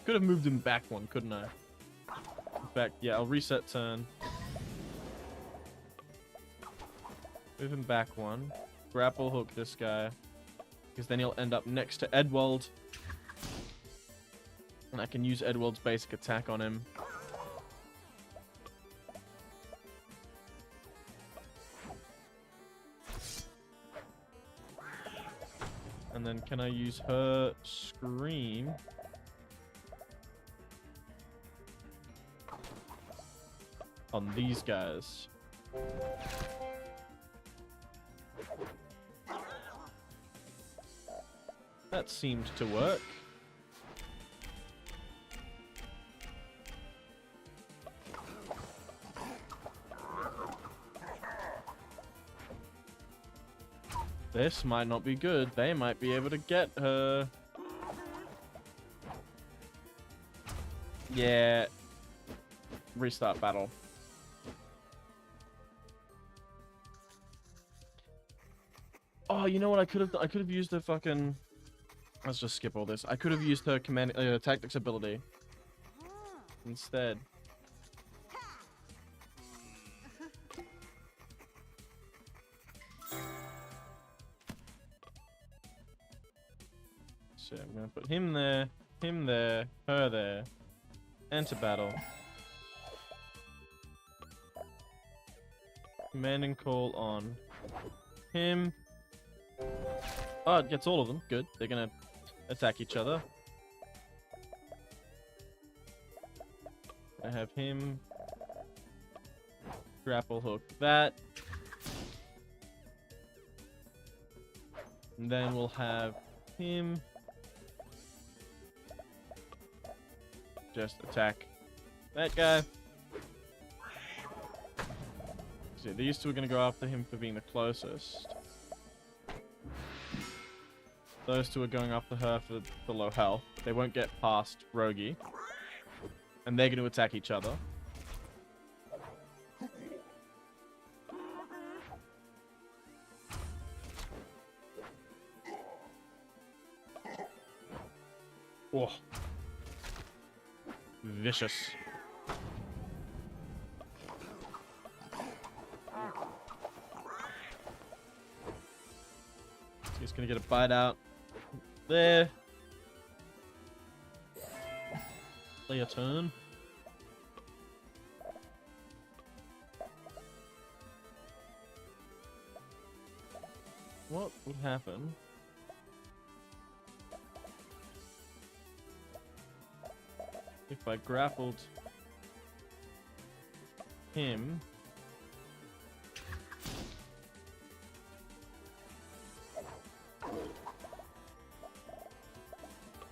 Could have moved him back one, couldn't I? In fact, yeah, I'll reset turn. Move him back one. Grapple hook this guy. Because then he'll end up next to Edwald. And I can use Edwald's basic attack on him. And then can I use her scream? On these guys. That seemed to work. This might not be good. They might be able to get her. Yeah. Restart battle. Oh, you know what I could have done? I could have used her fucking... Let's just skip all this. I could have used her command tactics ability instead. So I'm gonna put him there, her there. Enter battle. Command and call on him. Oh, it gets all of them. Good. They're gonna attack each other. I have him grapple hook that. And then we'll have him just attack that guy. See, these two are going to go after him for being the closest. Those two are going after her for the low health. They won't get past Rogi. And they're going to attack each other. Oh. Vicious. He's gonna get a bite out. There. Play a turn. What would happen if I grappled him?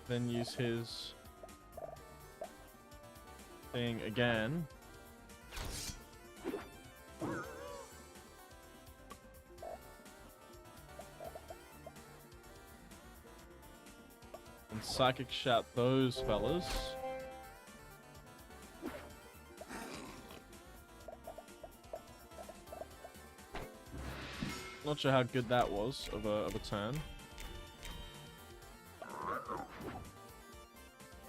Then use his thing again. And psychic shout those fellas. Not sure how good that was of a turn.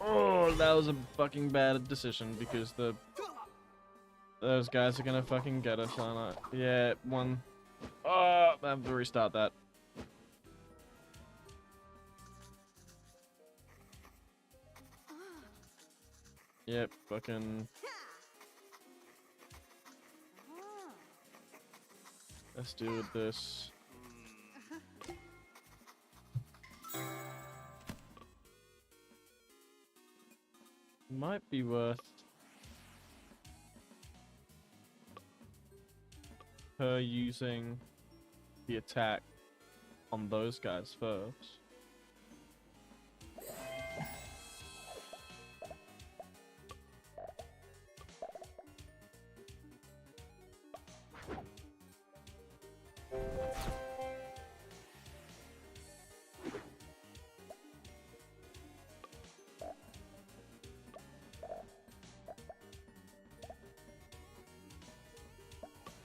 Oh, that was a fucking bad decision because those guys are gonna fucking get us, aren't I? Yeah, one. Oh, I have to restart that. Yep, fucking. Let's do this. Might be worth her using the attack on those guys first.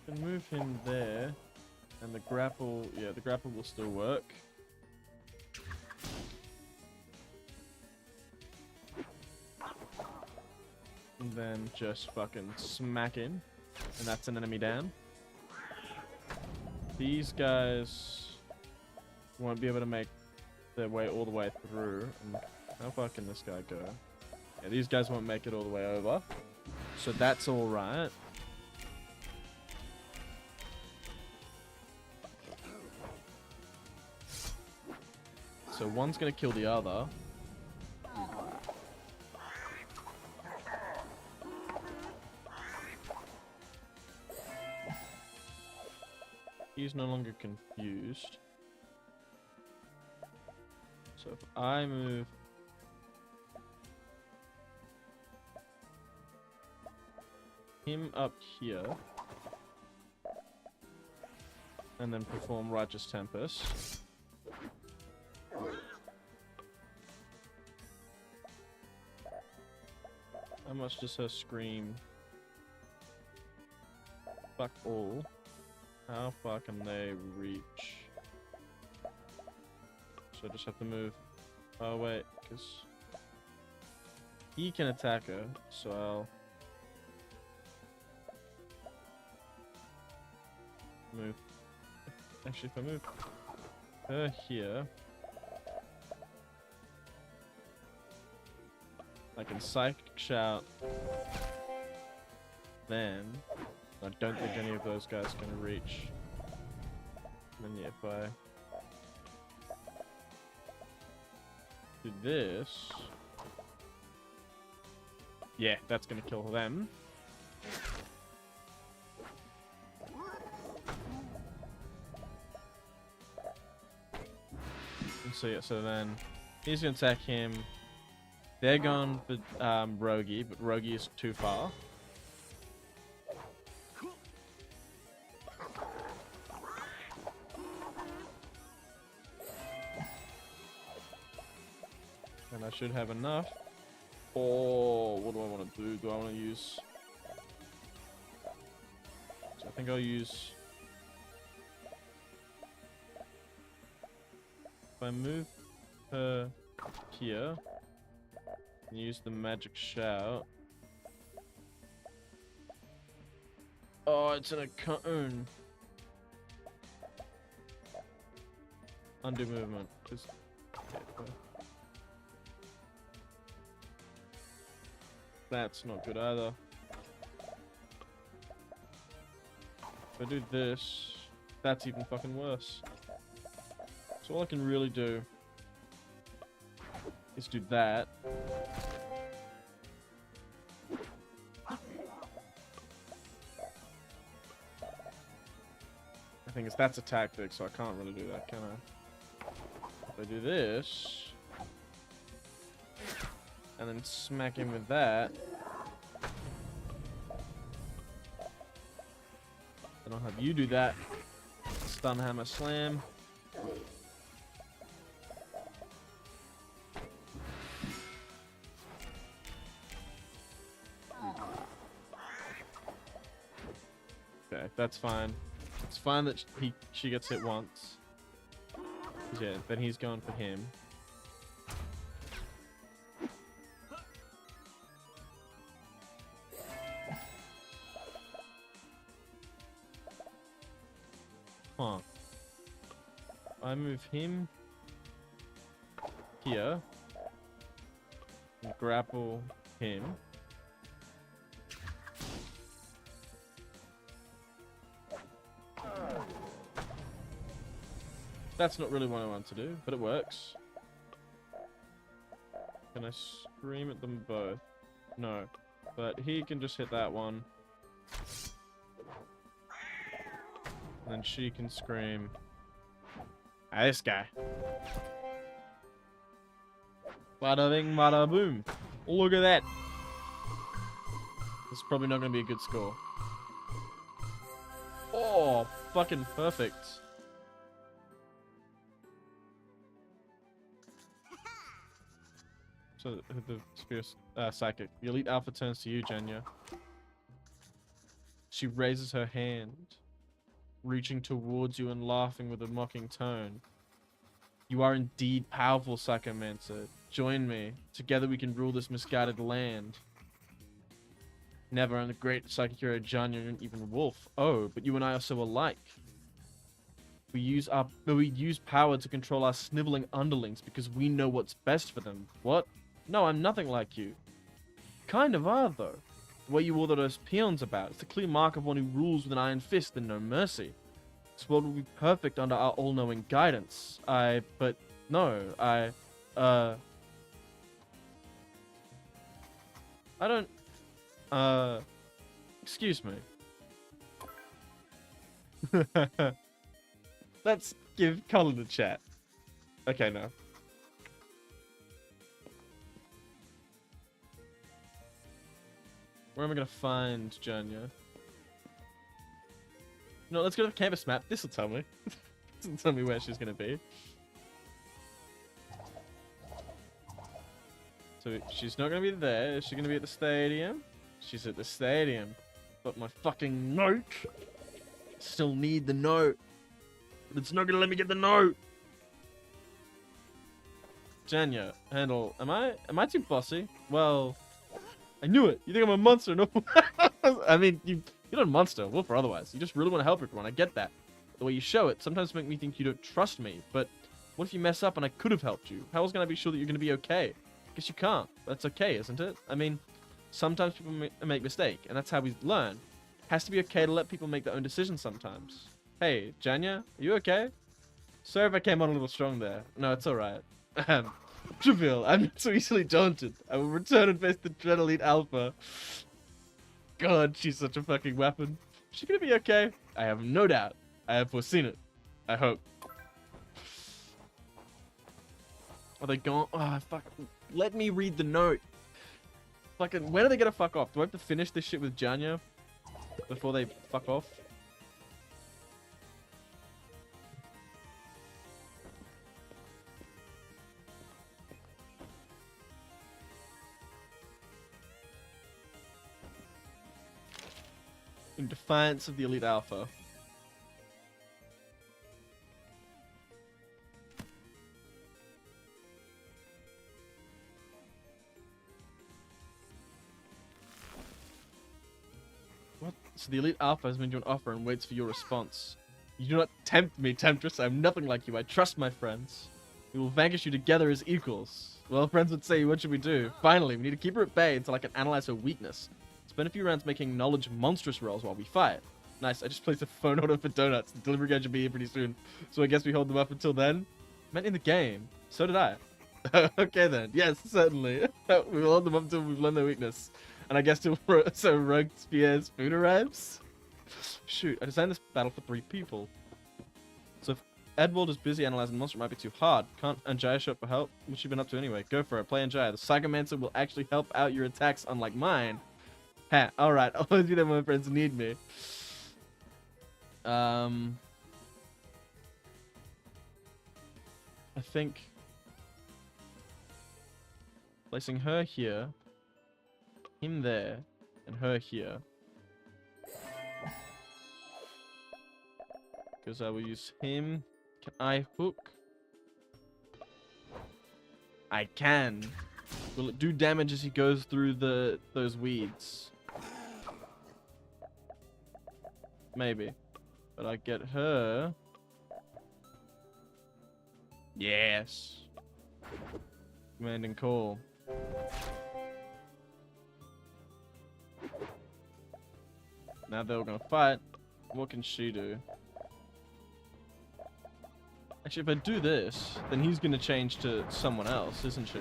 Can move him there, and the grapple, yeah, the grapple will still work. And then just fucking smack him, and that's an enemy down. These guys won't be able to make their way all the way through. And how far can this guy go? Yeah, these guys won't make it all the way over, so that's all right. So one's gonna kill the other. He's no longer confused. So if I move him up here and then perform Righteous Tempest. How much does her scream? Fuck all. How far can they reach? So I just have to move. Oh wait, because he can attack her, so I'll move. Actually, if I move her here, I can Psychic Shout. Then I don't think any of those guys can reach. And yeah, if I do this, yeah, that's gonna kill them. And so yeah, so then he's gonna attack him. They're going for Rogi, but Rogi is too far. And I should have enough. Oh, what do I want to do? Do I want to use... So I think I'll use... If I move her here, and use the Magic Shout... Oh, it's in a cone. Undo movement. Just... That's not good either. If I do this, that's even fucking worse. So all I can really do is do that. I think that's a tactic, so I can't really do that, can I? If I do this, and then smack him with that, then I'll have you do that. Stun Hammer Slam. Okay, that's fine. It's fine that she gets hit once. Yeah, then he's going for him. Huh. I move him here and grapple him. That's not really what I want to do, but it works. Can I scream at them both? No. But he can just hit that one. And then she can scream. Ah, this guy. Bada bing, bada boom. Look at that. This is probably not going to be a good score. Oh, fucking perfect. So the Spear Psychic. The Elite Alpha turns to you, Jenya. She raises her hand, reaching towards you and laughing with a mocking tone. You are indeed powerful, Psychomancer. Join me. Together we can rule this misguided land. Never, I'm the great psychic hero Jenya and even Wolf. Oh, but you and I are so alike. We use power to control our sniveling underlings because we know what's best for them. What? No, I'm nothing like you. Kind of are, though. The way you order those peons about, it's a clear mark of one who rules with an iron fist and no mercy. This world will be perfect under our all-knowing guidance. But no, I don't, excuse me. Let's give Colin a chat. Okay, no. Where am I gonna find Janya? No, let's go to the canvas map. This'll tell me. This'll tell me where she's gonna be. So she's not gonna be there. Is she gonna be at the stadium? She's at the stadium. But my fucking note. Still need the note. But it's not gonna let me get the note. Janya, handle. Am I too bossy? Well, I knew it. You think I'm a monster? No. I mean, you're not a monster. Wolf or otherwise. You just really want to help everyone. I get that. The way you show it sometimes make me think you don't trust me. But what if you mess up and I could have helped you? How else can I be sure that you're gonna be okay? Guess you can't. That's okay, isn't it? I mean, sometimes people make mistakes, and that's how we learn. Has to be okay to let people make their own decisions sometimes. Hey, Janya, are you okay? Sorry if I came on a little strong there. No, it's alright. Trivial, I'm not so easily daunted. I will return and face the Dread Elite Alpha. God, she's such a fucking weapon. Is she gonna be okay? I have no doubt. I have foreseen it. I hope. Are they gone? Oh, fuck. Let me read the note. Fucking, when are they gonna fuck off? Do I have to finish this shit with Janya before they fuck off? In defiance of the Elite Alpha. What? So the Elite Alpha has made you an offer and waits for your response. You do not tempt me, Temptress. I am nothing like you. I trust my friends. We will vanquish you together as equals. Well, friends would say, what should we do? Finally, we need to keep her at bay until I can analyze her weakness. Spend a few rounds making knowledge monstrous rolls while we fight. Nice, I just placed a phone order for donuts. The delivery guy should be here pretty soon. So I guess we hold them up until then? Meant in the game. So did I. Okay then. Yes, certainly. We will hold them up until we've learned their weakness. And I guess till so Rogue Spear's food arrives? Shoot, I designed this battle for 3 people. So if Edward is busy analyzing the monster, it might be too hard. Can't Anjaya show up for help? What's she been up to anyway? Go for it. Play Anjaya. The Psychomancer will actually help out your attacks, unlike mine. Ha, alright. I'll always be there when my friends need me. I think placing her here, him there, and her here. Because I will use him. Can I hook? I can. Will it do damage as he goes through those weeds? Maybe. But I get her. Yes. Command and call. Now they're all gonna fight. What can she do? Actually, if I do this, then he's gonna change to someone else, isn't she?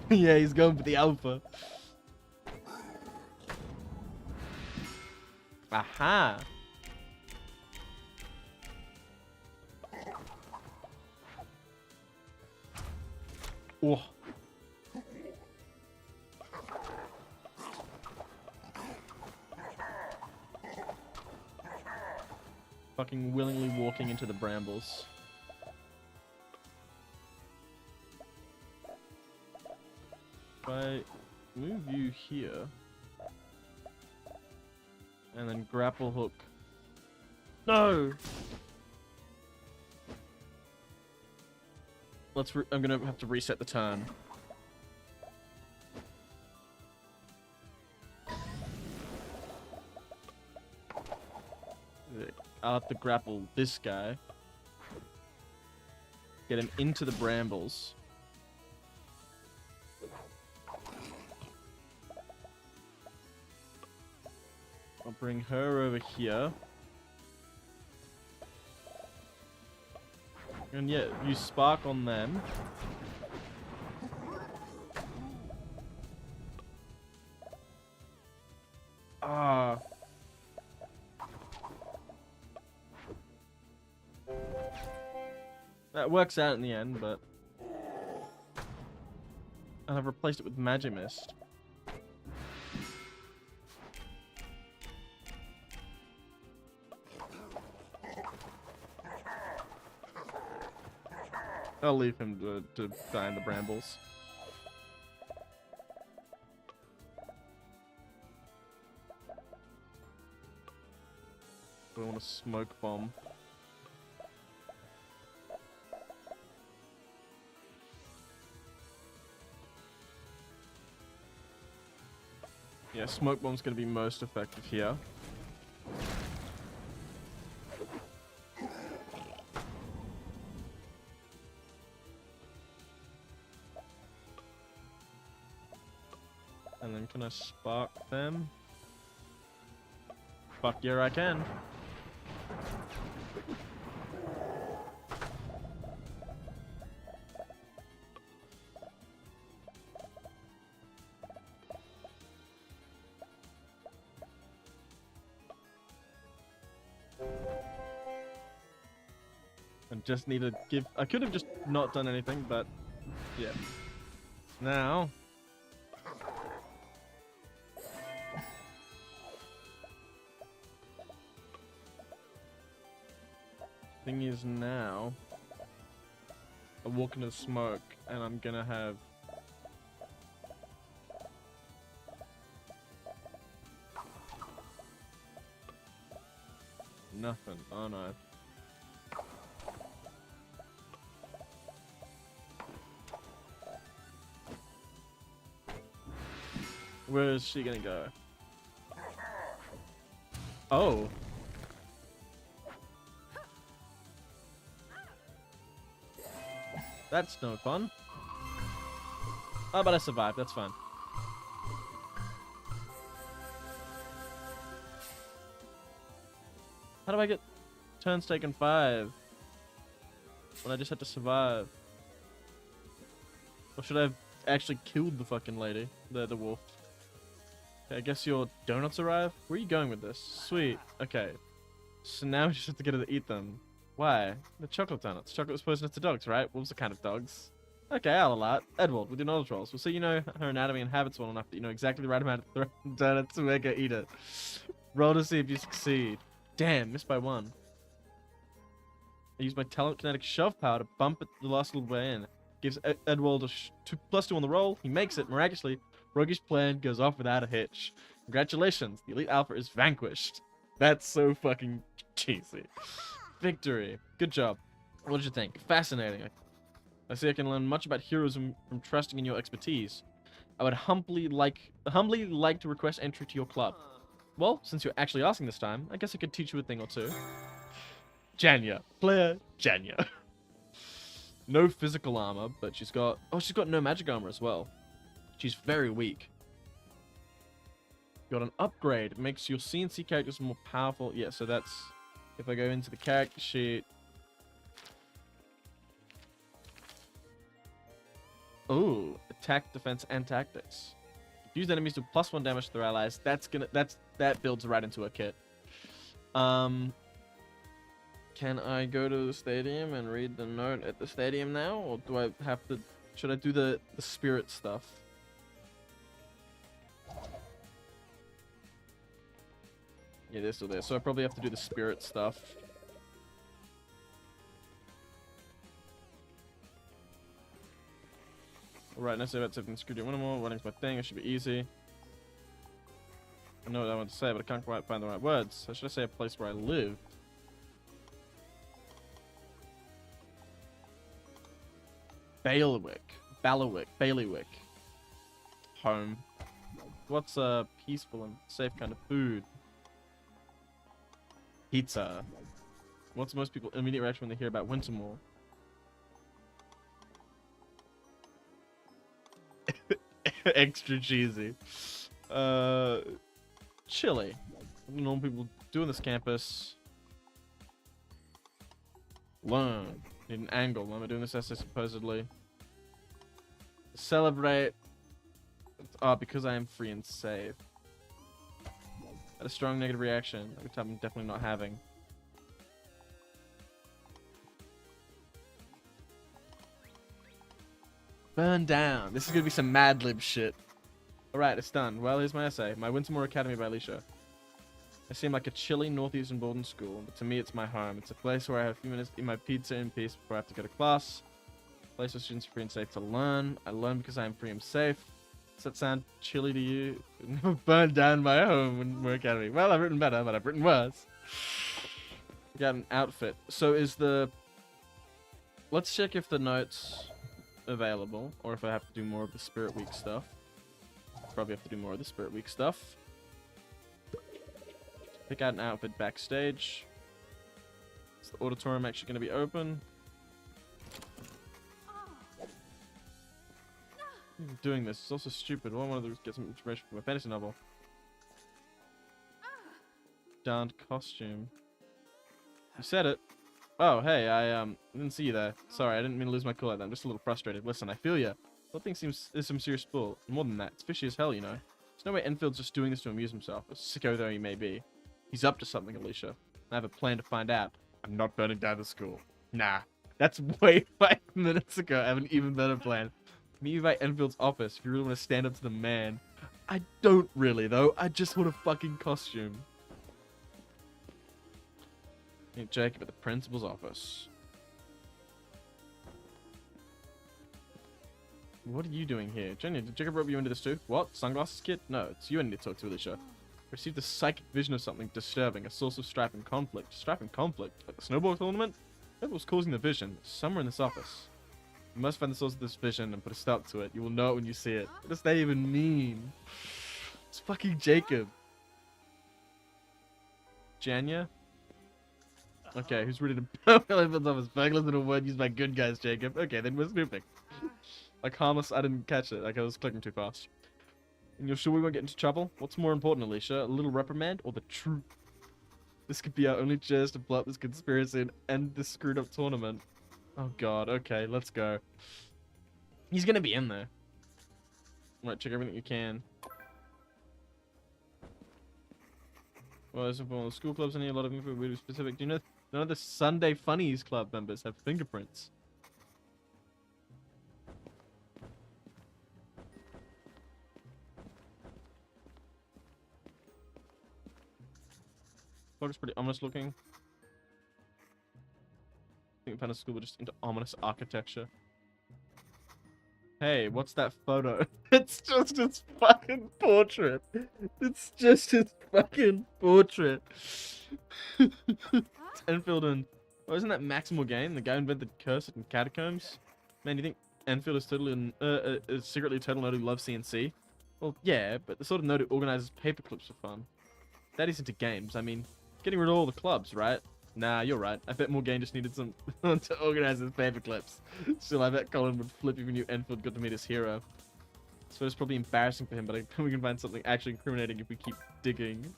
Yeah, he's going for the alpha. Aha! Oh. Fucking willingly walking into the brambles. If I move you here and then grapple hook. No. I'm gonna have to reset the turn. I'll have to grapple this guy. Get him into the brambles. I'll bring her over here. And yeah, use spark on them. Ah. That works out in the end, but... And I've replaced it with Magimist. I'll leave him to die in the brambles. I want a smoke bomb. Yeah, smoke bomb's gonna be most effective here. And then can I spark them? Fuck yeah, I can. And just need to give... I could have just not done anything, but... Yeah. Now... Thing is now... I walk into the smoke, and I'm gonna have... Nothing. Oh no. Where is she gonna go? Oh. That's no fun. Oh, but I survived. That's fine. How do I get turns taken 5? When I just had to survive? Or should I have actually killed the fucking lady? The wolf. Okay, I guess your donuts arrive? Where are you going with this? Sweet. Okay. So now we just have to get her to eat them. Why? The chocolate donuts. Chocolate was poisonous to dogs, right? Wolves are kind of dogs. Okay, I'll allow it. Edward, with your knowledge rolls. We'll see you know her anatomy and habits well enough that you know exactly the right amount of donuts to make her eat it. Roll to see if you succeed. Damn, missed by 1. I use my telekinetic shove power to bump it the last little way in. Gives Edward a +2 on the roll. He makes it miraculously. Roguish plan goes off without a hitch. Congratulations, the Elite Alpha is vanquished. That's so fucking cheesy. Victory. Good job. What did you think? Fascinating. I see I can learn much about heroism from trusting in your expertise. I would humbly like to request entry to your club. Well, since you're actually asking this time, I guess I could teach you a thing or two. Janya. Player Janya. No physical armor, but she's got no magic armor as well. She's very weak. Got an upgrade. It makes your CNC characters more powerful. Yeah, so that's... If I go into the character sheet... Ooh, attack, defense, and tactics. Use enemies to +1 damage to their allies. That builds right into a kit. Can I go to the stadium and read the note at the stadium now? Or do I have to... Should I do the spirit stuff? Yeah, they're still there. So I probably have to do the spirit stuff. Alright, now say about 7 screwed in Wintermoor. Running's my thing. It should be easy. I know what I want to say, but I can't quite find the right words. So should I say a place where I live? Bailiwick. Home. What's a peaceful and safe kind of food? Pizza. What's most people's immediate reaction when they hear about Wintermoor? Extra cheesy. Chilly. What do normal people do on this campus? Learn. Need an angle. Why am I doing this essay supposedly? Celebrate. Because I am free and safe. Had a strong negative reaction, which I'm definitely not having. Burn down. This is gonna be some Mad Lib shit. Alright, it's done. Well, here's my essay. My Wintermoor Academy by Alicia. I seem like a chilly northeastern boarding school, but to me it's my home. It's a place where I have a few minutes to eat my pizza in peace before I have to go to class. Place where students are free and safe to learn. I learn because I am free and safe. Does that sound chilly to you? Never burned down my home in Wintermoor Academy. Well, I've written better, but I've written worse. Got an outfit. So is the... Let's check if the note's available, or if I have to do more of the Spirit Week stuff. Probably have to do more of the Spirit Week stuff. Pick out an outfit backstage. Is the auditorium actually going to be open? I'm doing this. It's also stupid. Why wanted to get some inspiration from a fantasy novel? Darned costume. You said it. Oh, hey, I didn't see you there. Sorry, I didn't mean to lose my cool like that. I'm just a little frustrated. Listen, I feel ya. The thing seems is some serious bull. More than that, it's fishy as hell, you know. There's no way Enfield's just doing this to amuse himself, as sicko though he may be. He's up to something, Alicia. I have a plan to find out. I'm not burning down the school. Nah, that's way 5 minutes ago. I have an even better plan. Meet you by Enfield's office if you really want to stand up to the man. I don't really, though. I just want a fucking costume. Meet Jacob at the principal's office. What are you doing here? Jenny, did Jacob rope you into this too? What? Sunglasses kid? No, it's you I need to talk to, Alicia. Received a psychic vision of something disturbing, a source of strife and conflict. Strife and conflict? Like the snowball tournament? What was causing the vision? Somewhere in this office. You must find the source of this vision and put a stop to it. You will know it when you see it. What does that even mean? It's fucking Jacob. Janya? Okay, who's ready to Enfield's office? Burglars in a word used by good guys, Jacob. Okay, then we're snooping. Like harmless, I didn't catch it. Like I was clicking too fast. And you're sure we won't get into trouble? What's more important, Alicia? A little reprimand or the truth? This could be our only chance to blow up this conspiracy and end this screwed up tournament. Oh god, okay, let's go. He's gonna be in there. Right, check everything you can. Well, there's one of the school clubs in here, a lot of info, really specific. Do you know none of the Sunday Funnies Club members have fingerprints? Looks pretty ominous looking. I think we found a school, but just into ominous architecture. Hey, what's that photo? It's just his fucking portrait. It's just his fucking portrait. It's Enfield and... Oh, isn't that Maximal Game? The guy who invented Curse and Catacombs? Man, you think Enfield is totally is secretly a total nerd who loves CNC? Well, yeah, but the sort of nerd who organizes paperclips for fun. That isn't into games. I mean, getting rid of all the clubs, right? Nah, you're right. I bet Morgan just needed some to organize his paperclips. Still, I bet Colin would flip if he knew Enfield got to meet his hero. So it's probably embarrassing for him, but I think we can find something actually incriminating if we keep digging.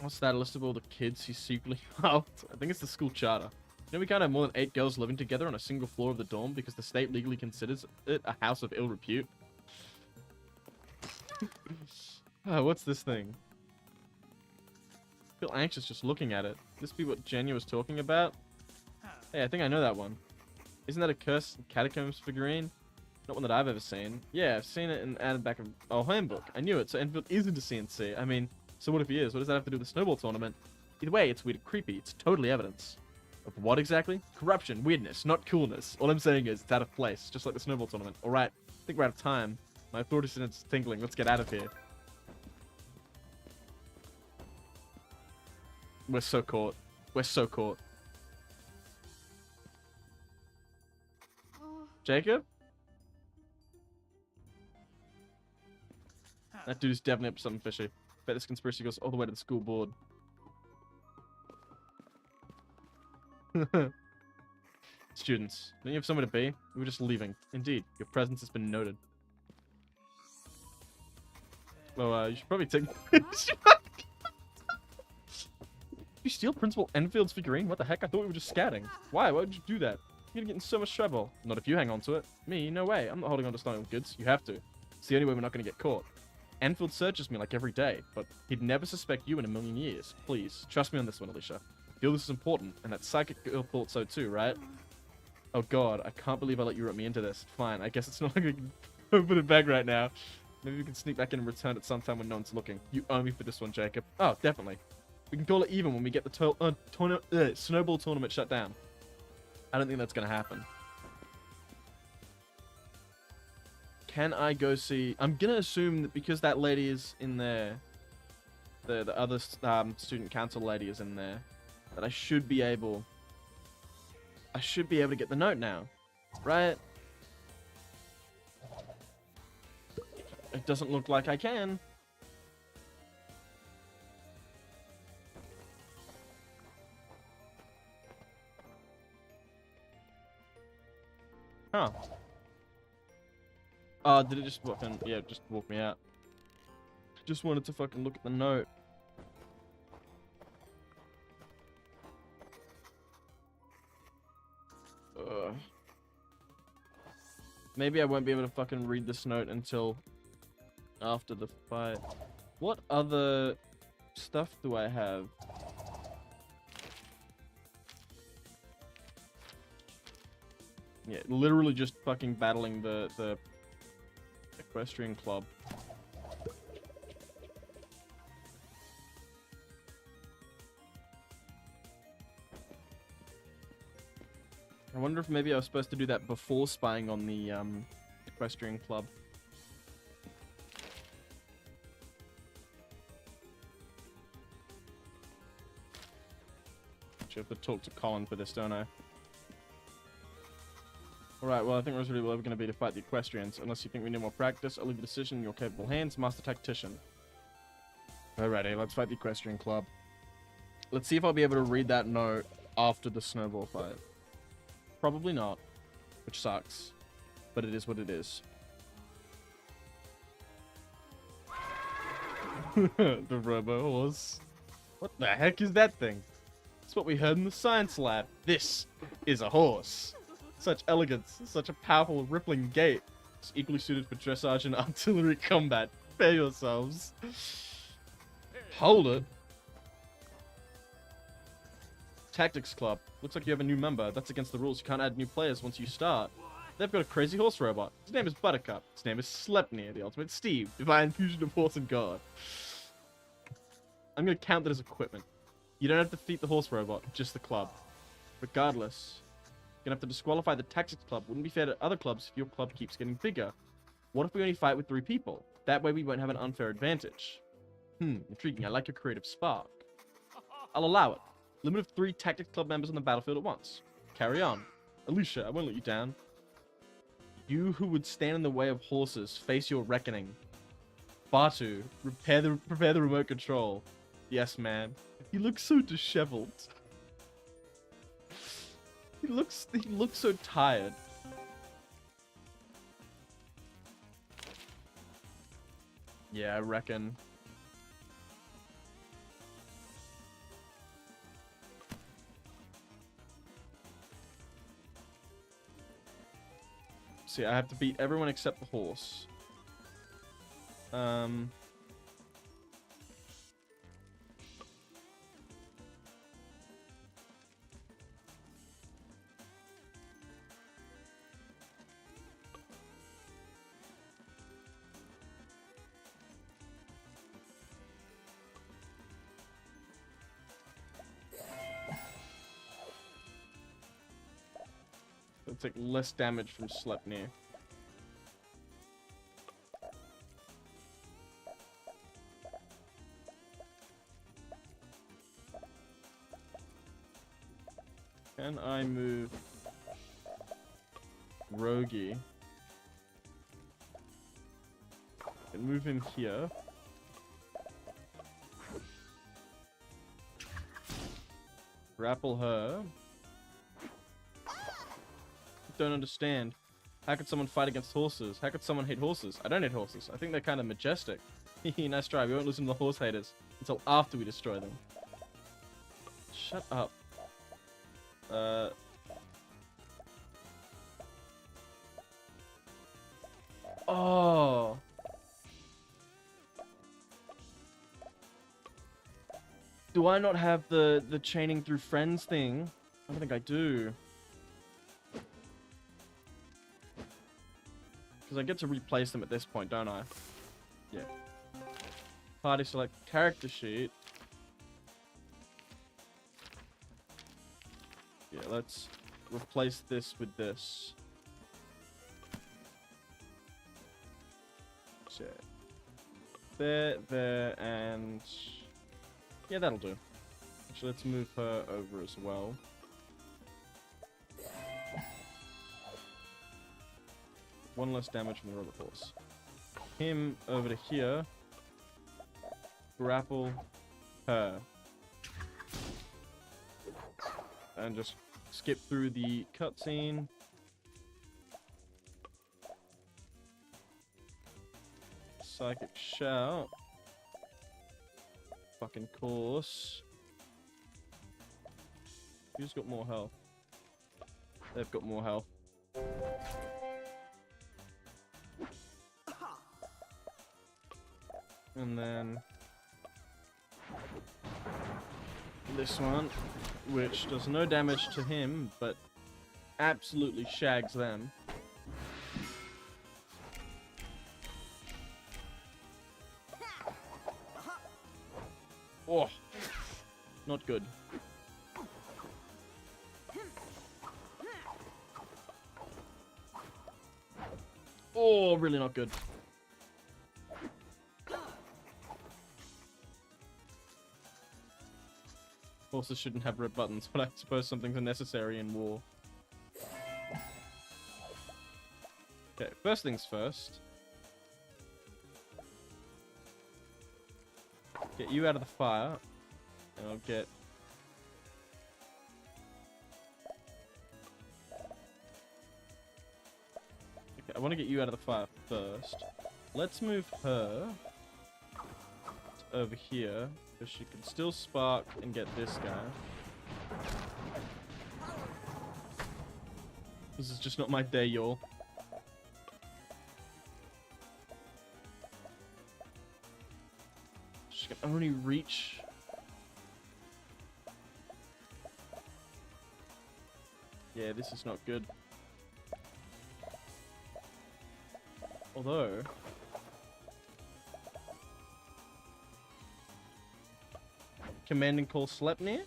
What's that? A list of all the kids he secretly helped? I think it's the school charter. You know, we can't have more than 8 girls living together on a single floor of the dorm because the state legally considers it a house of ill repute. Oh, what's this thing? I feel anxious just looking at it. This be what Jenya was talking about? Hey, I think I know that one. Isn't that a Cursed Catacombs figurine? Not one that I've ever seen. Yeah, I've seen it in the back of our handbook. I knew it, so Enfield is into CNC. I mean, so what if he is? What does that have to do with the snowball tournament? Either way, it's weird and creepy. It's totally evidence. Of what exactly? Corruption, weirdness, not coolness. All I'm saying is, it's out of place, just like the snowball tournament. Alright, I think we're out of time. My authority sentence is tingling. Let's get out of here. We're so caught. We're so caught. Jacob? That dude's definitely up to something fishy. Bet this conspiracy goes all the way to the school board. Students, don't you have somewhere to be? We were just leaving. Indeed, your presence has been noted. Well, you should probably take... You steal Principal Enfield's figurine? What the heck? I thought we were just scatting. Why? Why would you do that? You're gonna get in so much trouble. Not if you hang on to it. Me? No way. I'm not holding on to stolen goods. You have to. It's the only way we're not gonna get caught. Enfield searches me like every day, but he'd never suspect you in a million years. Please, trust me on this one, Alicia. I feel this is important, and that psychic girl thought so too, right? Oh god, I can't believe I let you rope me into this. Fine, I guess it's not like we can open it back right now. Maybe we can sneak back in and return it sometime when no one's looking. You owe me for this one, Jacob. Oh, definitely. We can call it even when we get the snowball tournament shut down. I don't think that's gonna happen. Can I go see... I'm gonna assume that because that lady is in there, the other student council lady is in there, that I should be able to get the note now, right? It doesn't look like I can. Huh. Did it just fucking... Yeah, just walk me out. Just wanted to fucking look at the note. Maybe I won't be able to fucking read this note until after the fight. What other stuff do I have? Yeah, literally just fucking battling the equestrian club. I wonder if maybe I was supposed to do that before spying on the equestrian club. Actually, I have to talk to Colin for this, don't I? Alright, well, I think we're really going to be to fight the equestrians. Unless you think we need more practice, I'll leave the decision in your capable hands, Master Tactician. Alrighty, let's fight the equestrian club. Let's see if I'll be able to read that note after the snowball fight. Probably not, which sucks, but it is what it is. The robo horse. What the heck is that thing? It's what we heard in the science lab. This is a horse. Such elegance, such a powerful rippling gait. It's equally suited for dressage and artillery combat. Prepare yourselves. Hold it. Tactics Club. Looks like you have a new member. That's against the rules. You can't add new players once you start. They've got a crazy horse robot. His name is Buttercup. His name is Sleipnir, the ultimate Steve. Divine fusion of horse and god. I'm going to count that as equipment. You don't have to defeat the horse robot, just the club. Regardless, you're going to have to disqualify the Tactics Club. Wouldn't be fair to other clubs if your club keeps getting bigger. What if we only fight with 3 people? That way we won't have an unfair advantage. Intriguing. I like your creative spark. I'll allow it. Limit of 3 Tactics Club members on the battlefield at once. Carry on. Alicia, I won't let you down. You who would stand in the way of horses, face your reckoning. Batu, prepare the remote control. Yes, man. He looks so disheveled. He looks so tired. Yeah, I reckon. See, I have to beat everyone except the horse. It'll take less damage from Sleipnir. Can I move Rogi? And move him here. Grapple her. Don't understand. How could someone fight against horses? How could someone hate horses? I don't hate horses. I think they're kind of majestic. Nice try. We won't listen to the horse haters until after we destroy them. Shut up. Oh. Do I not have the chaining through friends thing? I don't think I do. Because I get to replace them at this point, don't I? Yeah. Party select character sheet. Yeah, let's replace this with this. there, and yeah, that'll do. Actually, let's move her over as well. One less damage from the rubber horse. Him over to here. Grapple her. And just skip through the cutscene. Psychic shout. Fucking course. Who's got more health? They've got more health. And then this one, which does no damage to him, but absolutely shags them. Oh, not good. Oh, really not good. Horses shouldn't have red buttons, but I suppose something's necessary in war. Okay, first things first. Get you out of the fire, and I'll get... Okay, I want to get you out of the fire first. Let's move her over here, because she can still spark and get this guy. This is just not my day, y'all. She can only reach... Yeah, this is not good. Although... Command and call Sleipnir?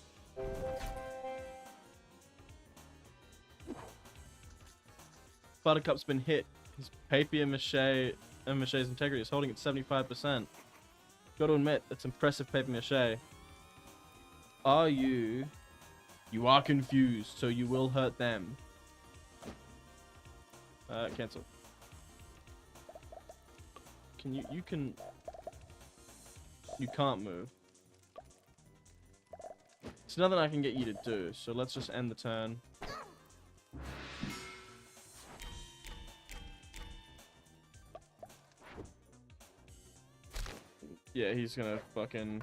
Buttercup's been hit. His papier-mâche's integrity is holding at 75%. Gotta admit, that's impressive papier-mâche. Are you... You are confused, so you will hurt them. Cancel. Can you... You can... You can't move. It's nothing I can get you to do, so let's just end the turn. Yeah, he's gonna fucking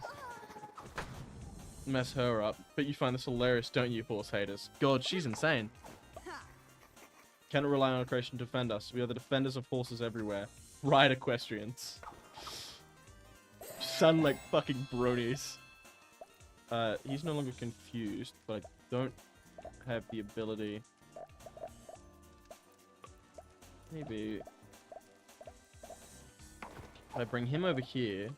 mess her up. But you find this hilarious, don't you, horse haters? God, she's insane. Cannot rely on our creation to defend us. We are the defenders of horses everywhere. Ride equestrians. Sound like fucking bronies. He's no longer confused, but I don't have the ability. Maybe I bring him over here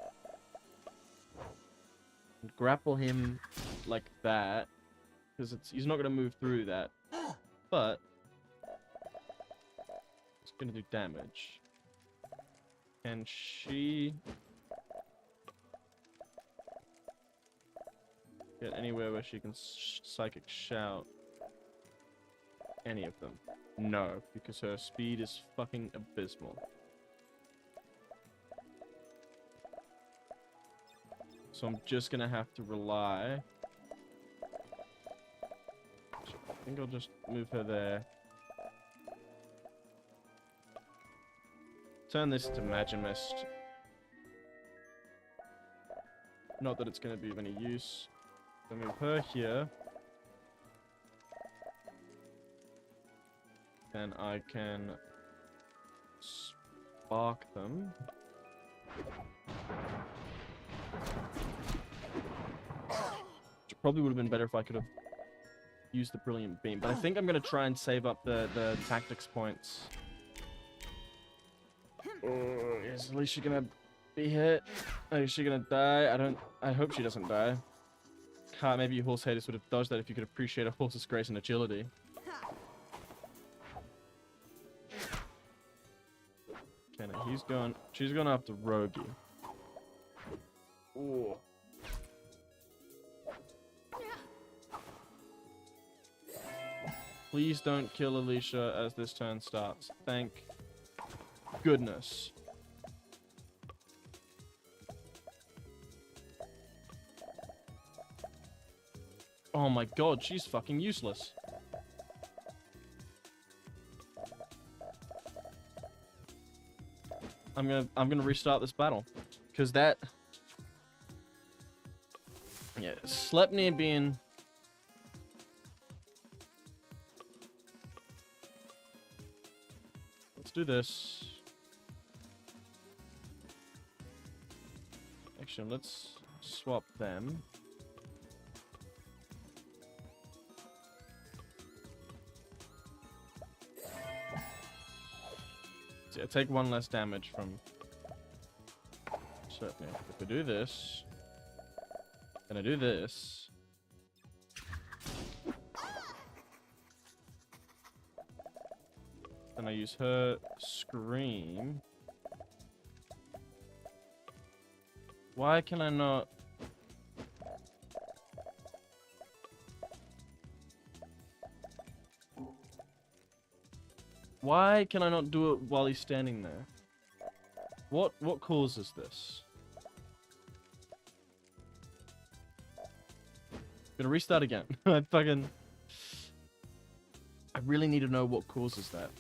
and grapple him like that, because he's not going to move through that, but it's going to do damage. And she... Get anywhere where she can psychic shout any of them? No, because her speed is fucking abysmal. So I'm just gonna have to rely. I think I'll just move her there. Turn this to Magimist. Not that it's gonna be of any use. So move her here. Then I can spark them. Which probably would have been better if I could have used the Brilliant Beam. But I think I'm going to try and save up the tactics points. Oh, is Alicia going to be hit? Is she going to die? I hope she doesn't die. Maybe you horse haters would have dodged that if you could appreciate a horse's grace and agility. Okay, now she's gone after Rogi. Please don't kill Alicia as this turn starts. Thank goodness. Oh my god, she's fucking useless. I'm gonna restart this battle. Cause that... Yeah, Sleipnir being... Let's do this. Actually, let's swap them. So yeah, take one less damage from Sleipnir. If I do this, then I do this. Then I use her scream. Why can I not? Why can I not do it while he's standing there? What causes this? Gonna restart again. I really need to know what causes that.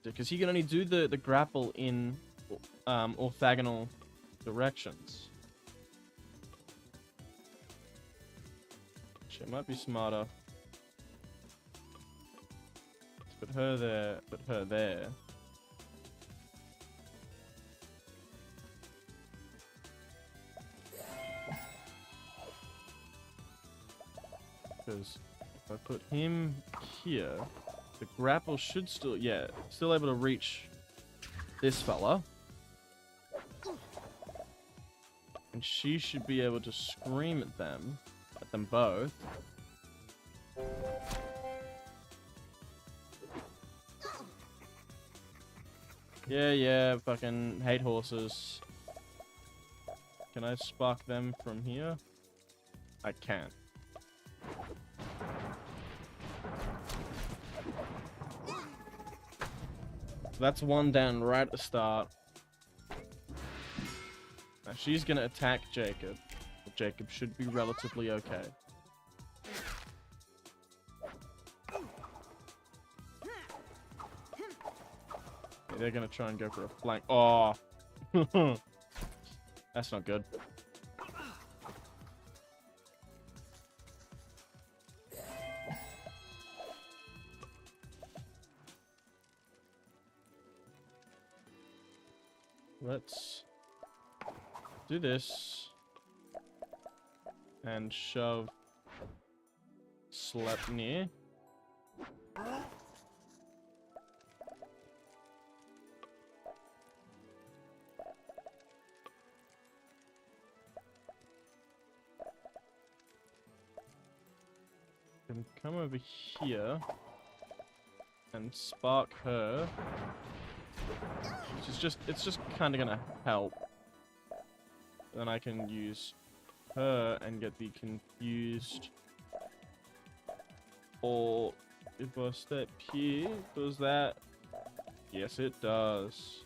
Because he can only do the grapple in orthogonal directions. She might be smarter. Let's put her there, put her there. Because if I put him here, the grapple should still, yeah, still able to reach this fella. And she should be able to scream at them both. Yeah, fucking hate horses. Can I spark them from here? I can. So that's one down right at the start. Now she's gonna attack Jacob. But Jacob should be relatively okay. Yeah, they're gonna try and go for a flank. Oh! That's not good. Let's do this and shove Sleipnir. Can come over here and spark her. It's just kind of gonna help. Then I can use her and get the confused. Or if I step here, does that? Yes, it does.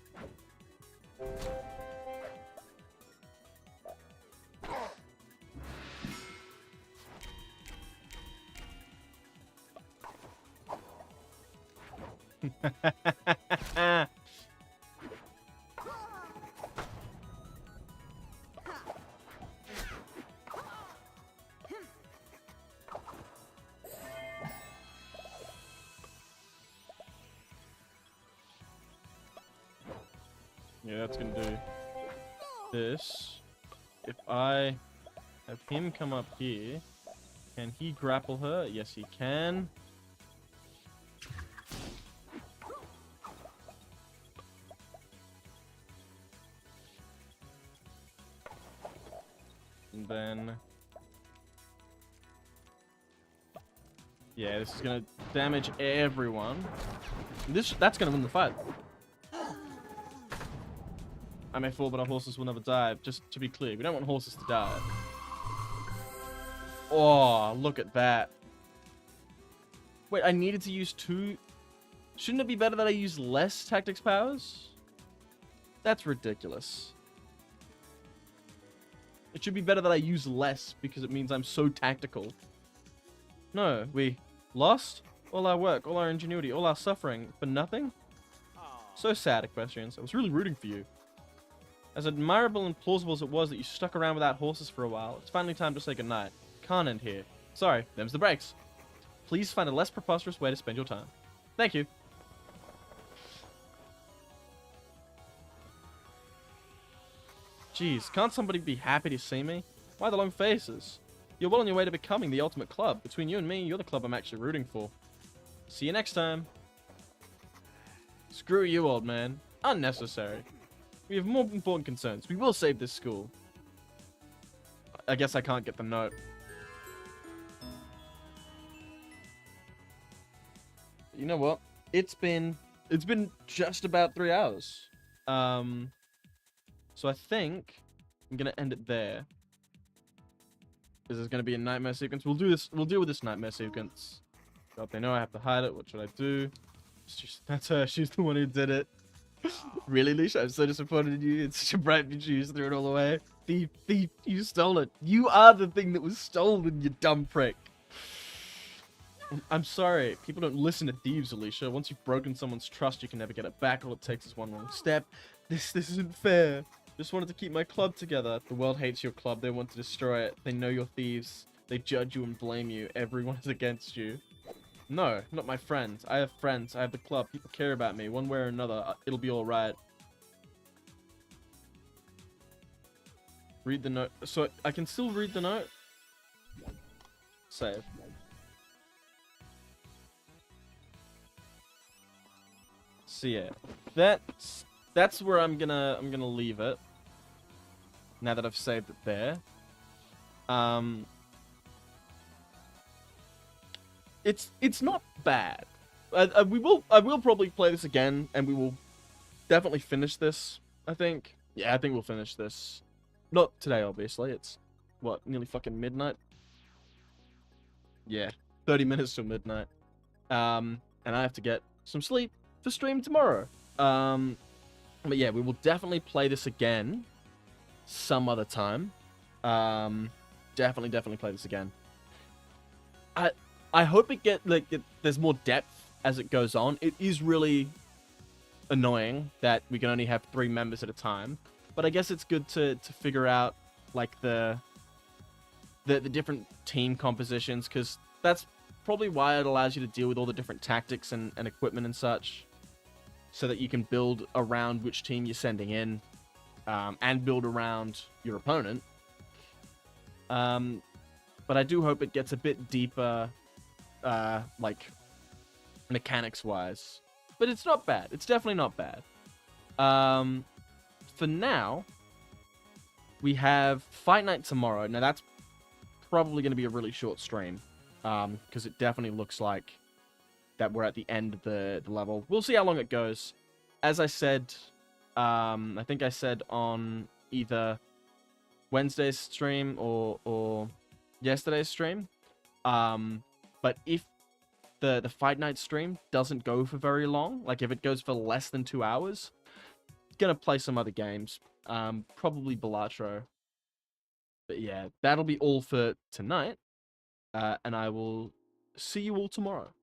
Yeah, that's gonna do this. If I have him come up here, can he grapple her? Yes, he can. And then... yeah, this is gonna damage everyone. That's gonna win the fight. I may fall, but our horses will never die. Just to be clear, we don't want horses to die. Oh, look at that. Wait, I needed to use 2... Shouldn't it be better that I use less tactics powers? That's ridiculous. It should be better that I use less because it means I'm so tactical. No, we lost all our work, all our ingenuity, all our suffering for nothing? So sad, Equestrians. I was really rooting for you. As admirable and plausible as it was that you stuck around without horses for a while, it's finally time to say goodnight. Can't end here. Sorry, them's the breaks. Please find a less preposterous way to spend your time. Thank you. Jeez, can't somebody be happy to see me? Why the long faces? You're well on your way to becoming the ultimate club. Between you and me, you're the club I'm actually rooting for. See you next time. Screw you, old man. Unnecessary. We have more important concerns. We will save this school. I guess I can't get the note. You know what? It's been just about 3 hours. So I think I'm gonna end it there. Is this gonna be a nightmare sequence? We'll deal with this nightmare sequence. God, they know I have to hide it. What should I do? That's her. She's the one who did it. Really, Leisha? I'm so disappointed in you. It's such a bright future. You just threw it all away. Thief, thief, you stole it. You are the thing that was stolen, you dumb prick. I'm sorry. People don't listen to thieves, Alicia. Once you've broken someone's trust, you can never get it back. All it takes is one wrong step. This isn't fair. Just wanted to keep my club together. The world hates your club. They want to destroy it. They know you're thieves. They judge you and blame you. Everyone is against you. No, not my friends. I have friends. I have the club. People care about me. One way or another, it'll be alright. Read the note. So, I can still read the note? Save. So yeah, that's where I'm gonna leave it. Now that I've saved it there. It's not bad. I will probably play this again, and we will definitely finish this. I think. Yeah, I think we'll finish this. Not today, obviously. It's what, nearly fucking midnight. Yeah, 30 minutes till midnight. And I have to get some sleep to stream tomorrow. But yeah, we will definitely play this again some other time. Definitely play this again. I hope there's more depth as it goes on. It is really annoying that we can only have 3 members at a time, but I guess it's good to figure out like the different team compositions, because that's probably why it allows you to deal with all the different tactics and equipment and such, so that you can build around which team you're sending in, and build around your opponent. But I do hope it gets a bit deeper, like, mechanics-wise. But it's not bad. It's definitely not bad. For now, we have Fight Night tomorrow. Now, that's probably going to be a really short stream, because it definitely looks like that we're at the end of the level. We'll see how long it goes. As I said, I think I said on either Wednesday's stream or yesterday's stream, but if the Fight Night stream doesn't go for very long, like if it goes for less than 2 hours, I'm gonna play some other games, probably Balatro. But yeah, that'll be all for tonight, and I will see you all tomorrow.